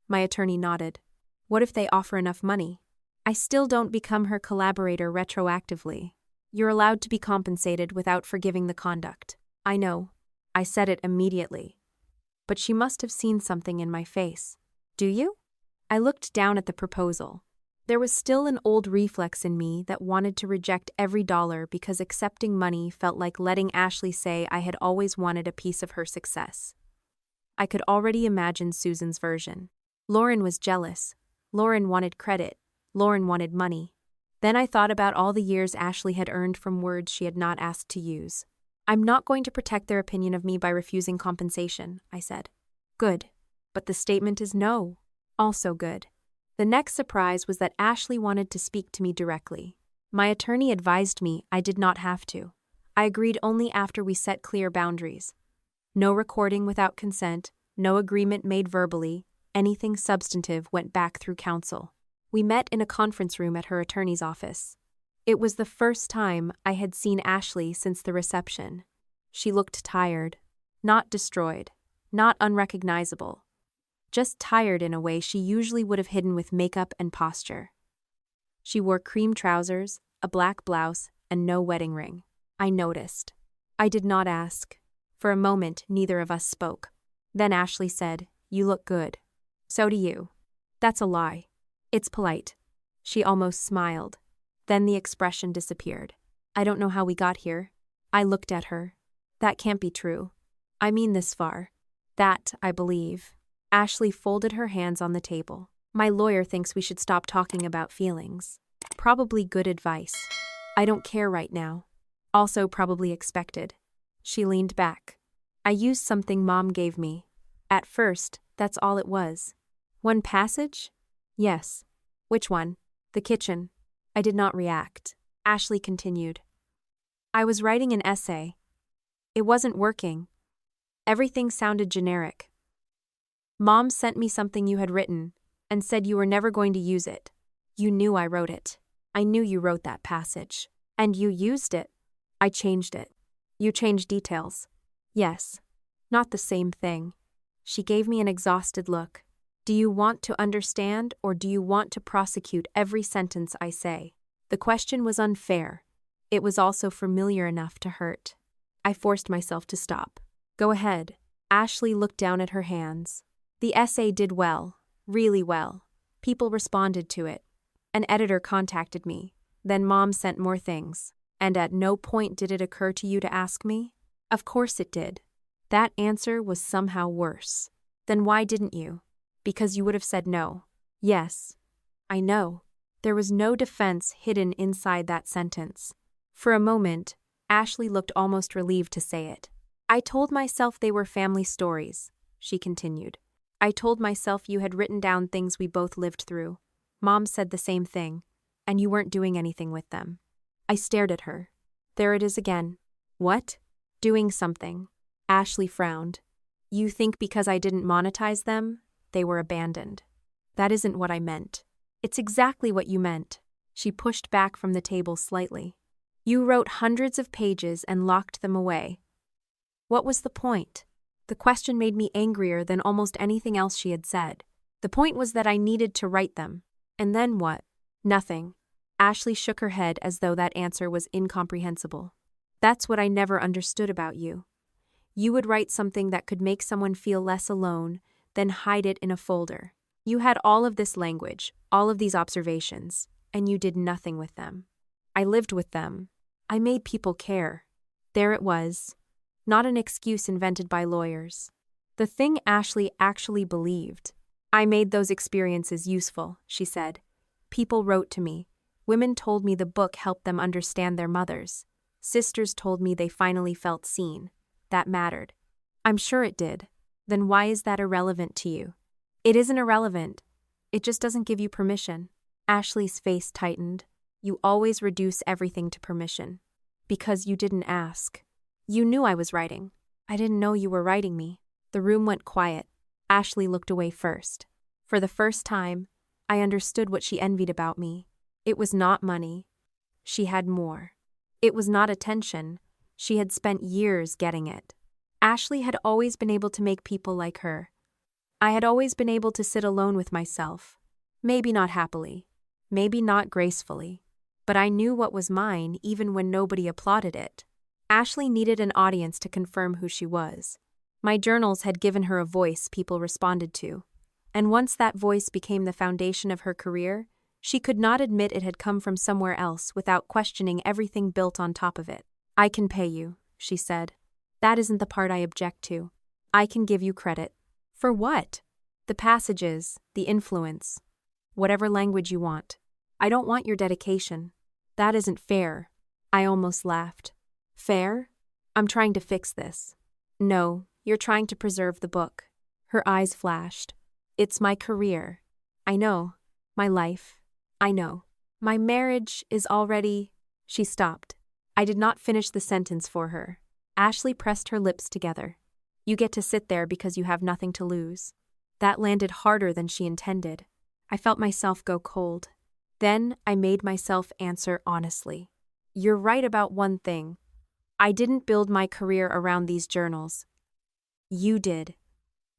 My attorney nodded. What if they offer enough money? I still don't become her collaborator retroactively. You're allowed to be compensated without forgiving the conduct. I know. I said it immediately. but she must have seen something in my face. Do you? I looked down at the proposal. There was still an old reflex in me that wanted to reject every dollar because accepting money felt like letting Ashley say I had always wanted a piece of her success. I could already imagine Susan's version. Lauren was jealous. Lauren wanted credit. Lauren wanted money. Then I thought about all the years Ashley had earned from words she had not asked to use. I'm not going to protect their opinion of me by refusing compensation, I said. Good. But the statement is no. Also good. The next surprise was that Ashley wanted to speak to me directly. My attorney advised me I did not have to. I agreed only after we set clear boundaries. No recording without consent, no agreement made verbally, anything substantive went back through counsel. We met in a conference room at her attorney's office. It was the first time I had seen Ashley since the reception. She looked tired, not destroyed, not unrecognizable. Just tired in a way she usually would have hidden with makeup and posture. She wore cream trousers, a black blouse, and no wedding ring. I noticed. I did not ask. For a moment, neither of us spoke. Then Ashley said, "You look good." "So do you." "That's a lie." "It's polite." She almost smiled. Then the expression disappeared. "I don't know how we got here." I looked at her. "That can't be true. I mean this far." "That, I believe." Ashley folded her hands on the table. "My lawyer thinks we should stop talking about feelings." Probably good advice. I don't care right now. Also probably expected. She leaned back. "I used something Mom gave me. At first, that's all it was." "One passage?" "Yes." "Which one?" "The kitchen." I did not react. Ashley continued. "I was writing an essay. It wasn't working. Everything sounded generic. Mom sent me something you had written and said you were never going to use it. You knew I wrote it. I knew you wrote that passage. And you used it. I changed it." "You changed details." "Yes. Not the same thing." She gave me an exhausted look. "Do you want to understand or do you want to prosecute every sentence I say?" The question was unfair. It was also familiar enough to hurt. I forced myself to stop. "Go ahead." Ashley looked down at her hands. "The essay did well, really well. People responded to it. An editor contacted me. Then Mom sent more things. And at no point did it occur to you to ask me?" "Of course it did." That answer was somehow worse. "Then why didn't you?" "Because you would have said no." "Yes. I know." There was no defense hidden inside that sentence. For a moment, Ashley looked almost relieved to say it. "I told myself they were family stories," she continued. "I told myself you had written down things we both lived through. Mom said the same thing, and you weren't doing anything with them." I stared at her. There it is again. "What?" "Doing something." Ashley frowned. "You think because I didn't monetize them, they were abandoned." "That isn't what I meant." "It's exactly what you meant." She pushed back from the table slightly. "You wrote hundreds of pages and locked them away. What was the point?" The question made me angrier than almost anything else she had said. "The point was that I needed to write them." "And then what?" "Nothing." Ashley shook her head as though that answer was incomprehensible. "That's what I never understood about you. You would write something that could make someone feel less alone, then hide it in a folder. You had all of this language, all of these observations, and you did nothing with them. I lived with them. I made people care." There it was. Not an excuse invented by lawyers. The thing Ashley actually believed. "I made those experiences useful," she said. "People wrote to me. Women told me the book helped them understand their mothers. Sisters told me they finally felt seen. That mattered." "I'm sure it did. Then why is that irrelevant to you?" "It isn't irrelevant. It just doesn't give you permission." Ashley's face tightened. "You always reduce everything to permission." "Because you didn't ask. You knew I was writing. I didn't know you were writing me." The room went quiet. Ashley looked away first. For the first time, I understood what she envied about me. It was not money. She had more. It was not attention. She had spent years getting it. Ashley had always been able to make people like her. I had always been able to sit alone with myself. Maybe not happily. Maybe not gracefully. But I knew what was mine even when nobody applauded it. Ashley needed an audience to confirm who she was. My journals had given her a voice people responded to. And once that voice became the foundation of her career, she could not admit it had come from somewhere else without questioning everything built on top of it. "I can pay you," she said. "That isn't the part I object to. I can give you credit." "For what?" "The passages, the influence. Whatever language you want. I don't want your dedication. That isn't fair." I almost laughed. "Fair? I'm trying to fix this." "No, you're trying to preserve the book." Her eyes flashed. "It's my career. I know. My life. I know. My marriage is already—" She stopped. I did not finish the sentence for her. Ashley pressed her lips together. "You get to sit there because you have nothing to lose." That landed harder than she intended. I felt myself go cold. Then I made myself answer honestly. "You're right about one thing. I didn't build my career around these journals. You did.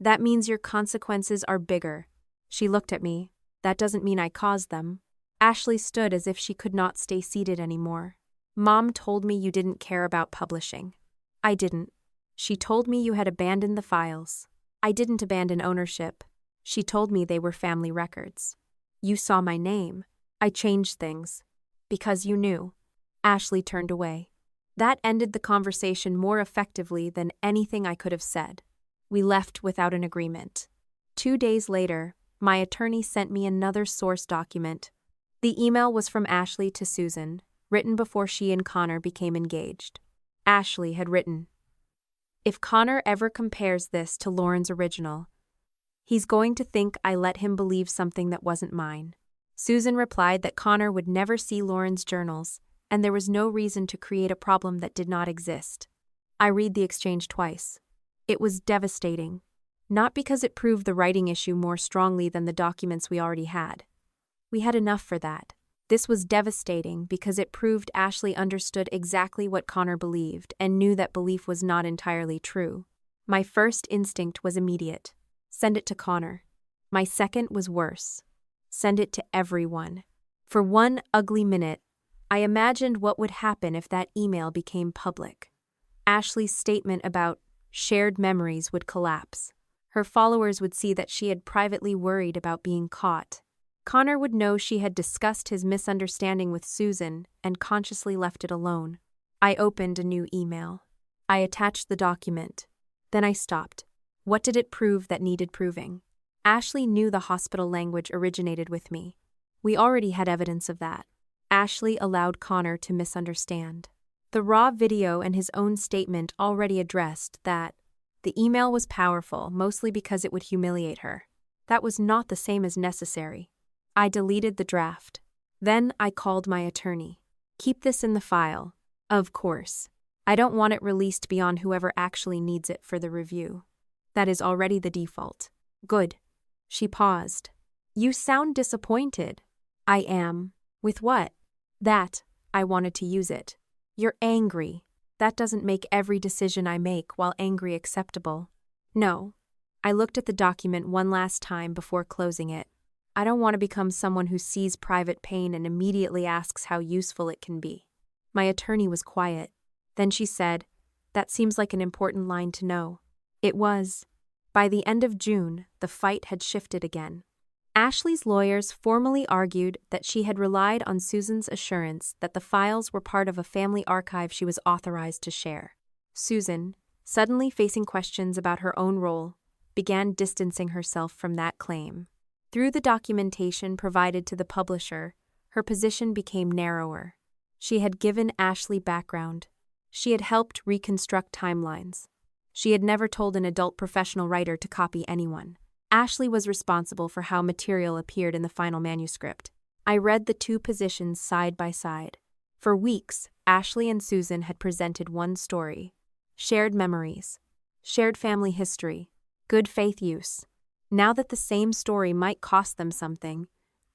That means your consequences are bigger." She looked at me. "That doesn't mean I caused them." Ashley stood as if she could not stay seated anymore. "Mom told me you didn't care about publishing." "I didn't. She told me you had abandoned the files." "I didn't abandon ownership. She told me they were family records." "You saw my name. I changed things. Because you knew." Ashley turned away. That ended the conversation more effectively than anything I could have said. We left without an agreement. 2 days later, my attorney sent me another source document. The email was from Ashley to Susan, written before she and Connor became engaged. Ashley had written, "If Connor ever compares this to Lauren's original, he's going to think I let him believe something that wasn't mine." Susan replied that Connor would never see Lauren's journals, and there was no reason to create a problem that did not exist. I read the exchange twice. It was devastating. Not because it proved the writing issue more strongly than the documents we already had. We had enough for that. This was devastating because it proved Ashley understood exactly what Connor believed and knew that belief was not entirely true. My first instinct was immediate. Send it to Connor. My second was worse. Send it to everyone. For one ugly minute, I imagined what would happen if that email became public. Ashley's statement about shared memories would collapse. Her followers would see that she had privately worried about being caught. Connor would know she had discussed his misunderstanding with Susan and consciously left it alone. I opened a new email. I attached the document. Then I stopped. What did it prove that needed proving? Ashley knew the hospital language originated with me. We already had evidence of that. Ashley allowed Connor to misunderstand. The raw video and his own statement already addressed that. The email was powerful, mostly because it would humiliate her. That was not the same as necessary. I deleted the draft. Then I called my attorney. "Keep this in the file." "Of course. I don't want it released beyond whoever actually needs it for the review." "That is already the default." "Good." She paused. "You sound disappointed." "I am." "With what?" "That. I wanted to use it." "You're angry. That doesn't make every decision I make while angry acceptable." "No." I looked at the document one last time before closing it. I don't want to become someone who sees private pain and immediately asks how useful it can be. My attorney was quiet. Then she said, "That seems like an important line to know." It was. By the end of June, the fight had shifted again. Ashley's lawyers formally argued that she had relied on Susan's assurance that the files were part of a family archive she was authorized to share. Susan, suddenly facing questions about her own role, began distancing herself from that claim. Through the documentation provided to the publisher, her position became narrower. She had given Ashley background. She had helped reconstruct timelines. She had never told an adult professional writer to copy anyone. Ashley was responsible for how material appeared in the final manuscript. I read the two positions side by side. For weeks, Ashley and Susan had presented one story. Shared memories. Shared family history. Good faith use. Now that the same story might cost them something,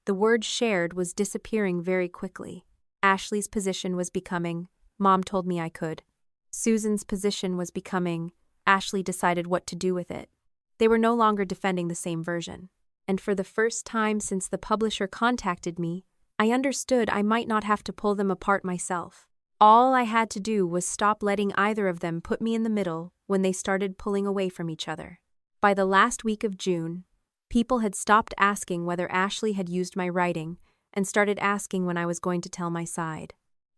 the word shared was disappearing very quickly. Ashley's position was becoming, "Mom told me I could." Susan's position was becoming, "Ashley decided what to do with it." They were no longer defending the same version. And for the first time since the publisher contacted me, I understood I might not have to pull them apart myself. All I had to do was stop letting either of them put me in the middle when they started pulling away from each other. By the last week of June, people had stopped asking whether Ashley had used my writing and started asking when I was going to tell my side.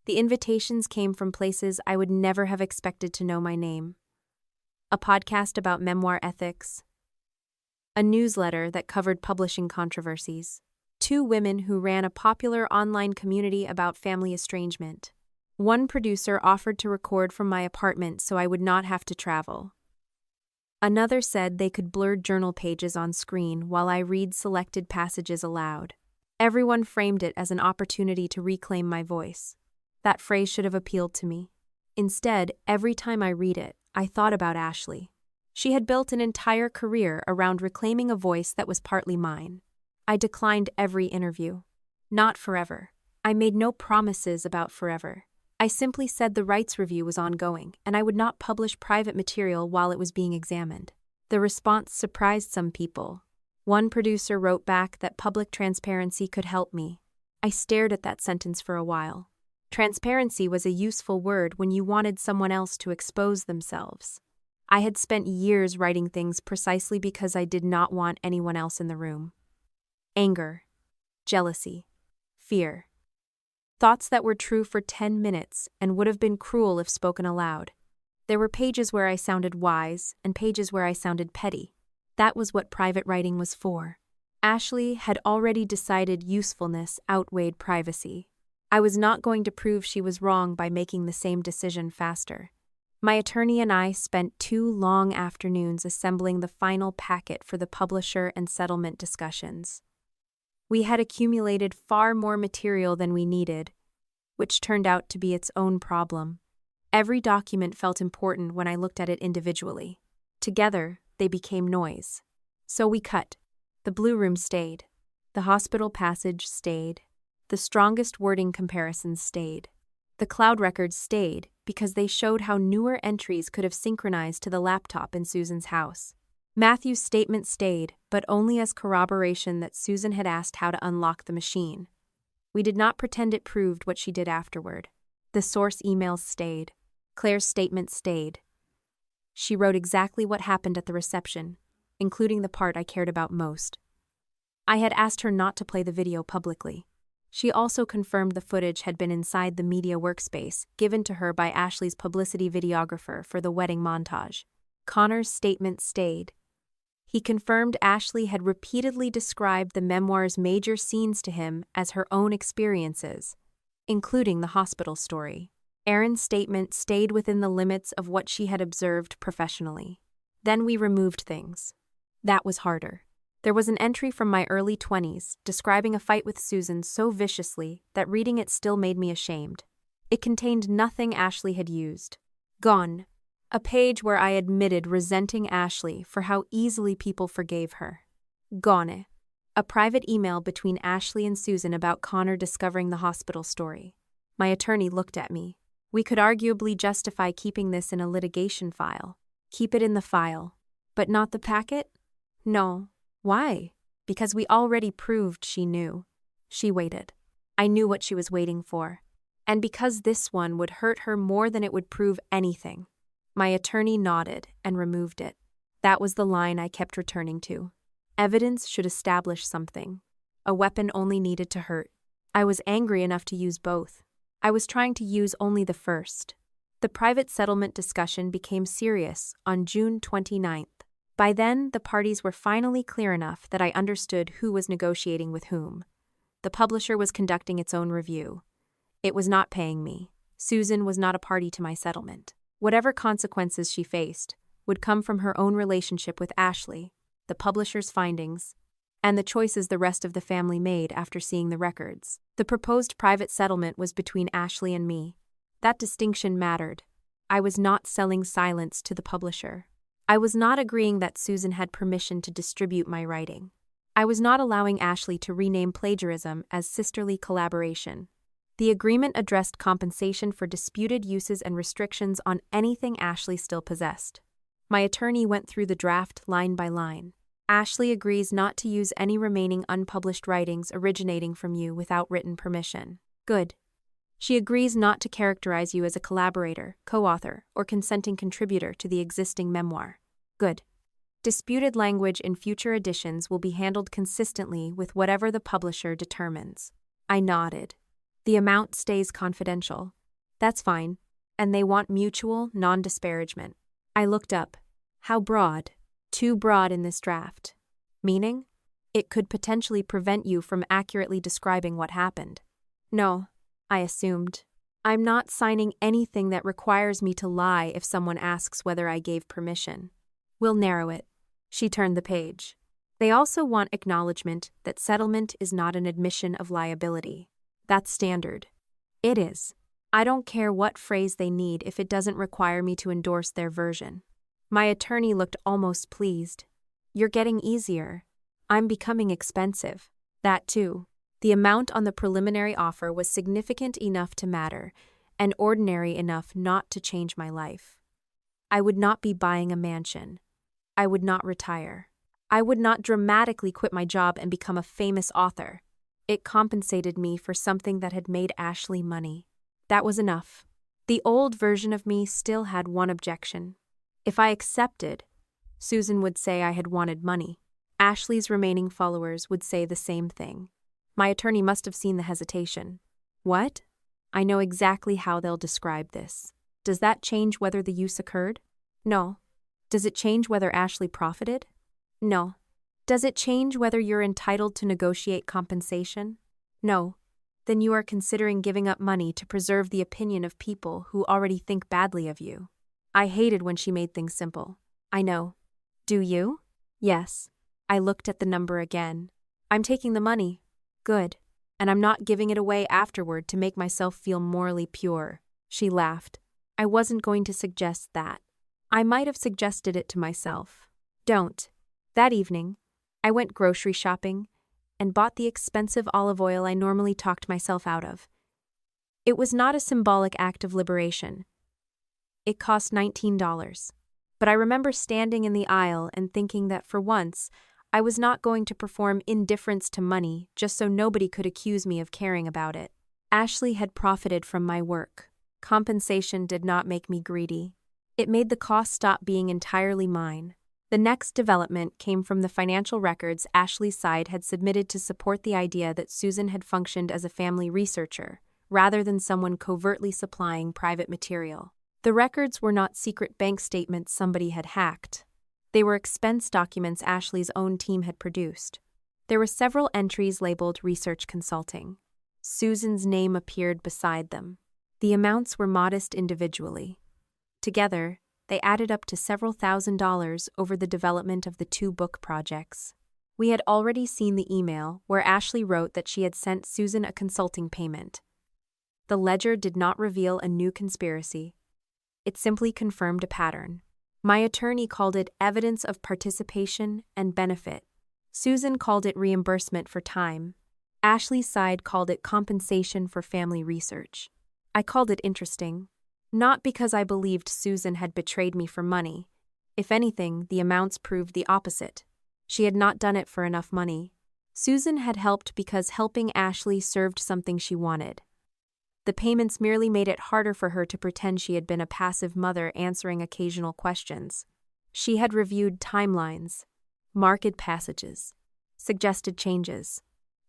The invitations came from places I would never have expected to know my name. A podcast about memoir ethics, a newsletter that covered publishing controversies, 2 women who ran a popular online community about family estrangement. One producer offered to record from my apartment so I would not have to travel. Another said they could blur journal pages on screen while I read selected passages aloud. Everyone framed it as an opportunity to reclaim my voice. That phrase should have appealed to me. Instead, every time I read it, I thought about Ashley. She had built an entire career around reclaiming a voice that was partly mine. I declined every interview. Not forever. I made no promises about forever. I simply said the rights review was ongoing, and I would not publish private material while it was being examined. The response surprised some people. One producer wrote back that public transparency could help me. I stared at that sentence for a while. Transparency was a useful word when you wanted someone else to expose themselves. I had spent years writing things precisely because I did not want anyone else in the room. Anger, jealousy, fear. Thoughts that were true for 10 minutes and would have been cruel if spoken aloud. There were pages where I sounded wise and pages where I sounded petty. That was what private writing was for. Ashley had already decided usefulness outweighed privacy. I was not going to prove she was wrong by making the same decision faster. My attorney and I spent 2 long afternoons assembling the final packet for the publisher and settlement discussions. We had accumulated far more material than we needed, which turned out to be its own problem. Every document felt important when I looked at it individually. Together, they became noise. So we cut. The blue room stayed. The hospital passage stayed. The strongest wording comparisons stayed. The cloud records stayed because they showed how newer entries could have synchronized to the laptop in Susan's house. Matthew's statement stayed, but only as corroboration that Susan had asked how to unlock the machine. We did not pretend it proved what she did afterward. The source emails stayed. Claire's statement stayed. She wrote exactly what happened at the reception, including the part I cared about most. I had asked her not to play the video publicly. She also confirmed the footage had been inside the media workspace given to her by Ashley's publicity videographer for the wedding montage. Connor's statement stayed. He confirmed Ashley had repeatedly described the memoir's major scenes to him as her own experiences, including the hospital story. Erin's statement stayed within the limits of what she had observed professionally. Then we removed things. That was harder. There was an entry from my early 20s describing a fight with Susan so viciously that reading it still made me ashamed. It contained nothing Ashley had used. Gone. A page where I admitted resenting Ashley for how easily people forgave her. Gone. A private email between Ashley and Susan about Connor discovering the hospital story. My attorney looked at me. We could arguably justify keeping this in a litigation file. Keep it in the file. But not the packet? No. Why? Because we already proved she knew. She waited. I knew what she was waiting for. And because this one would hurt her more than it would prove anything. My attorney nodded and removed it. That was the line I kept returning to. Evidence should establish something. A weapon only needed to hurt. I was angry enough to use both. I was trying to use only the first. The private settlement discussion became serious on June 29th. By then, the parties were finally clear enough that I understood who was negotiating with whom. The publisher was conducting its own review. It was not paying me. Susan was not a party to my settlement. Whatever consequences she faced would come from her own relationship with Ashley, the publisher's findings, and the choices the rest of the family made after seeing the records. The proposed private settlement was between Ashley and me. That distinction mattered. I was not selling silence to the publisher. I was not agreeing that Susan had permission to distribute my writing. I was not allowing Ashley to rename plagiarism as sisterly collaboration. The agreement addressed compensation for disputed uses and restrictions on anything Ashley still possessed. My attorney went through the draft line by line. Ashley agrees not to use any remaining unpublished writings originating from you without written permission. Good. She agrees not to characterize you as a collaborator, co-author, or consenting contributor to the existing memoir. Good. Disputed language in future editions will be handled consistently with whatever the publisher determines. I nodded. The amount stays confidential. That's fine. And they want mutual, non-disparagement. I looked up. How broad? Too broad in this draft. Meaning? It could potentially prevent you from accurately describing what happened. No, I assumed. I'm not signing anything that requires me to lie if someone asks whether I gave permission. We'll narrow it. She turned the page. They also want acknowledgement that settlement is not an admission of liability. That's standard. It is. I don't care what phrase they need if it doesn't require me to endorse their version. My attorney looked almost pleased. You're getting easier. I'm becoming expensive. That too. The amount on the preliminary offer was significant enough to matter, and ordinary enough not to change my life. I would not be buying a mansion. I would not retire. I would not dramatically quit my job and become a famous author. It compensated me for something that had made Ashley money. That was enough. The old version of me still had one objection. If I accepted, Susan would say I had wanted money. Ashley's remaining followers would say the same thing. My attorney must have seen the hesitation. What? I know exactly how they'll describe this. Does that change whether the use occurred? No. Does it change whether Ashley profited? No. Does it change whether you're entitled to negotiate compensation? No. Then you are considering giving up money to preserve the opinion of people who already think badly of you. I hated when she made things simple. I know. Do you? Yes. I looked at the number again. I'm taking the money. Good. And I'm not giving it away afterward to make myself feel morally pure. She laughed. I wasn't going to suggest that. I might have suggested it to myself. Don't. That evening, I went grocery shopping and bought the expensive olive oil I normally talked myself out of. It was not a symbolic act of liberation. It cost $19. But I remember standing in the aisle and thinking that for once, I was not going to perform indifference to money just so nobody could accuse me of caring about it. Ashley had profited from my work. Compensation did not make me greedy. It made the cost stop being entirely mine. The next development came from the financial records Ashley's side had submitted to support the idea that Susan had functioned as a family researcher, rather than someone covertly supplying private material. The records were not secret bank statements somebody had hacked. They were expense documents Ashley's own team had produced. There were several entries labeled research consulting. Susan's name appeared beside them. The amounts were modest individually. Together, they added up to several $1,000s over the development of the 2 book projects. We had already seen the email where Ashley wrote that she had sent Susan a consulting payment. The ledger did not reveal a new conspiracy. It simply confirmed a pattern. My attorney called it evidence of participation and benefit. Susan called it reimbursement for time. Ashley's side called it compensation for family research. I called it interesting. Not because I believed Susan had betrayed me for money. If anything, the amounts proved the opposite. She had not done it for enough money. Susan had helped because helping Ashley served something she wanted. The payments merely made it harder for her to pretend she had been a passive mother answering occasional questions. She had reviewed timelines, marked passages, suggested changes,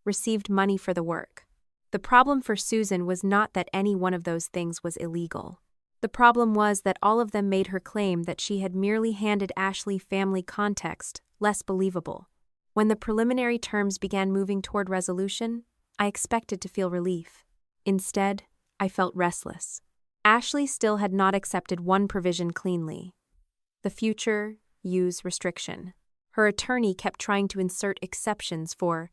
received money for the work. The problem for Susan was not that any one of those things was illegal. The problem was that all of them made her claim that she had merely handed Ashley family context less believable. When the preliminary terms began moving toward resolution, I expected to feel relief. Instead, I felt restless. Ashley still had not accepted one provision cleanly. The future use restriction. Her attorney kept trying to insert exceptions for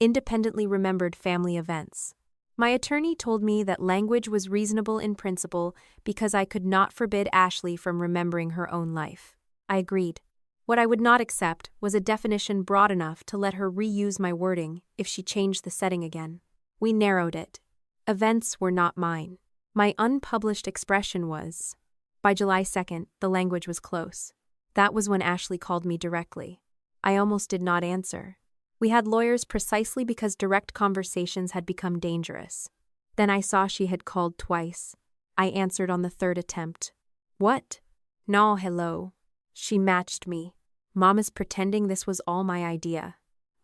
independently remembered family events. My attorney told me that language was reasonable in principle because I could not forbid Ashley from remembering her own life. I agreed. What I would not accept was a definition broad enough to let her reuse my wording if she changed the setting again. We narrowed it. Events were not mine. My unpublished expression was. By July 2nd, the language was close. That was when Ashley called me directly. I almost did not answer. We had lawyers precisely because direct conversations had become dangerous. Then I saw she had called twice. I answered on the third attempt. What? No, hello. She matched me. Mom is pretending this was all my idea.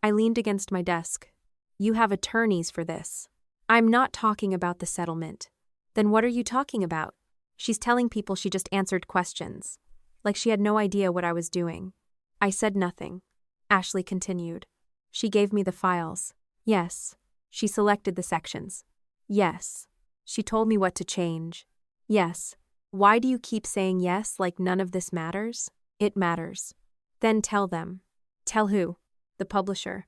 I leaned against my desk. You have attorneys for this. I'm not talking about the settlement. Then what are you talking about? She's telling people she just answered questions. Like she had no idea what I was doing. I said nothing. Ashley continued. She gave me the files. Yes. She selected the sections. Yes. She told me what to change. Yes. Why do you keep saying yes like none of this matters? It matters. Then tell them. Tell who? The publisher.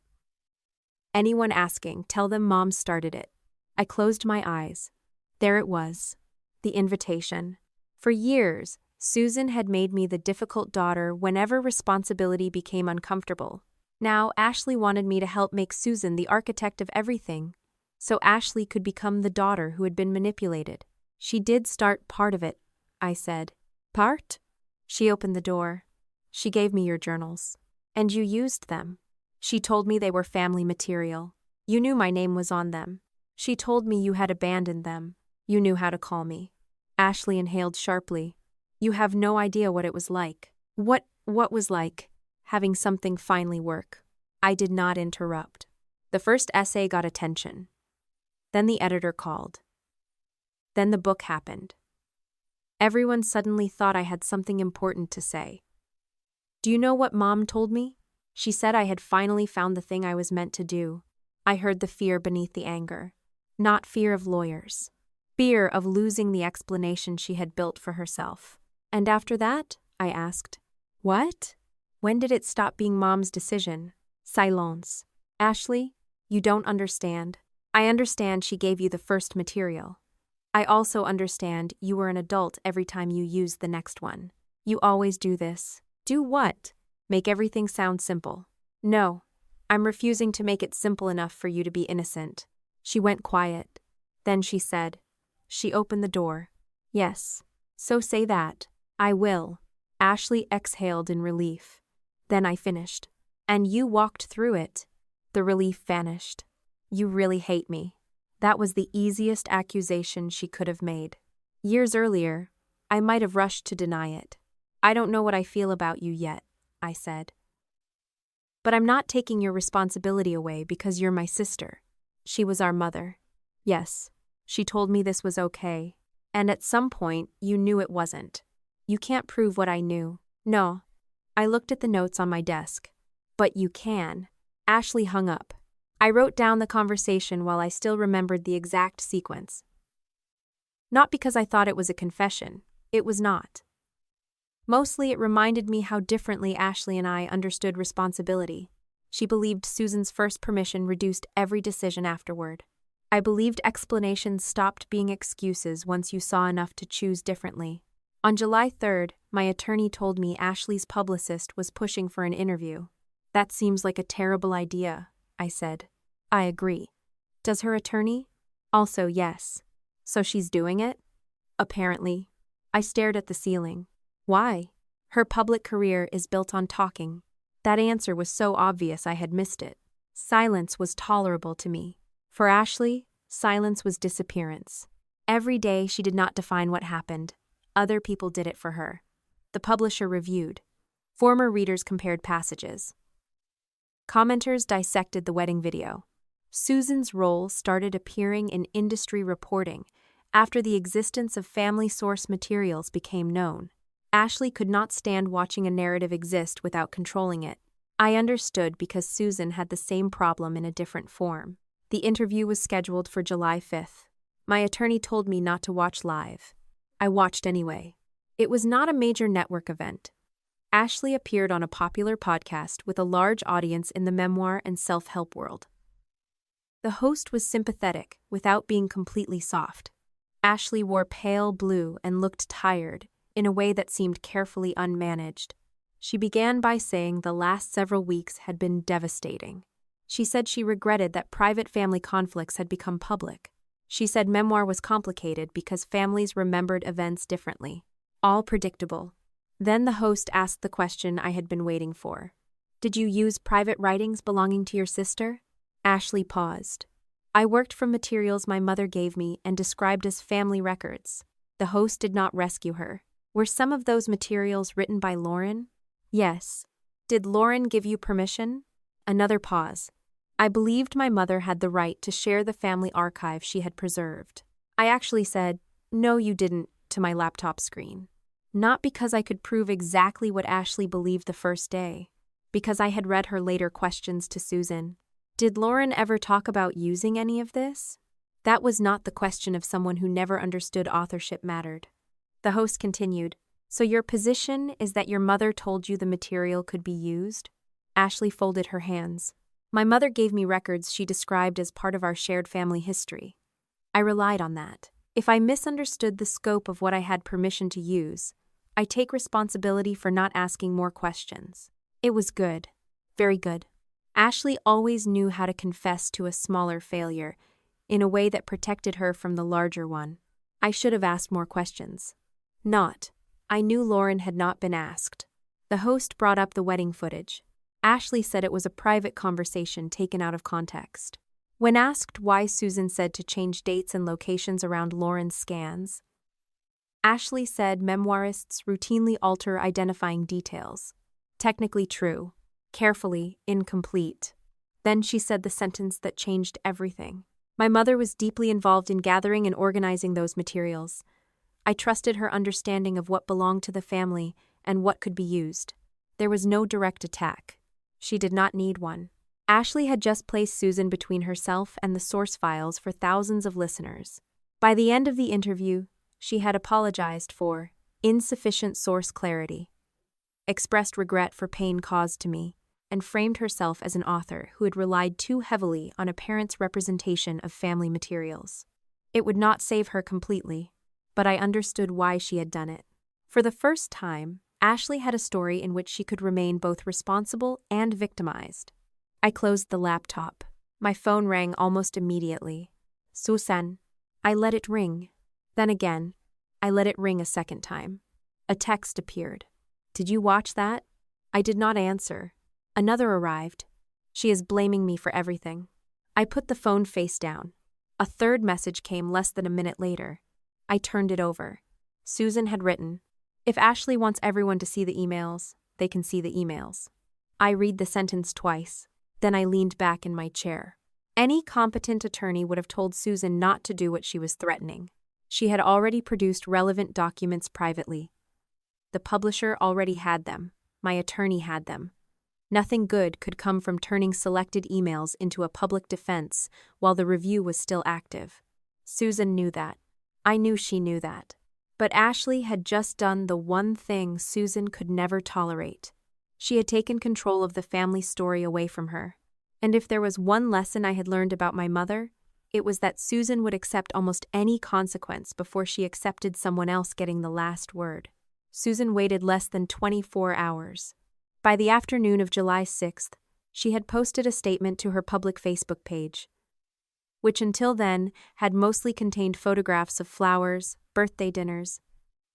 Anyone asking, tell them Mom started it. I closed my eyes. There it was. The invitation. For years, Susan had made me the difficult daughter whenever responsibility became uncomfortable. Now, Ashley wanted me to help make Susan the architect of everything, so Ashley could become the daughter who had been manipulated. She did start part of it, I said. Part? She opened the door. She gave me your journals. And you used them. She told me they were family material. You knew my name was on them. She told me you had abandoned them. You knew how to call me. Ashley inhaled sharply. You have no idea what it was like. What was like? Having something finally work. I did not interrupt. The first essay got attention. Then the editor called. Then the book happened. Everyone suddenly thought I had something important to say. Do you know what Mom told me? She said I had finally found the thing I was meant to do. I heard the fear beneath the anger. Not fear of lawyers. Fear of losing the explanation she had built for herself. And after that? I asked. What? When did it stop being Mom's decision? Silence. Ashley, you don't understand. I understand she gave you the first material. I also understand you were an adult every time you used the next one. You always do this. Do what? Make everything sound simple. No, I'm refusing to make it simple enough for you to be innocent. She went quiet. Then she said. She opened the door. Yes. So say that. I will. Ashley exhaled in relief. Then I finished. And you walked through it. The relief vanished. You really hate me. That was the easiest accusation she could have made. Years earlier, I might have rushed to deny it. I don't know what I feel about you yet, I said. But I'm not taking your responsibility away because you're my sister. She was our mother. Yes, she told me this was okay. And at some point, you knew it wasn't. You can't prove what I knew. No. I looked at the notes on my desk. But you can. Ashley hung up. I wrote down the conversation while I still remembered the exact sequence. Not because I thought it was a confession. It was not. Mostly it reminded me how differently Ashley and I understood responsibility. She believed Susan's first permission reduced every decision afterward. I believed explanations stopped being excuses once you saw enough to choose differently. On July 3rd, my attorney told me Ashley's publicist was pushing for an interview. That seems like a terrible idea, I said. I agree. Does her attorney? Also, yes. So she's doing it? Apparently. I stared at the ceiling. Why? Her public career is built on talking. That answer was so obvious I had missed it. Silence was tolerable to me. For Ashley, silence was disappearance. Every day she did not define what happened. Other people did it for her. The publisher reviewed. Former readers compared passages. Commenters dissected the wedding video. Susan's role started appearing in industry reporting after the existence of family source materials became known. Ashley could not stand watching a narrative exist without controlling it. I understood because Susan had the same problem in a different form. The interview was scheduled for July 5th. My attorney told me not to watch live. I watched anyway. It was not a major network event. Ashley appeared on a popular podcast with a large audience in the memoir and self-help world. The host was sympathetic without being completely soft. Ashley wore pale blue and looked tired, in a way that seemed carefully unmanaged. She began by saying the last several weeks had been devastating. She said she regretted that private family conflicts had become public. She said memoir was complicated because families remembered events differently. All predictable. Then the host asked the question I had been waiting for. Did you use private writings belonging to your sister? Ashley paused. I worked from materials my mother gave me and described as family records. The host did not rescue her. Were some of those materials written by Lauren? Yes. Did Lauren give you permission? Another pause. I believed my mother had the right to share the family archive she had preserved. I actually said, "No, you didn't," to my laptop screen. Not because I could prove exactly what Ashley believed the first day, because I had read her later questions to Susan. Did Lauren ever talk about using any of this? That was not the question of someone who never understood authorship mattered. The host continued, "So your position is that your mother told you the material could be used?" Ashley folded her hands. My mother gave me records she described as part of our shared family history. I relied on that. If I misunderstood the scope of what I had permission to use, I take responsibility for not asking more questions. It was good. Very good. Ashley always knew how to confess to a smaller failure, in a way that protected her from the larger one. I should have asked more questions. Not. I knew Lauren had not been asked. The host brought up the wedding footage. Ashley said it was a private conversation taken out of context. When asked why Susan said to change dates and locations around Lauren's scans, Ashley said memoirists routinely alter identifying details. Technically true, carefully incomplete. Then she said the sentence that changed everything. My mother was deeply involved in gathering and organizing those materials. I trusted her understanding of what belonged to the family and what could be used. There was no direct attack. She did not need one. Ashley had just placed Susan between herself and the source files for thousands of listeners. By the end of the interview, she had apologized for insufficient source clarity, expressed regret for pain caused to me, and framed herself as an author who had relied too heavily on a parent's representation of family materials. It would not save her completely, but I understood why she had done it. For the first time, Ashley had a story in which she could remain both responsible and victimized. I closed the laptop. My phone rang almost immediately. Susan. I let it ring. Then again, I let it ring a second time. A text appeared. Did you watch that? I did not answer. Another arrived. She is blaming me for everything. I put the phone face down. A third message came less than a minute later. I turned it over. Susan had written, "If Ashley wants everyone to see the emails, they can see the emails." I read the sentence twice. Then I leaned back in my chair. Any competent attorney would have told Susan not to do what she was threatening. She had already produced relevant documents privately. The publisher already had them. My attorney had them. Nothing good could come from turning selected emails into a public defense while the review was still active. Susan knew that. I knew she knew that. But Ashley had just done the one thing Susan could never tolerate. She had taken control of the family story away from her. And if there was one lesson I had learned about my mother, it was that Susan would accept almost any consequence before she accepted someone else getting the last word. Susan waited less than 24 hours. By the afternoon of July 6th, she had posted a statement to her public Facebook page, which until then had mostly contained photographs of flowers, birthday dinners,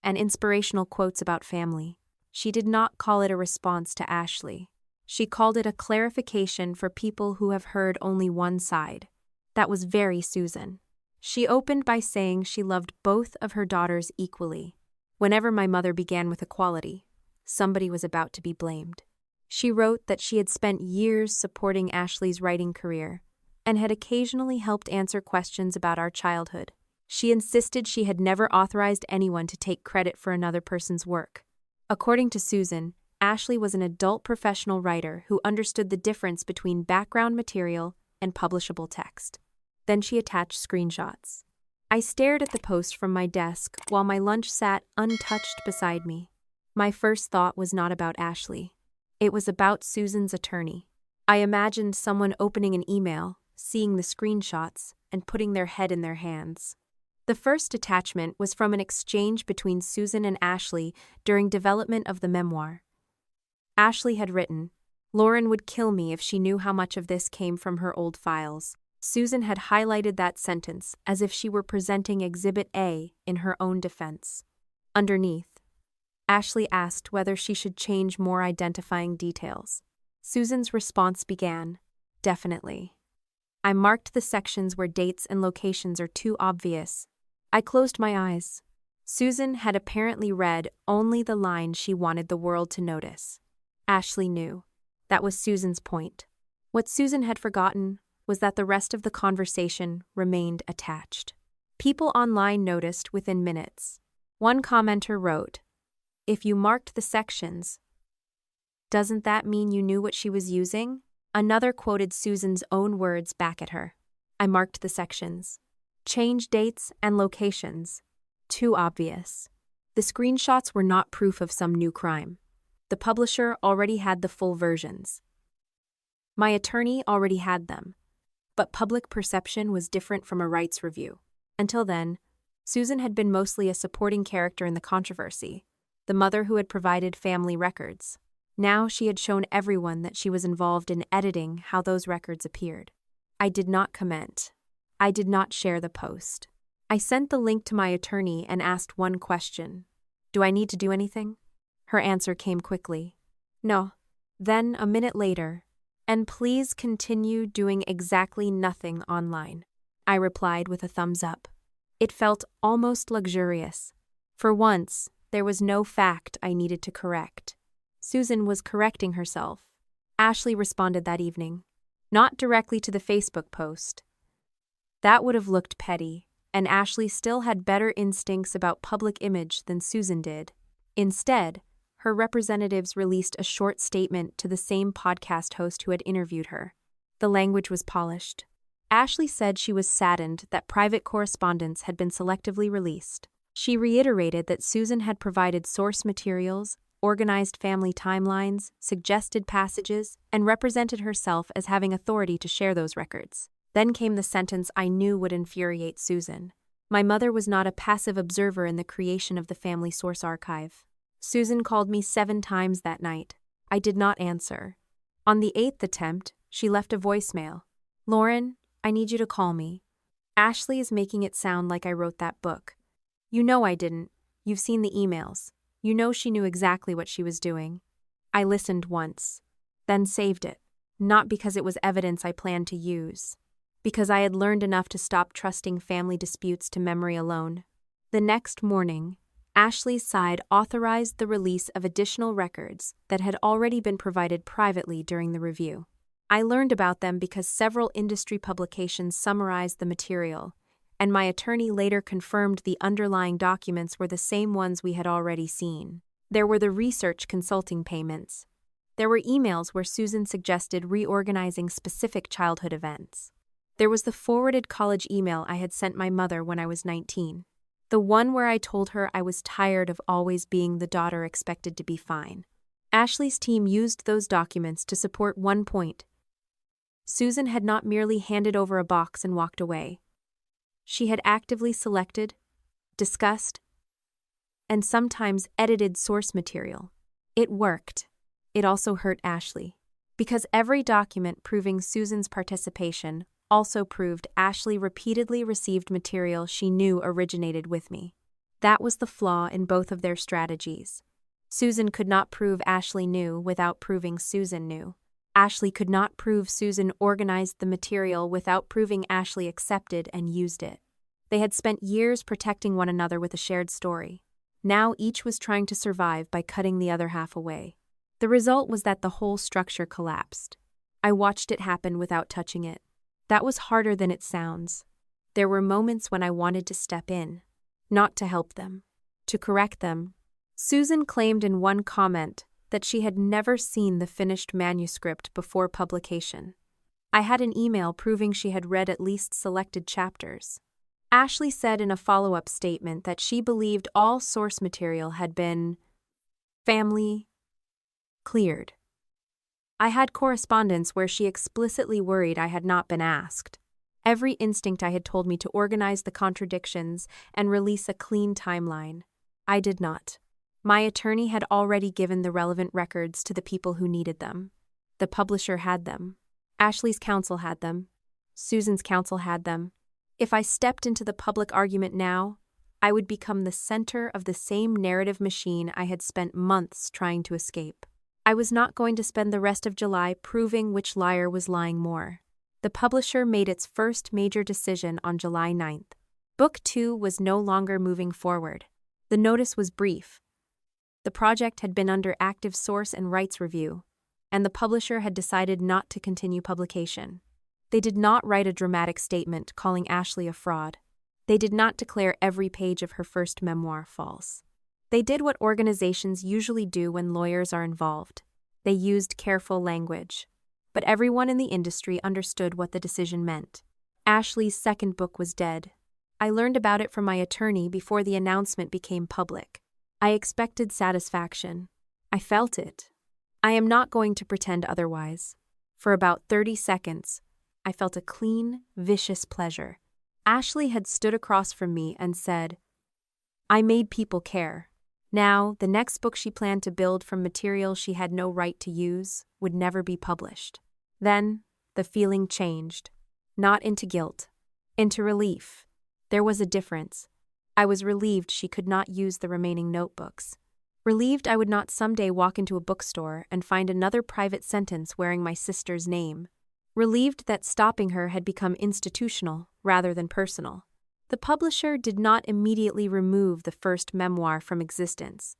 and inspirational quotes about family. She did not call it a response to Ashley. She called it a clarification for people who have heard only one side. That was very Susan. She opened by saying she loved both of her daughters equally. Whenever my mother began with equality, somebody was about to be blamed. She wrote that she had spent years supporting Ashley's writing career and had occasionally helped answer questions about our childhood. She insisted she had never authorized anyone to take credit for another person's work. According to Susan, Ashley was an adult professional writer who understood the difference between background material and publishable text. Then she attached screenshots. I stared at the post from my desk while my lunch sat untouched beside me. My first thought was not about Ashley. It was about Susan's attorney. I imagined someone opening an email, seeing the screenshots, and putting their head in their hands. The first attachment was from an exchange between Susan and Ashley during development of the memoir. Ashley had written, "Lauren would kill me if she knew how much of this came from her old files." Susan had highlighted that sentence as if she were presenting Exhibit A in her own defense. Underneath, Ashley asked whether she should change more identifying details. Susan's response began, "Definitely." I marked the sections where dates and locations are too obvious. I closed my eyes. Susan had apparently read only the line she wanted the world to notice. Ashley knew. That was Susan's point. What Susan had forgotten was that the rest of the conversation remained attached. People online noticed within minutes. One commenter wrote, "If you marked the sections, doesn't that mean you knew what she was using?" Another quoted Susan's own words back at her. "I marked the sections. Change dates and locations. Too obvious." The screenshots were not proof of some new crime. The publisher already had the full versions. My attorney already had them. But public perception was different from a rights review. Until then, Susan had been mostly a supporting character in the controversy, the mother who had provided family records. Now she had shown everyone that she was involved in editing how those records appeared. I did not comment. I did not share the post. I sent the link to my attorney and asked one question. "Do I need to do anything?" Her answer came quickly. "No." Then, a minute later, "And please continue doing exactly nothing online." I replied with a thumbs up. It felt almost luxurious. For once, there was no fact I needed to correct. Susan was correcting herself. Ashley responded that evening. Not directly to the Facebook post. That would have looked petty, and Ashley still had better instincts about public image than Susan did. Instead, her representatives released a short statement to the same podcast host who had interviewed her. The language was polished. Ashley said she was saddened that private correspondence had been selectively released. She reiterated that Susan had provided source materials, organized family timelines, suggested passages, and represented herself as having authority to share those records. Then came the sentence I knew would infuriate Susan. My mother was not a passive observer in the creation of the family source archive. Susan called me 7 times that night. I did not answer. On the 8th attempt, she left a voicemail. "Lauren, I need you to call me. Ashley is making it sound like I wrote that book. You know I didn't. You've seen the emails. You know she knew exactly what she was doing." I listened once, then saved it, not because it was evidence I planned to use, because I had learned enough to stop trusting family disputes to memory alone. The next morning, Ashley's side authorized the release of additional records that had already been provided privately during the review. I learned about them because several industry publications summarized the material, and my attorney later confirmed the underlying documents were the same ones we had already seen. There were the research consulting payments. There were emails where Susan suggested reorganizing specific childhood events. There was the forwarded college email I had sent my mother when I was 19. The one where I told her I was tired of always being the daughter expected to be fine. Ashley's team used those documents to support one point. Susan had not merely handed over a box and walked away. She had actively selected, discussed, and sometimes edited source material. It worked. It also hurt Ashley, because every document proving Susan's participation also proved Ashley repeatedly received material she knew originated with me. That was the flaw in both of their strategies. Susan could not prove Ashley knew without proving Susan knew. Ashley could not prove Susan organized the material without proving Ashley accepted and used it. They had spent years protecting one another with a shared story. Now each was trying to survive by cutting the other half away. The result was that the whole structure collapsed. I watched it happen without touching it. That was harder than it sounds. There were moments when I wanted to step in, not to help them, to correct them. Susan claimed in one comment that she had never seen the finished manuscript before publication. I had an email proving she had read at least selected chapters. Ashley said in a follow-up statement that she believed all source material had been family cleared. I had correspondence where she explicitly worried I had not been asked. Every instinct I had told me to organize the contradictions and release a clean timeline. I did not. My attorney had already given the relevant records to the people who needed them. The publisher had them. Ashley's counsel had them. Susan's counsel had them. If I stepped into the public argument now, I would become the center of the same narrative machine I had spent months trying to escape. I was not going to spend the rest of July proving which liar was lying more. The publisher made its first major decision on July 9th. Book 2 was no longer moving forward. The notice was brief. The project had been under active source and rights review, and the publisher had decided not to continue publication. They did not write a dramatic statement calling Ashley a fraud. They did not declare every page of her first memoir false. They did what organizations usually do when lawyers are involved. They used careful language. But everyone in the industry understood what the decision meant. Ashley's second book was dead. I learned about it from my attorney before the announcement became public. I expected satisfaction. I felt it. I am not going to pretend otherwise. For about 30 seconds, I felt a clean, vicious pleasure. Ashley had stood across from me and said, "I made people care." Now, the next book she planned to build from material she had no right to use would never be published. Then, the feeling changed. Not into guilt. Into relief. There was a difference. I was relieved she could not use the remaining notebooks. Relieved I would not someday walk into a bookstore and find another private sentence wearing my sister's name. Relieved that stopping her had become institutional rather than personal. The publisher did not immediately remove the first memoir from existence.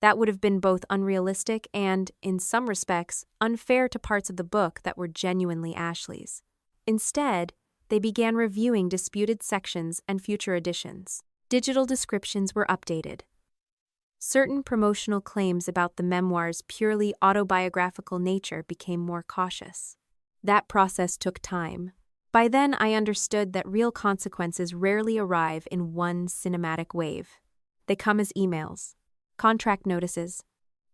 That would have been both unrealistic and, in some respects, unfair to parts of the book that were genuinely Ashley's. Instead, they began reviewing disputed sections and future editions. Digital descriptions were updated. Certain promotional claims about the memoir's purely autobiographical nature became more cautious. That process took time. By then, I understood that real consequences rarely arrive in one cinematic wave. They come as emails, contract notices,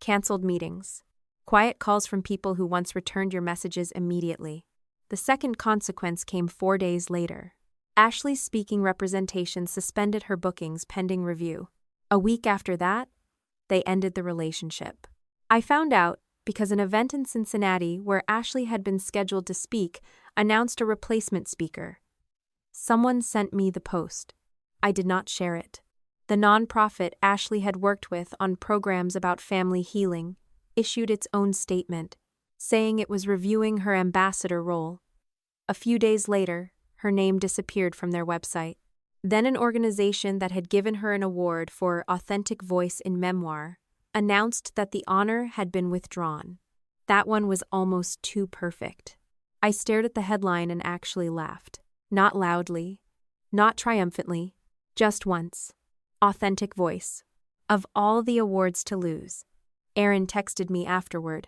canceled meetings, quiet calls from people who once returned your messages immediately. The second consequence came 4 days later. Ashley's speaking representation suspended her bookings pending review. A week after that, they ended the relationship. I found out because an event in Cincinnati where Ashley had been scheduled to speak announced a replacement speaker. Someone sent me the post. I did not share it. The nonprofit Ashley had worked with on programs about family healing issued its own statement, saying it was reviewing her ambassador role. A few days later, her name disappeared from their website. Then an organization that had given her an award for authentic voice in memoir announced that the honor had been withdrawn. That one was almost too perfect. I stared at the headline and actually laughed. Not loudly, not triumphantly, just once. Authentic voice. Of all the awards to lose. Aaron texted me afterward.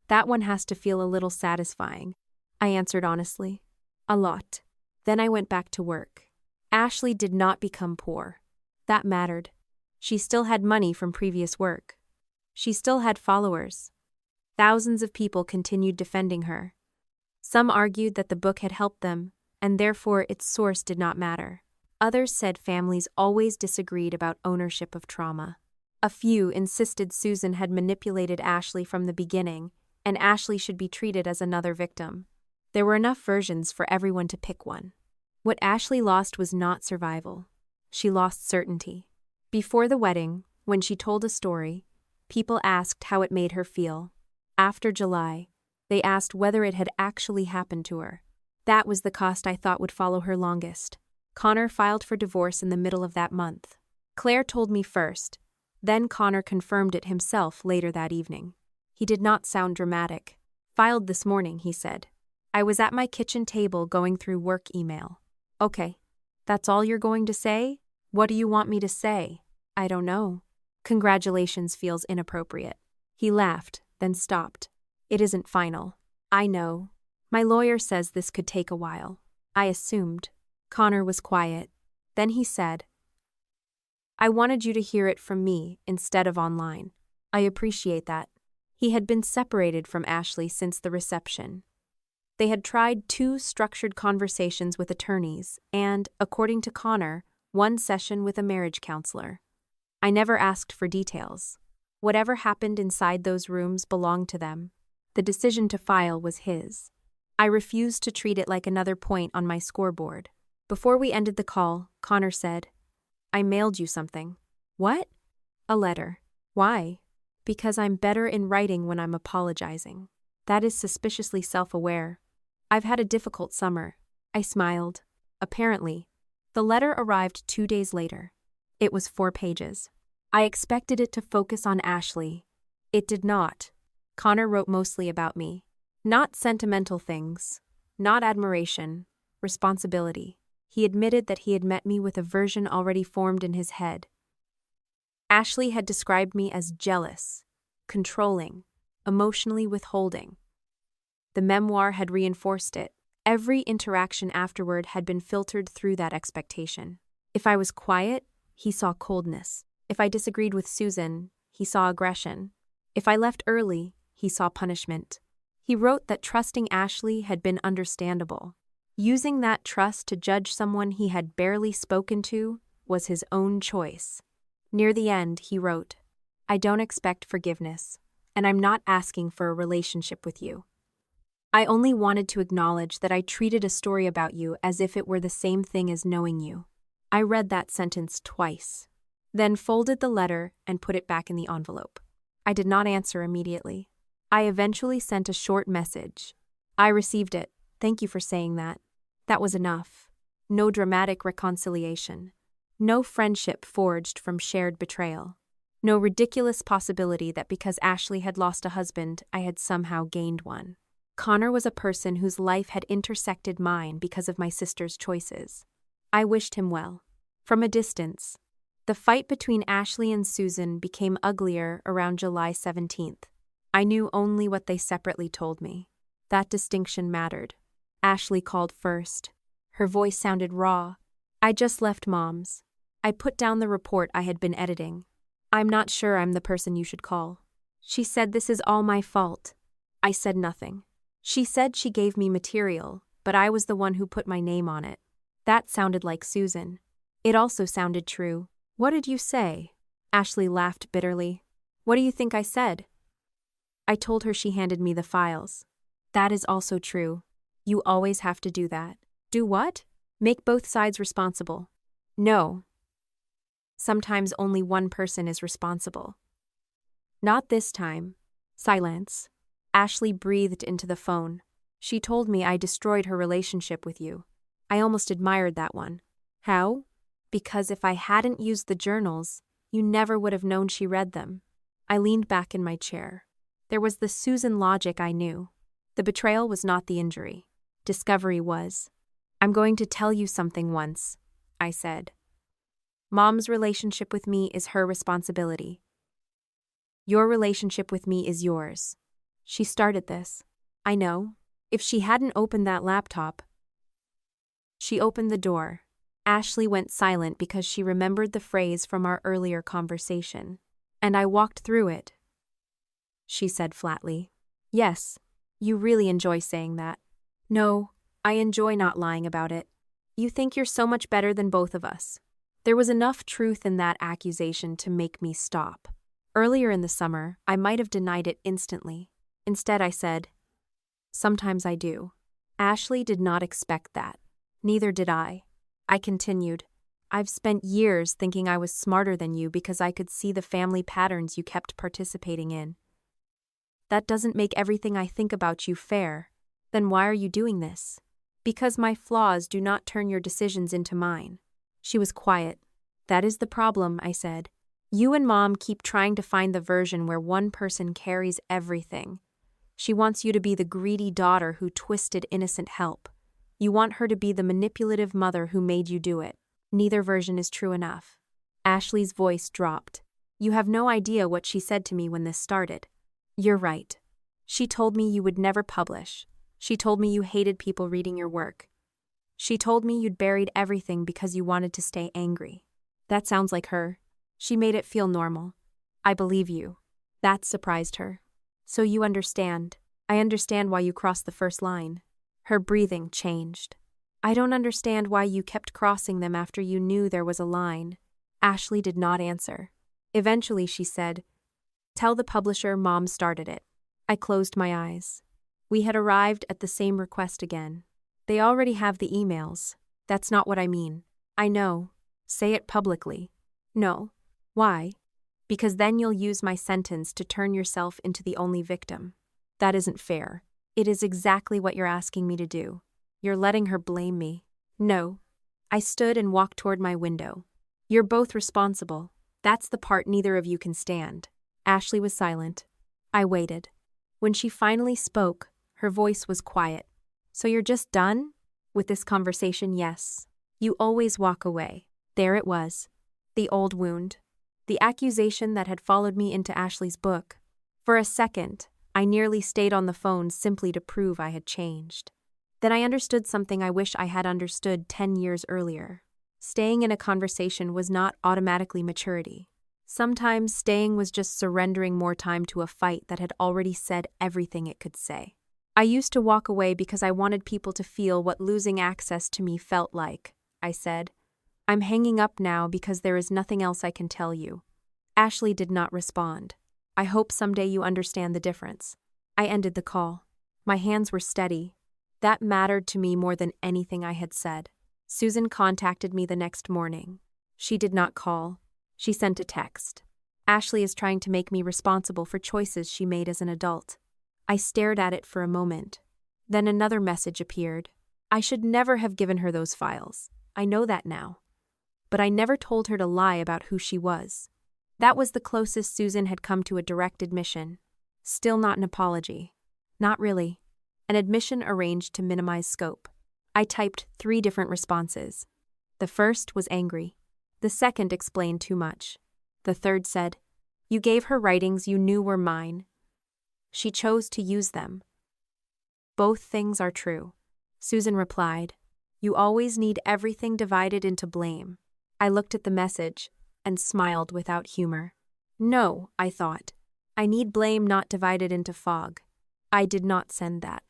That one has to feel a little satisfying. I answered honestly. A lot. Then I went back to work. Ashley did not become poor. That mattered. She still had money from previous work. She still had followers. Thousands of people continued defending her. Some argued that the book had helped them, and therefore its source did not matter. Others said families always disagreed about ownership of trauma. A few insisted Susan had manipulated Ashley from the beginning, and Ashley should be treated as another victim. There were enough versions for everyone to pick one. What Ashley lost was not survival. She lost certainty. Before the wedding, when she told a story, people asked how it made her feel. After July, they asked whether it had actually happened to her. That was the cost I thought would follow her longest. Connor filed for divorce in the middle of that month. Claire told me first, then Connor confirmed it himself later that evening. He did not sound dramatic. Filed this morning, he said. I was at my kitchen table going through work email. Okay, that's all you're going to say? What do you want me to say? I don't know. Congratulations feels inappropriate. He laughed, then stopped. It isn't final. I know. My lawyer says this could take a while. I assumed. Connor was quiet. Then he said, I wanted you to hear it from me instead of online. I appreciate that. He had been separated from Ashley since the reception. They had tried 2 structured conversations with attorneys and, according to Connor, 1 session with a marriage counselor. I never asked for details. Whatever happened inside those rooms belonged to them. The decision to file was his. I refused to treat it like another point on my scoreboard. Before we ended the call, Connor said, I mailed you something. What? A letter. Why? Because I'm better in writing when I'm apologizing. That is suspiciously self-aware. I've had a difficult summer. I smiled. Apparently. The letter arrived 2 days later. It was 4 pages. I expected it to focus on Ashley. It did not. Connor wrote mostly about me. Not sentimental things. Not admiration. Responsibility. He admitted that he had met me with a version already formed in his head. Ashley had described me as jealous, controlling, emotionally withholding. The memoir had reinforced it. Every interaction afterward had been filtered through that expectation. If I was quiet, he saw coldness. If I disagreed with Susan, he saw aggression. If I left early, he saw punishment. He wrote that trusting Ashley had been understandable. Using that trust to judge someone he had barely spoken to was his own choice. Near the end, he wrote, "I don't expect forgiveness, and I'm not asking for a relationship with you. I only wanted to acknowledge that I treated a story about you as if it were the same thing as knowing you." I read that sentence twice, then folded the letter and put it back in the envelope. I did not answer immediately. I eventually sent a short message. "I received it. Thank you for saying that." That was enough. No dramatic reconciliation. No friendship forged from shared betrayal. No ridiculous possibility that because Ashley had lost a husband, I had somehow gained one. Connor was a person whose life had intersected mine because of my sister's choices. I wished him well. From a distance. The fight between Ashley and Susan became uglier around July 17th. I knew only what they separately told me. That distinction mattered. Ashley called first. Her voice sounded raw. "I just left Mom's. I put down the report I had been editing. I'm not sure I'm the person you should call. She said this is all my fault." I said nothing. She said she gave me material, but I was the one who put my name on it. That sounded like Susan. It also sounded true. "What did you say?" Ashley laughed bitterly. "What do you think I said?" I told her she handed me the files. "That is also true. You always have to do that." "Do what?" "Make both sides responsible." "No. Sometimes only one person is responsible." "Not this time." Silence. Ashley breathed into the phone. "She told me I destroyed her relationship with you. I almost admired that one." "How?" "Because if I hadn't used the journals, you never would have known she read them." I leaned back in my chair. There was the Susan logic I knew. The betrayal was not the injury. Discovery was. "I'm going to tell you something once," I said. "Mom's relationship with me is her responsibility. Your relationship with me is yours. She started this. I know. If she hadn't opened that laptop..." She opened the door. Ashley went silent because she remembered the phrase from our earlier conversation. "And I walked through it," she said flatly. "Yes, you really enjoy saying that." "No, I enjoy not lying about it. You think you're so much better than both of us." There was enough truth in that accusation to make me stop. Earlier in the summer, I might have denied it instantly. Instead, I said, "Sometimes I do." Ashley did not expect that. Neither did I. I continued, "I've spent years thinking I was smarter than you because I could see the family patterns you kept participating in. That doesn't make everything I think about you fair. Then why are you doing this?" "Because my flaws do not turn your decisions into mine." She was quiet. "That is the problem," I said. "You and Mom keep trying to find the version where one person carries everything. She wants you to be the greedy daughter who twisted innocent help. You want her to be the manipulative mother who made you do it. Neither version is true enough." Ashley's voice dropped. "You have no idea what she said to me when this started." "You're right. She told me you would never publish. She told me you hated people reading your work. She told me you'd buried everything because you wanted to stay angry." That sounds like her. She made it feel normal. "I believe you." That surprised her. "So you understand. I understand why you crossed the first line." Her breathing changed. "I don't understand why you kept crossing them after you knew there was a line." Ashley did not answer. Eventually she said, "Tell the publisher Mom started it." I closed my eyes. We had arrived at the same request again. "They already have the emails." "That's not what I mean." "I know. Say it publicly." "No." "Why?" "Because then you'll use my sentence to turn yourself into the only victim." "That isn't fair." It is exactly what you're asking me to do. You're letting her blame me. No. I stood and walked toward my window. You're both responsible. That's the part neither of you can stand. Ashley was silent. I waited. When she finally spoke, her voice was quiet. So you're just done? With this conversation, yes. You always walk away. There it was. The old wound. The accusation that had followed me into Ashley's book. For a second, I nearly stayed on the phone simply to prove I had changed. Then I understood something I wish I had understood 10 years earlier. Staying in a conversation was not automatically maturity. Sometimes staying was just surrendering more time to a fight that had already said everything it could say. I used to walk away because I wanted people to feel what losing access to me felt like, I said. I'm hanging up now because there is nothing else I can tell you. Ashley did not respond. I hope someday you understand the difference. I ended the call. My hands were steady. That mattered to me more than anything I had said. Susan contacted me the next morning. She did not call. She sent a text. Ashley is trying to make me responsible for choices she made as an adult. I stared at it for a moment. Then another message appeared. I should never have given her those files. I know that now. But I never told her to lie about who she was. That was the closest Susan had come to a direct admission. Still not an apology. Not really. An admission arranged to minimize scope. I typed 3 different responses. The first was angry. The second explained too much. The third said, "You gave her writings you knew were mine. She chose to use them." Both things are true. Susan replied, "You always need everything divided into blame." I looked at the message and smiled without humor. No, I thought. I need blame not divided into fog. I did not send that.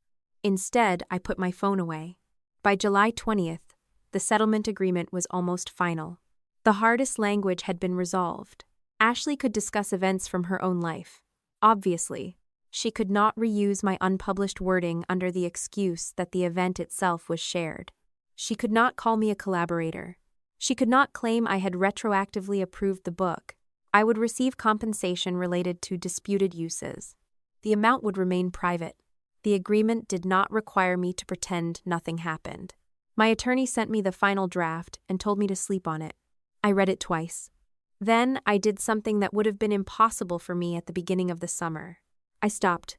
Instead, I put my phone away. By July 20th, the settlement agreement was almost final. The hardest language had been resolved. Ashley could discuss events from her own life. Obviously, she could not reuse my unpublished wording under the excuse that the event itself was shared. She could not call me a collaborator. She could not claim I had retroactively approved the book. I would receive compensation related to disputed uses. The amount would remain private. The agreement did not require me to pretend nothing happened. My attorney sent me the final draft and told me to sleep on it. I read it twice. Then I did something that would have been impossible for me at the beginning of the summer. I stopped.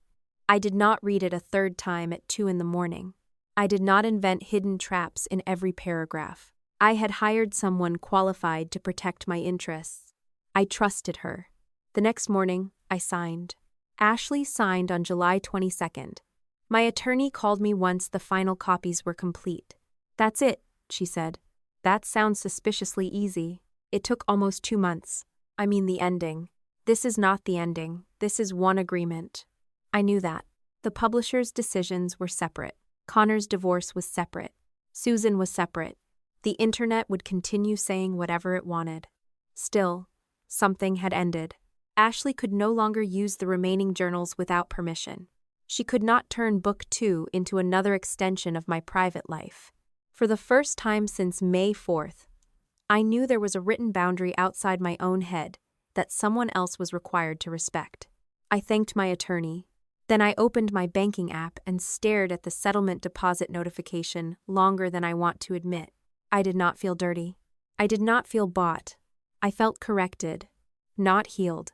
I did not read it a third time at 2 a.m. I did not invent hidden traps in every paragraph. I had hired someone qualified to protect my interests. I trusted her. The next morning, I signed. Ashley signed on July 22nd. My attorney called me once the final copies were complete. "That's it," she said. "That sounds suspiciously easy. It took almost 2 months. I mean the ending. This is not the ending. This is one agreement." I knew that. The publisher's decisions were separate. Connor's divorce was separate. Susan was separate. The internet would continue saying whatever it wanted. Still, something had ended. Ashley could no longer use the remaining journals without permission. She could not turn Book 2 into another extension of my private life. For the first time since May 4th, I knew there was a written boundary outside my own head that someone else was required to respect. I thanked my attorney. Then I opened my banking app and stared at the settlement deposit notification longer than I want to admit. I did not feel dirty. I did not feel bought. I felt corrected, not healed,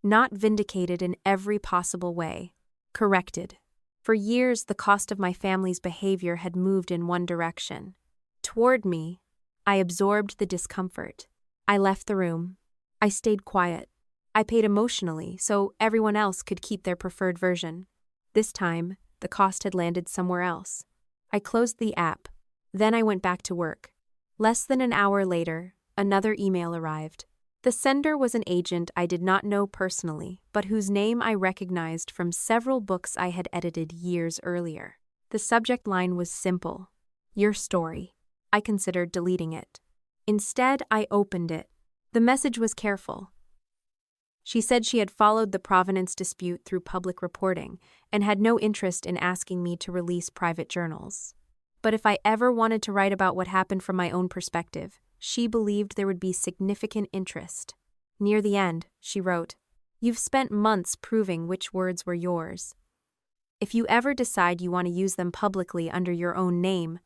not vindicated in every possible way. Corrected. For years, the cost of my family's behavior had moved in one direction. Toward me, I absorbed the discomfort. I left the room. I stayed quiet. I paid emotionally so everyone else could keep their preferred version. This time, the cost had landed somewhere else. I closed the app. Then I went back to work. Less than an hour later, another email arrived. The sender was an agent I did not know personally, but whose name I recognized from several books I had edited years earlier. The subject line was simple: "Your story." I considered deleting it. Instead, I opened it. The message was careful. She said she had followed the provenance dispute through public reporting and had no interest in asking me to release private journals. But if I ever wanted to write about what happened from my own perspective, she believed there would be significant interest. Near the end, she wrote, "You've spent months proving which words were yours. If you ever decide you want to use them publicly under your own name,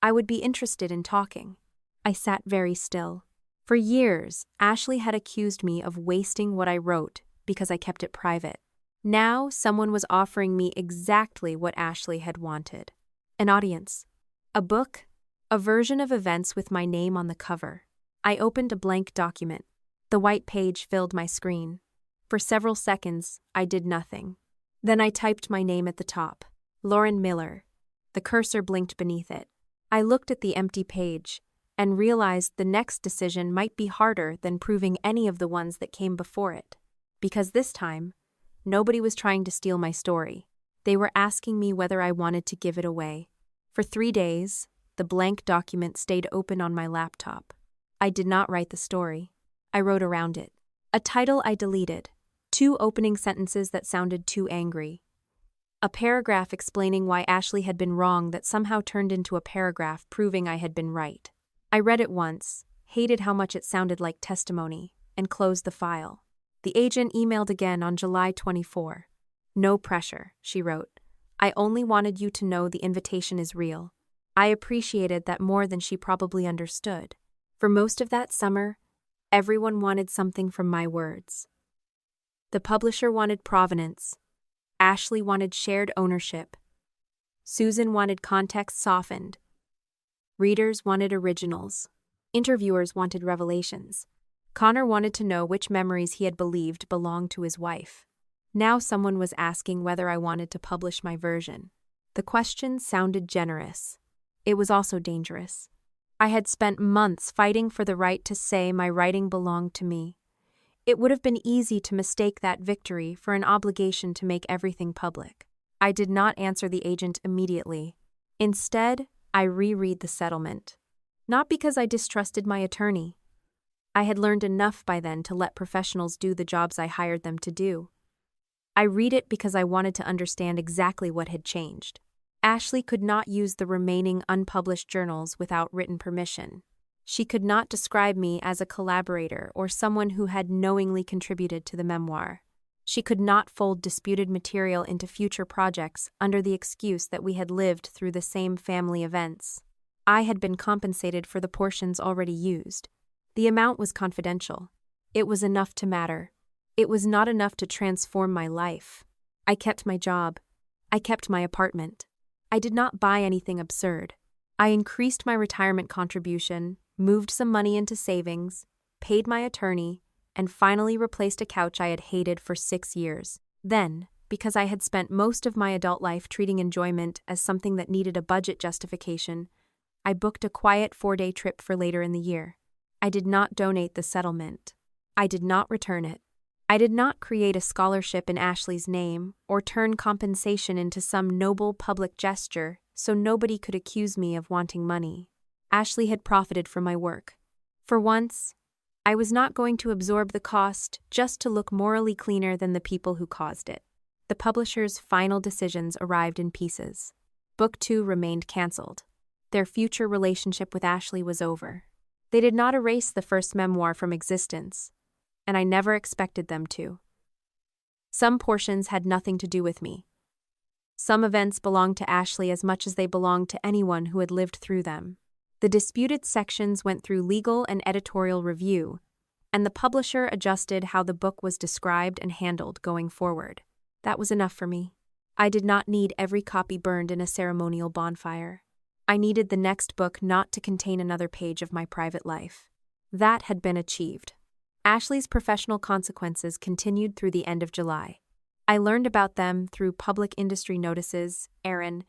I would be interested in talking." I sat very still. For years, Ashley had accused me of wasting what I wrote because I kept it private. Now, someone was offering me exactly what Ashley had wanted. An audience. A book. A version of events with my name on the cover. I opened a blank document. The white page filled my screen. For several seconds, I did nothing. Then I typed my name at the top. Lauren Miller. The cursor blinked beneath it. I looked at the empty page and realized the next decision might be harder than proving any of the ones that came before it. Because this time, nobody was trying to steal my story. They were asking me whether I wanted to give it away. For 3 days, the blank document stayed open on my laptop. I did not write the story. I wrote around it. A title I deleted. 2 opening sentences that sounded too angry. A paragraph explaining why Ashley had been wrong that somehow turned into a paragraph proving I had been right. I read it once, hated how much it sounded like testimony, and closed the file. The agent emailed again on July 24. "No pressure," she wrote. "I only wanted you to know the invitation is real." I appreciated that more than she probably understood. For most of that summer, everyone wanted something from my words. The publisher wanted provenance. Ashley wanted shared ownership. Susan wanted context softened. Readers wanted originals. Interviewers wanted revelations. Connor wanted to know which memories he had believed belonged to his wife. Now someone was asking whether I wanted to publish my version. The question sounded generous. It was also dangerous. I had spent months fighting for the right to say my writing belonged to me. It would have been easy to mistake that victory for an obligation to make everything public. I did not answer the agent immediately. Instead, I reread the settlement. Not because I distrusted my attorney. I had learned enough by then to let professionals do the jobs I hired them to do. I read it because I wanted to understand exactly what had changed. Ashley could not use the remaining unpublished journals without written permission. She could not describe me as a collaborator or someone who had knowingly contributed to the memoir. She could not fold disputed material into future projects under the excuse that we had lived through the same family events. I had been compensated for the portions already used. The amount was confidential. It was enough to matter. It was not enough to transform my life. I kept my job. I kept my apartment. I did not buy anything absurd. I increased my retirement contribution, moved some money into savings, paid my attorney, and finally replaced a couch I had hated for 6 years. Then, because I had spent most of my adult life treating enjoyment as something that needed a budget justification, I booked a quiet 4-day trip for later in the year. I did not donate the settlement. I did not return it. I did not create a scholarship in Ashley's name or turn compensation into some noble public gesture so nobody could accuse me of wanting money. Ashley had profited from my work. For once, I was not going to absorb the cost just to look morally cleaner than the people who caused it. The publisher's final decisions arrived in pieces. Book 2 remained cancelled. Their future relationship with Ashley was over. They did not erase the first memoir from existence, and I never expected them to. Some portions had nothing to do with me. Some events belonged to Ashley as much as they belonged to anyone who had lived through them. The disputed sections went through legal and editorial review, and the publisher adjusted how the book was described and handled going forward. That was enough for me. I did not need every copy burned in a ceremonial bonfire. I needed the next book not to contain another page of my private life. That had been achieved. Ashley's professional consequences continued through the end of July. I learned about them through public industry notices, Aaron,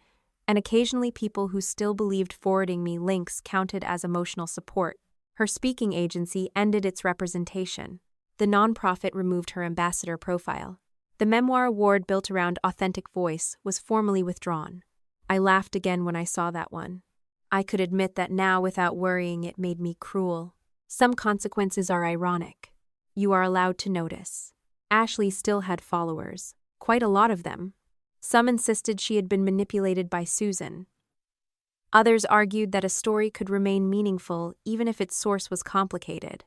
and occasionally people who still believed forwarding me links counted as emotional support. Her speaking agency ended its representation. The nonprofit removed her ambassador profile. The memoir award built around authentic voice was formally withdrawn. I laughed again when I saw that one. I could admit that now without worrying it made me cruel. Some consequences are ironic. You are allowed to notice. Ashley still had followers, quite a lot of them. Some insisted she had been manipulated by Susan. Others argued that a story could remain meaningful even if its source was complicated.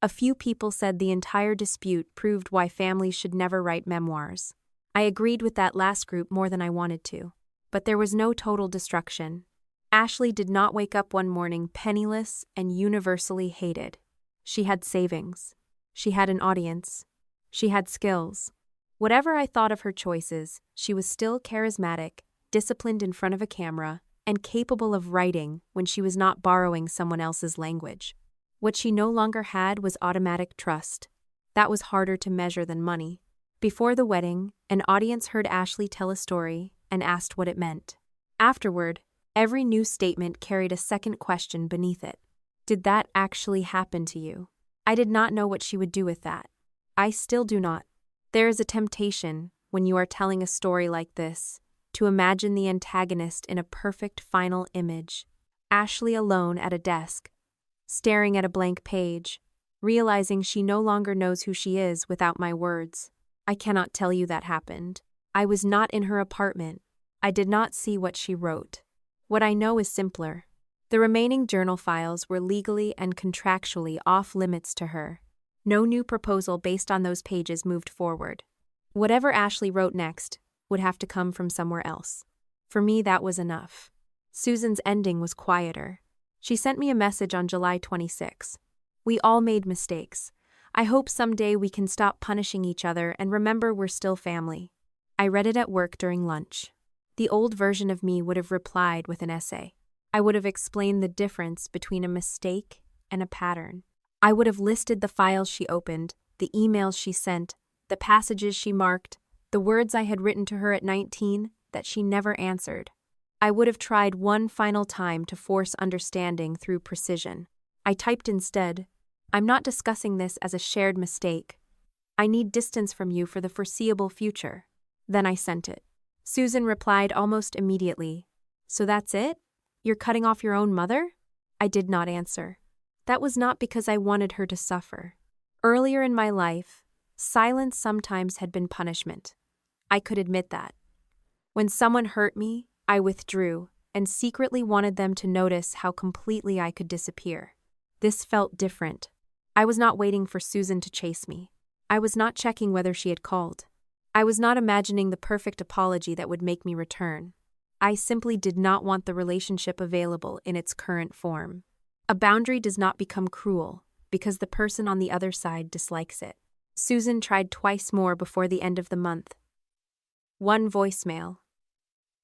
A few people said the entire dispute proved why families should never write memoirs. I agreed with that last group more than I wanted to. But there was no total destruction. Ashley did not wake up one morning penniless and universally hated. She had savings. She had an audience. She had skills. Whatever I thought of her choices, she was still charismatic, disciplined in front of a camera, and capable of writing when she was not borrowing someone else's language. What she no longer had was automatic trust. That was harder to measure than money. Before the wedding, an audience heard Ashley tell a story and asked what it meant. Afterward, every new statement carried a second question beneath it. Did that actually happen to you? I did not know what she would do with that. I still do not. There is a temptation, when you are telling a story like this, to imagine the antagonist in a perfect final image. Ashley alone at a desk, staring at a blank page, realizing she no longer knows who she is without my words. I cannot tell you that happened. I was not in her apartment. I did not see what she wrote. What I know is simpler. The remaining journal files were legally and contractually off limits to her. No new proposal based on those pages moved forward. Whatever Ashley wrote next would have to come from somewhere else. For me, that was enough. Susan's ending was quieter. She sent me a message on July 26. We all made mistakes. I hope someday we can stop punishing each other and remember we're still family. I read it at work during lunch. The old version of me would have replied with an essay. I would have explained the difference between a mistake and a pattern. I would have listed the files she opened, the emails she sent, the passages she marked, the words I had written to her at 19 that she never answered. I would have tried one final time to force understanding through precision. I typed instead, I'm not discussing this as a shared mistake. I need distance from you for the foreseeable future. Then I sent it. Susan replied almost immediately. So that's it? You're cutting off your own mother? I did not answer. That was not because I wanted her to suffer. Earlier in my life, silence sometimes had been punishment. I could admit that. When someone hurt me, I withdrew and secretly wanted them to notice how completely I could disappear. This felt different. I was not waiting for Susan to chase me. I was not checking whether she had called. I was not imagining the perfect apology that would make me return. I simply did not want the relationship available in its current form. A boundary does not become cruel because the person on the other side dislikes it. Susan tried twice more before the end of the month. One voicemail.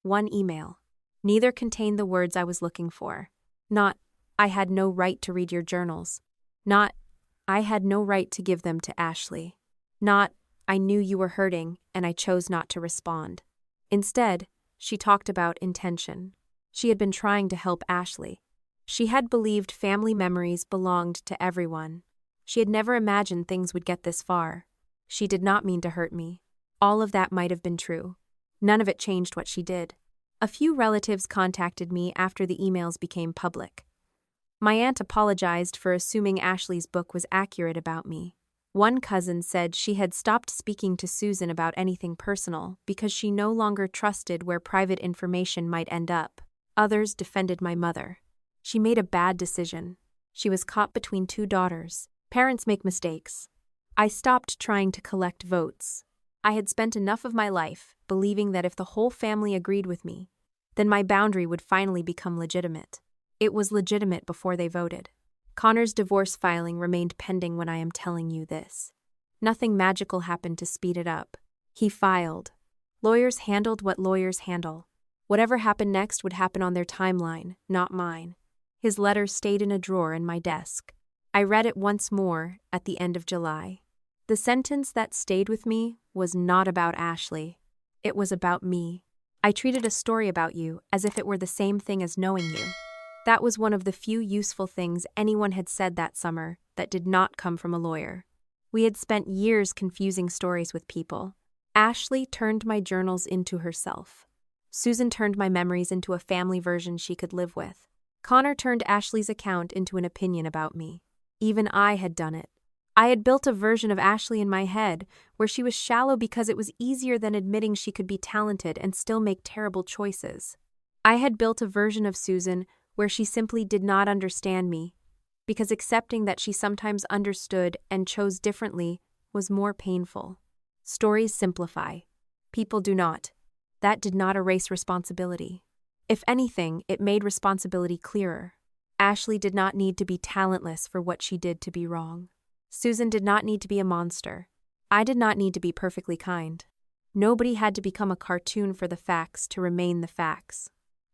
One email. Neither contained the words I was looking for. Not, I had no right to read your journals. Not, I had no right to give them to Ashley. Not, I knew you were hurting and I chose not to respond. Instead, she talked about intention. She had been trying to help Ashley. She had believed family memories belonged to everyone. She had never imagined things would get this far. She did not mean to hurt me. All of that might have been true. None of it changed what she did. A few relatives contacted me after the emails became public. My aunt apologized for assuming Ashley's book was accurate about me. One cousin said she had stopped speaking to Susan about anything personal because she no longer trusted where private information might end up. Others defended my mother. She made a bad decision. She was caught between two daughters. Parents make mistakes. I stopped trying to collect votes. I had spent enough of my life believing that if the whole family agreed with me, then my boundary would finally become legitimate. It was legitimate before they voted. Connor's divorce filing remained pending when I am telling you this. Nothing magical happened to speed it up. He filed. Lawyers handled what lawyers handle. Whatever happened next would happen on their timeline, not mine. His letter stayed in a drawer in my desk. I read it once more at the end of July. The sentence that stayed with me was not about Ashley. It was about me. I treated a story about you as if it were the same thing as knowing you. That was one of the few useful things anyone had said that summer that did not come from a lawyer. We had spent years confusing stories with people. Ashley turned my journals into herself. Susan turned my memories into a family version she could live with. Connor turned Ashley's account into an opinion about me. Even I had done it. I had built a version of Ashley in my head where she was shallow because it was easier than admitting she could be talented and still make terrible choices. I had built a version of Susan where she simply did not understand me, because accepting that she sometimes understood and chose differently was more painful. Stories simplify. People do not. That did not erase responsibility. If anything, it made responsibility clearer. Ashley did not need to be talentless for what she did to be wrong. Susan did not need to be a monster. I did not need to be perfectly kind. Nobody had to become a cartoon for the facts to remain the facts.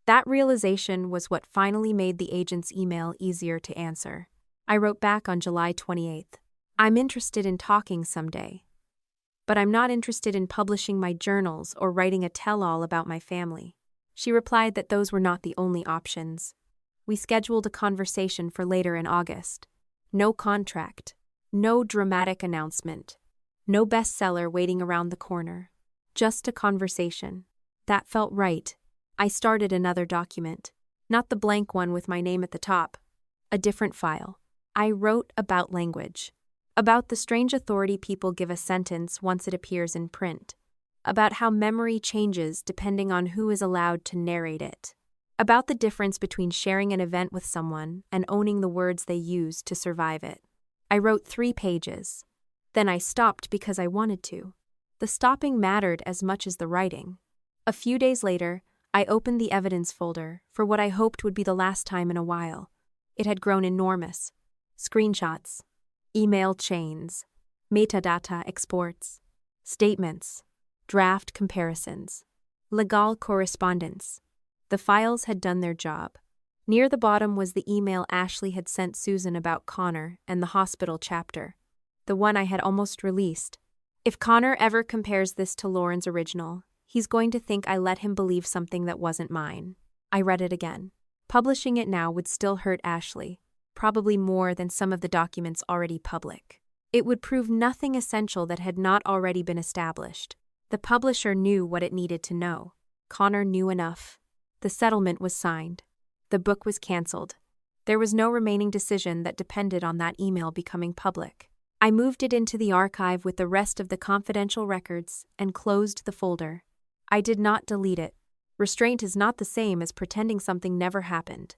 That realization was what finally made the agent's email easier to answer. I wrote back on July 28th. I'm interested in talking someday. But I'm not interested in publishing my journals or writing a tell-all about my family. She replied that those were not the only options. We scheduled a conversation for later in August. No contract. No dramatic announcement. No bestseller waiting around the corner. Just a conversation. That felt right. I started another document. Not the blank one with my name at the top. A different file. I wrote about language. About the strange authority people give a sentence once it appears in print. About how memory changes depending on who is allowed to narrate it. About the difference between sharing an event with someone and owning the words they use to survive it. I wrote 3 pages. Then I stopped because I wanted to. The stopping mattered as much as the writing. A few days later, I opened the evidence folder for what I hoped would be the last time in a while. It had grown enormous. Screenshots, email chains, metadata exports, statements, draft comparisons, legal correspondence. The files had done their job. Near the bottom was the email Ashley had sent Susan about Connor and the hospital chapter, the one I had almost released. If Connor ever compares this to Lauren's original, he's going to think I let him believe something that wasn't mine. I read it again. Publishing it now would still hurt Ashley, probably more than some of the documents already public. It would prove nothing essential that had not already been established. The publisher knew what it needed to know. Connor knew enough. The settlement was signed. The book was canceled. There was no remaining decision that depended on that email becoming public. I moved it into the archive with the rest of the confidential records and closed the folder. I did not delete it. Restraint is not the same as pretending something never happened.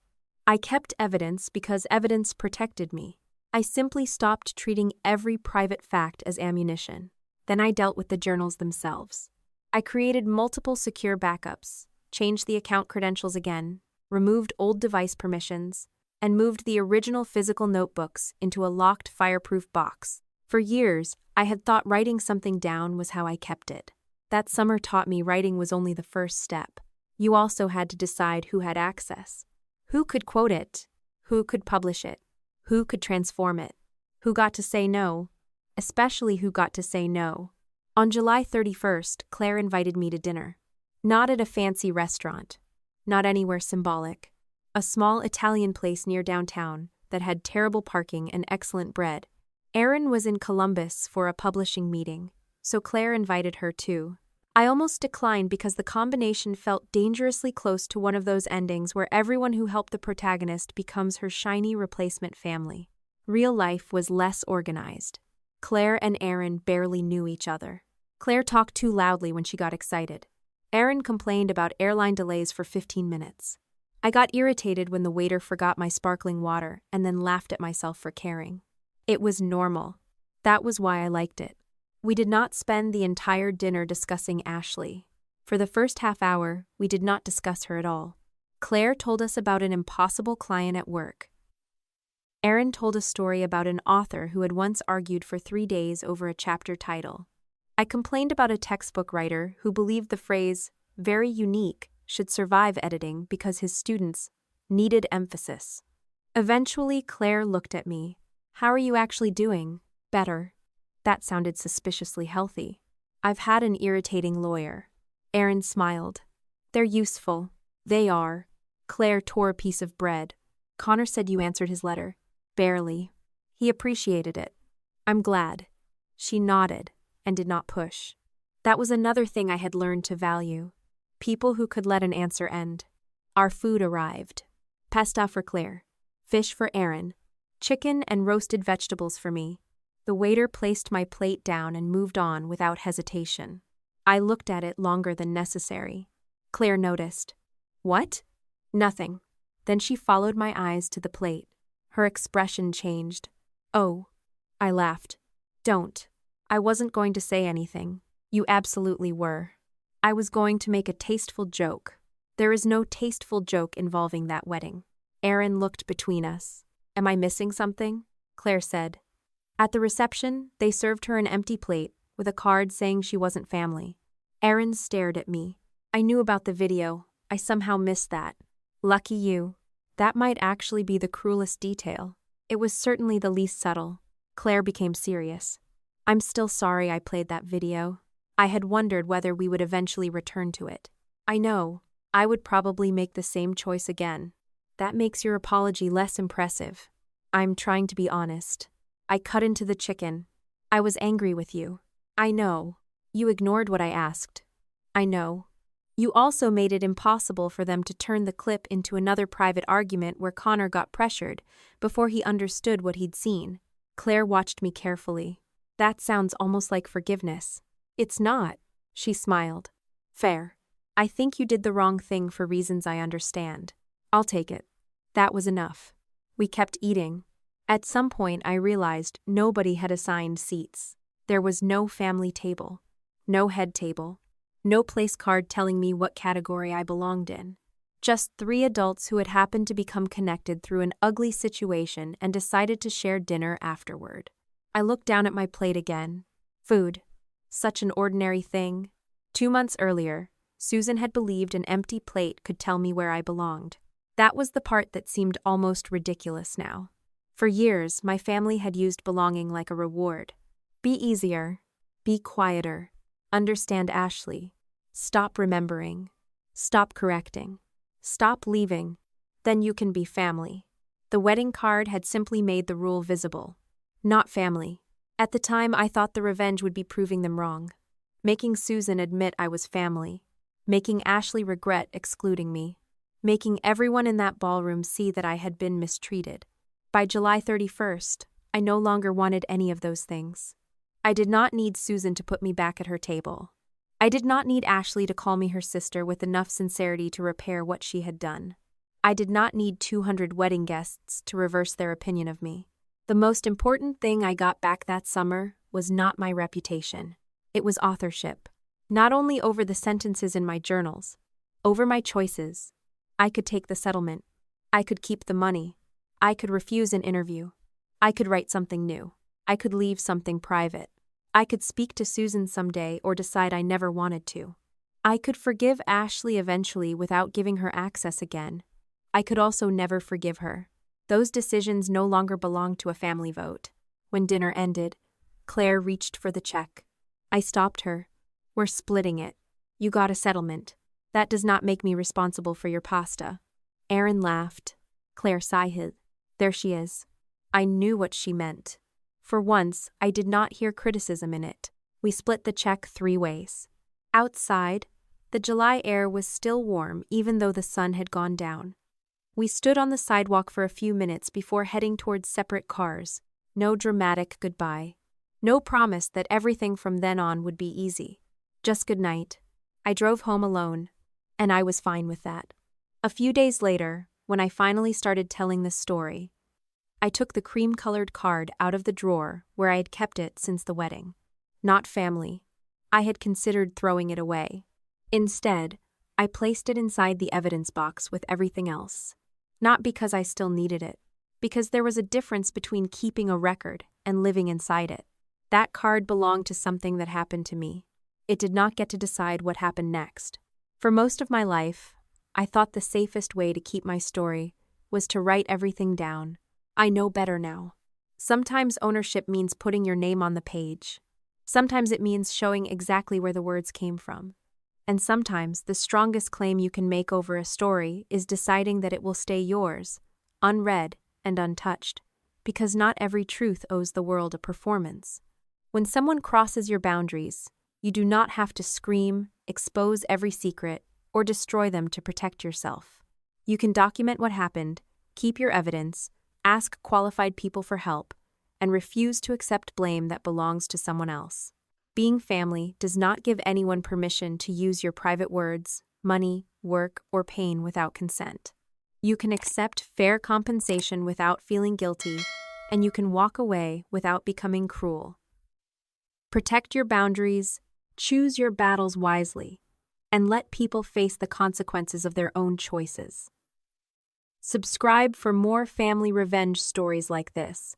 I kept evidence because evidence protected me. I simply stopped treating every private fact as ammunition. Then I dealt with the journals themselves. I created multiple secure backups, changed the account credentials again, removed old device permissions, and moved the original physical notebooks into a locked fireproof box. For years, I had thought writing something down was how I kept it. That summer taught me writing was only the first step. You also had to decide who had access. Who could quote it? Who could publish it? Who could transform it? Who got to say no? Especially who got to say no. On July 31st, Claire invited me to dinner. Not at a fancy restaurant. Not anywhere symbolic. A small Italian place near downtown that had terrible parking and excellent bread. Erin was in Columbus for a publishing meeting, so Claire invited her too. I almost declined because the combination felt dangerously close to one of those endings where everyone who helped the protagonist becomes her shiny replacement family. Real life was less organized. Claire and Erin barely knew each other. Claire talked too loudly when she got excited. Erin complained about airline delays for 15 minutes. I got irritated when the waiter forgot my sparkling water and then laughed at myself for caring. It was normal. That was why I liked it. We did not spend the entire dinner discussing Ashley. For the first half hour, we did not discuss her at all. Claire told us about an impossible client at work. Erin told a story about an author who had once argued for 3 days over a chapter title. I complained about a textbook writer who believed the phrase, very unique, should survive editing because his students needed emphasis. Eventually, Claire looked at me. How are you actually doing? Better. That sounded suspiciously healthy. I've had an irritating lawyer. Erin smiled. They're useful. They are. Claire tore a piece of bread. Connor said you answered his letter. Barely. He appreciated it. I'm glad. She nodded and did not push. That was another thing I had learned to value. People who could let an answer end. Our food arrived. Pasta for Claire. Fish for Erin. Chicken and roasted vegetables for me. The waiter placed my plate down and moved on without hesitation. I looked at it longer than necessary. Claire noticed. What? Nothing. Then she followed my eyes to the plate. Her expression changed. Oh. I laughed. Don't. I wasn't going to say anything. You absolutely were. I was going to make a tasteful joke. There is no tasteful joke involving that wedding. Aaron looked between us. Am I missing something? Claire said. At the reception, they served her an empty plate with a card saying she wasn't family. Aaron stared at me. I knew about the video. I somehow missed that. Lucky you. That might actually be the cruelest detail. It was certainly the least subtle. Claire became serious. I'm still sorry I played that video. I had wondered whether we would eventually return to it. I know. I would probably make the same choice again. That makes your apology less impressive. I'm trying to be honest. I cut into the chicken. I was angry with you. I know. You ignored what I asked. I know. You also made it impossible for them to turn the clip into another private argument where Connor got pressured before he understood what he'd seen. Claire watched me carefully. That sounds almost like forgiveness. It's not, she smiled. Fair. I think you did the wrong thing for reasons I understand. I'll take it. That was enough. We kept eating. At some point I realized nobody had assigned seats. There was no family table. No head table. No place card telling me what category I belonged in. Just 3 adults who had happened to become connected through an ugly situation and decided to share dinner afterward. I looked down at my plate again. Food. Such an ordinary thing. 2 months earlier, Susan had believed an empty plate could tell me where I belonged. That was the part that seemed almost ridiculous now. For years, my family had used belonging like a reward. Be easier. Be quieter. Understand Ashley. Stop remembering. Stop correcting. Stop leaving. Then you can be family. The wedding card had simply made the rule visible. Not family. At the time, I thought the revenge would be proving them wrong. Making Susan admit I was family. Making Ashley regret excluding me. Making everyone in that ballroom see that I had been mistreated. By July 31st, I no longer wanted any of those things. I did not need Susan to put me back at her table. I did not need Ashley to call me her sister with enough sincerity to repair what she had done. I did not need 200 wedding guests to reverse their opinion of me. The most important thing I got back that summer was not my reputation. It was authorship. Not only over the sentences in my journals, over my choices. I could take the settlement. I could keep the money. I could refuse an interview. I could write something new. I could leave something private. I could speak to Susan someday or decide I never wanted to. I could forgive Ashley eventually without giving her access again. I could also never forgive her. Those decisions no longer belonged to a family vote. When dinner ended, Claire reached for the check. I stopped her. We're splitting it. You got a settlement. That does not make me responsible for your pasta. Aaron laughed. Claire sighed. There she is. I knew what she meant. For once, I did not hear criticism in it. We split the check 3 ways. Outside, the July air was still warm even though the sun had gone down. We stood on the sidewalk for a few minutes before heading towards separate cars. No dramatic goodbye. No promise that everything from then on would be easy. Just good night. I drove home alone, and I was fine with that. A few days later, when I finally started telling this story, I took the cream-colored card out of the drawer where I had kept it since the wedding. Not family. I had considered throwing it away. Instead, I placed it inside the evidence box with everything else. Not because I still needed it, because there was a difference between keeping a record and living inside it. That card belonged to something that happened to me. It did not get to decide what happened next. For most of my life, I thought the safest way to keep my story was to write everything down. I know better now. Sometimes ownership means putting your name on the page. Sometimes it means showing exactly where the words came from. And sometimes the strongest claim you can make over a story is deciding that it will stay yours, unread and untouched, because not every truth owes the world a performance. When someone crosses your boundaries, you do not have to scream, expose every secret, or destroy them to protect yourself. You can document what happened, keep your evidence, ask qualified people for help, and refuse to accept blame that belongs to someone else. Being family does not give anyone permission to use your private words, money, work, or pain without consent. You can accept fair compensation without feeling guilty, and you can walk away without becoming cruel. Protect your boundaries, choose your battles wisely, and let people face the consequences of their own choices. Subscribe for more family revenge stories like this.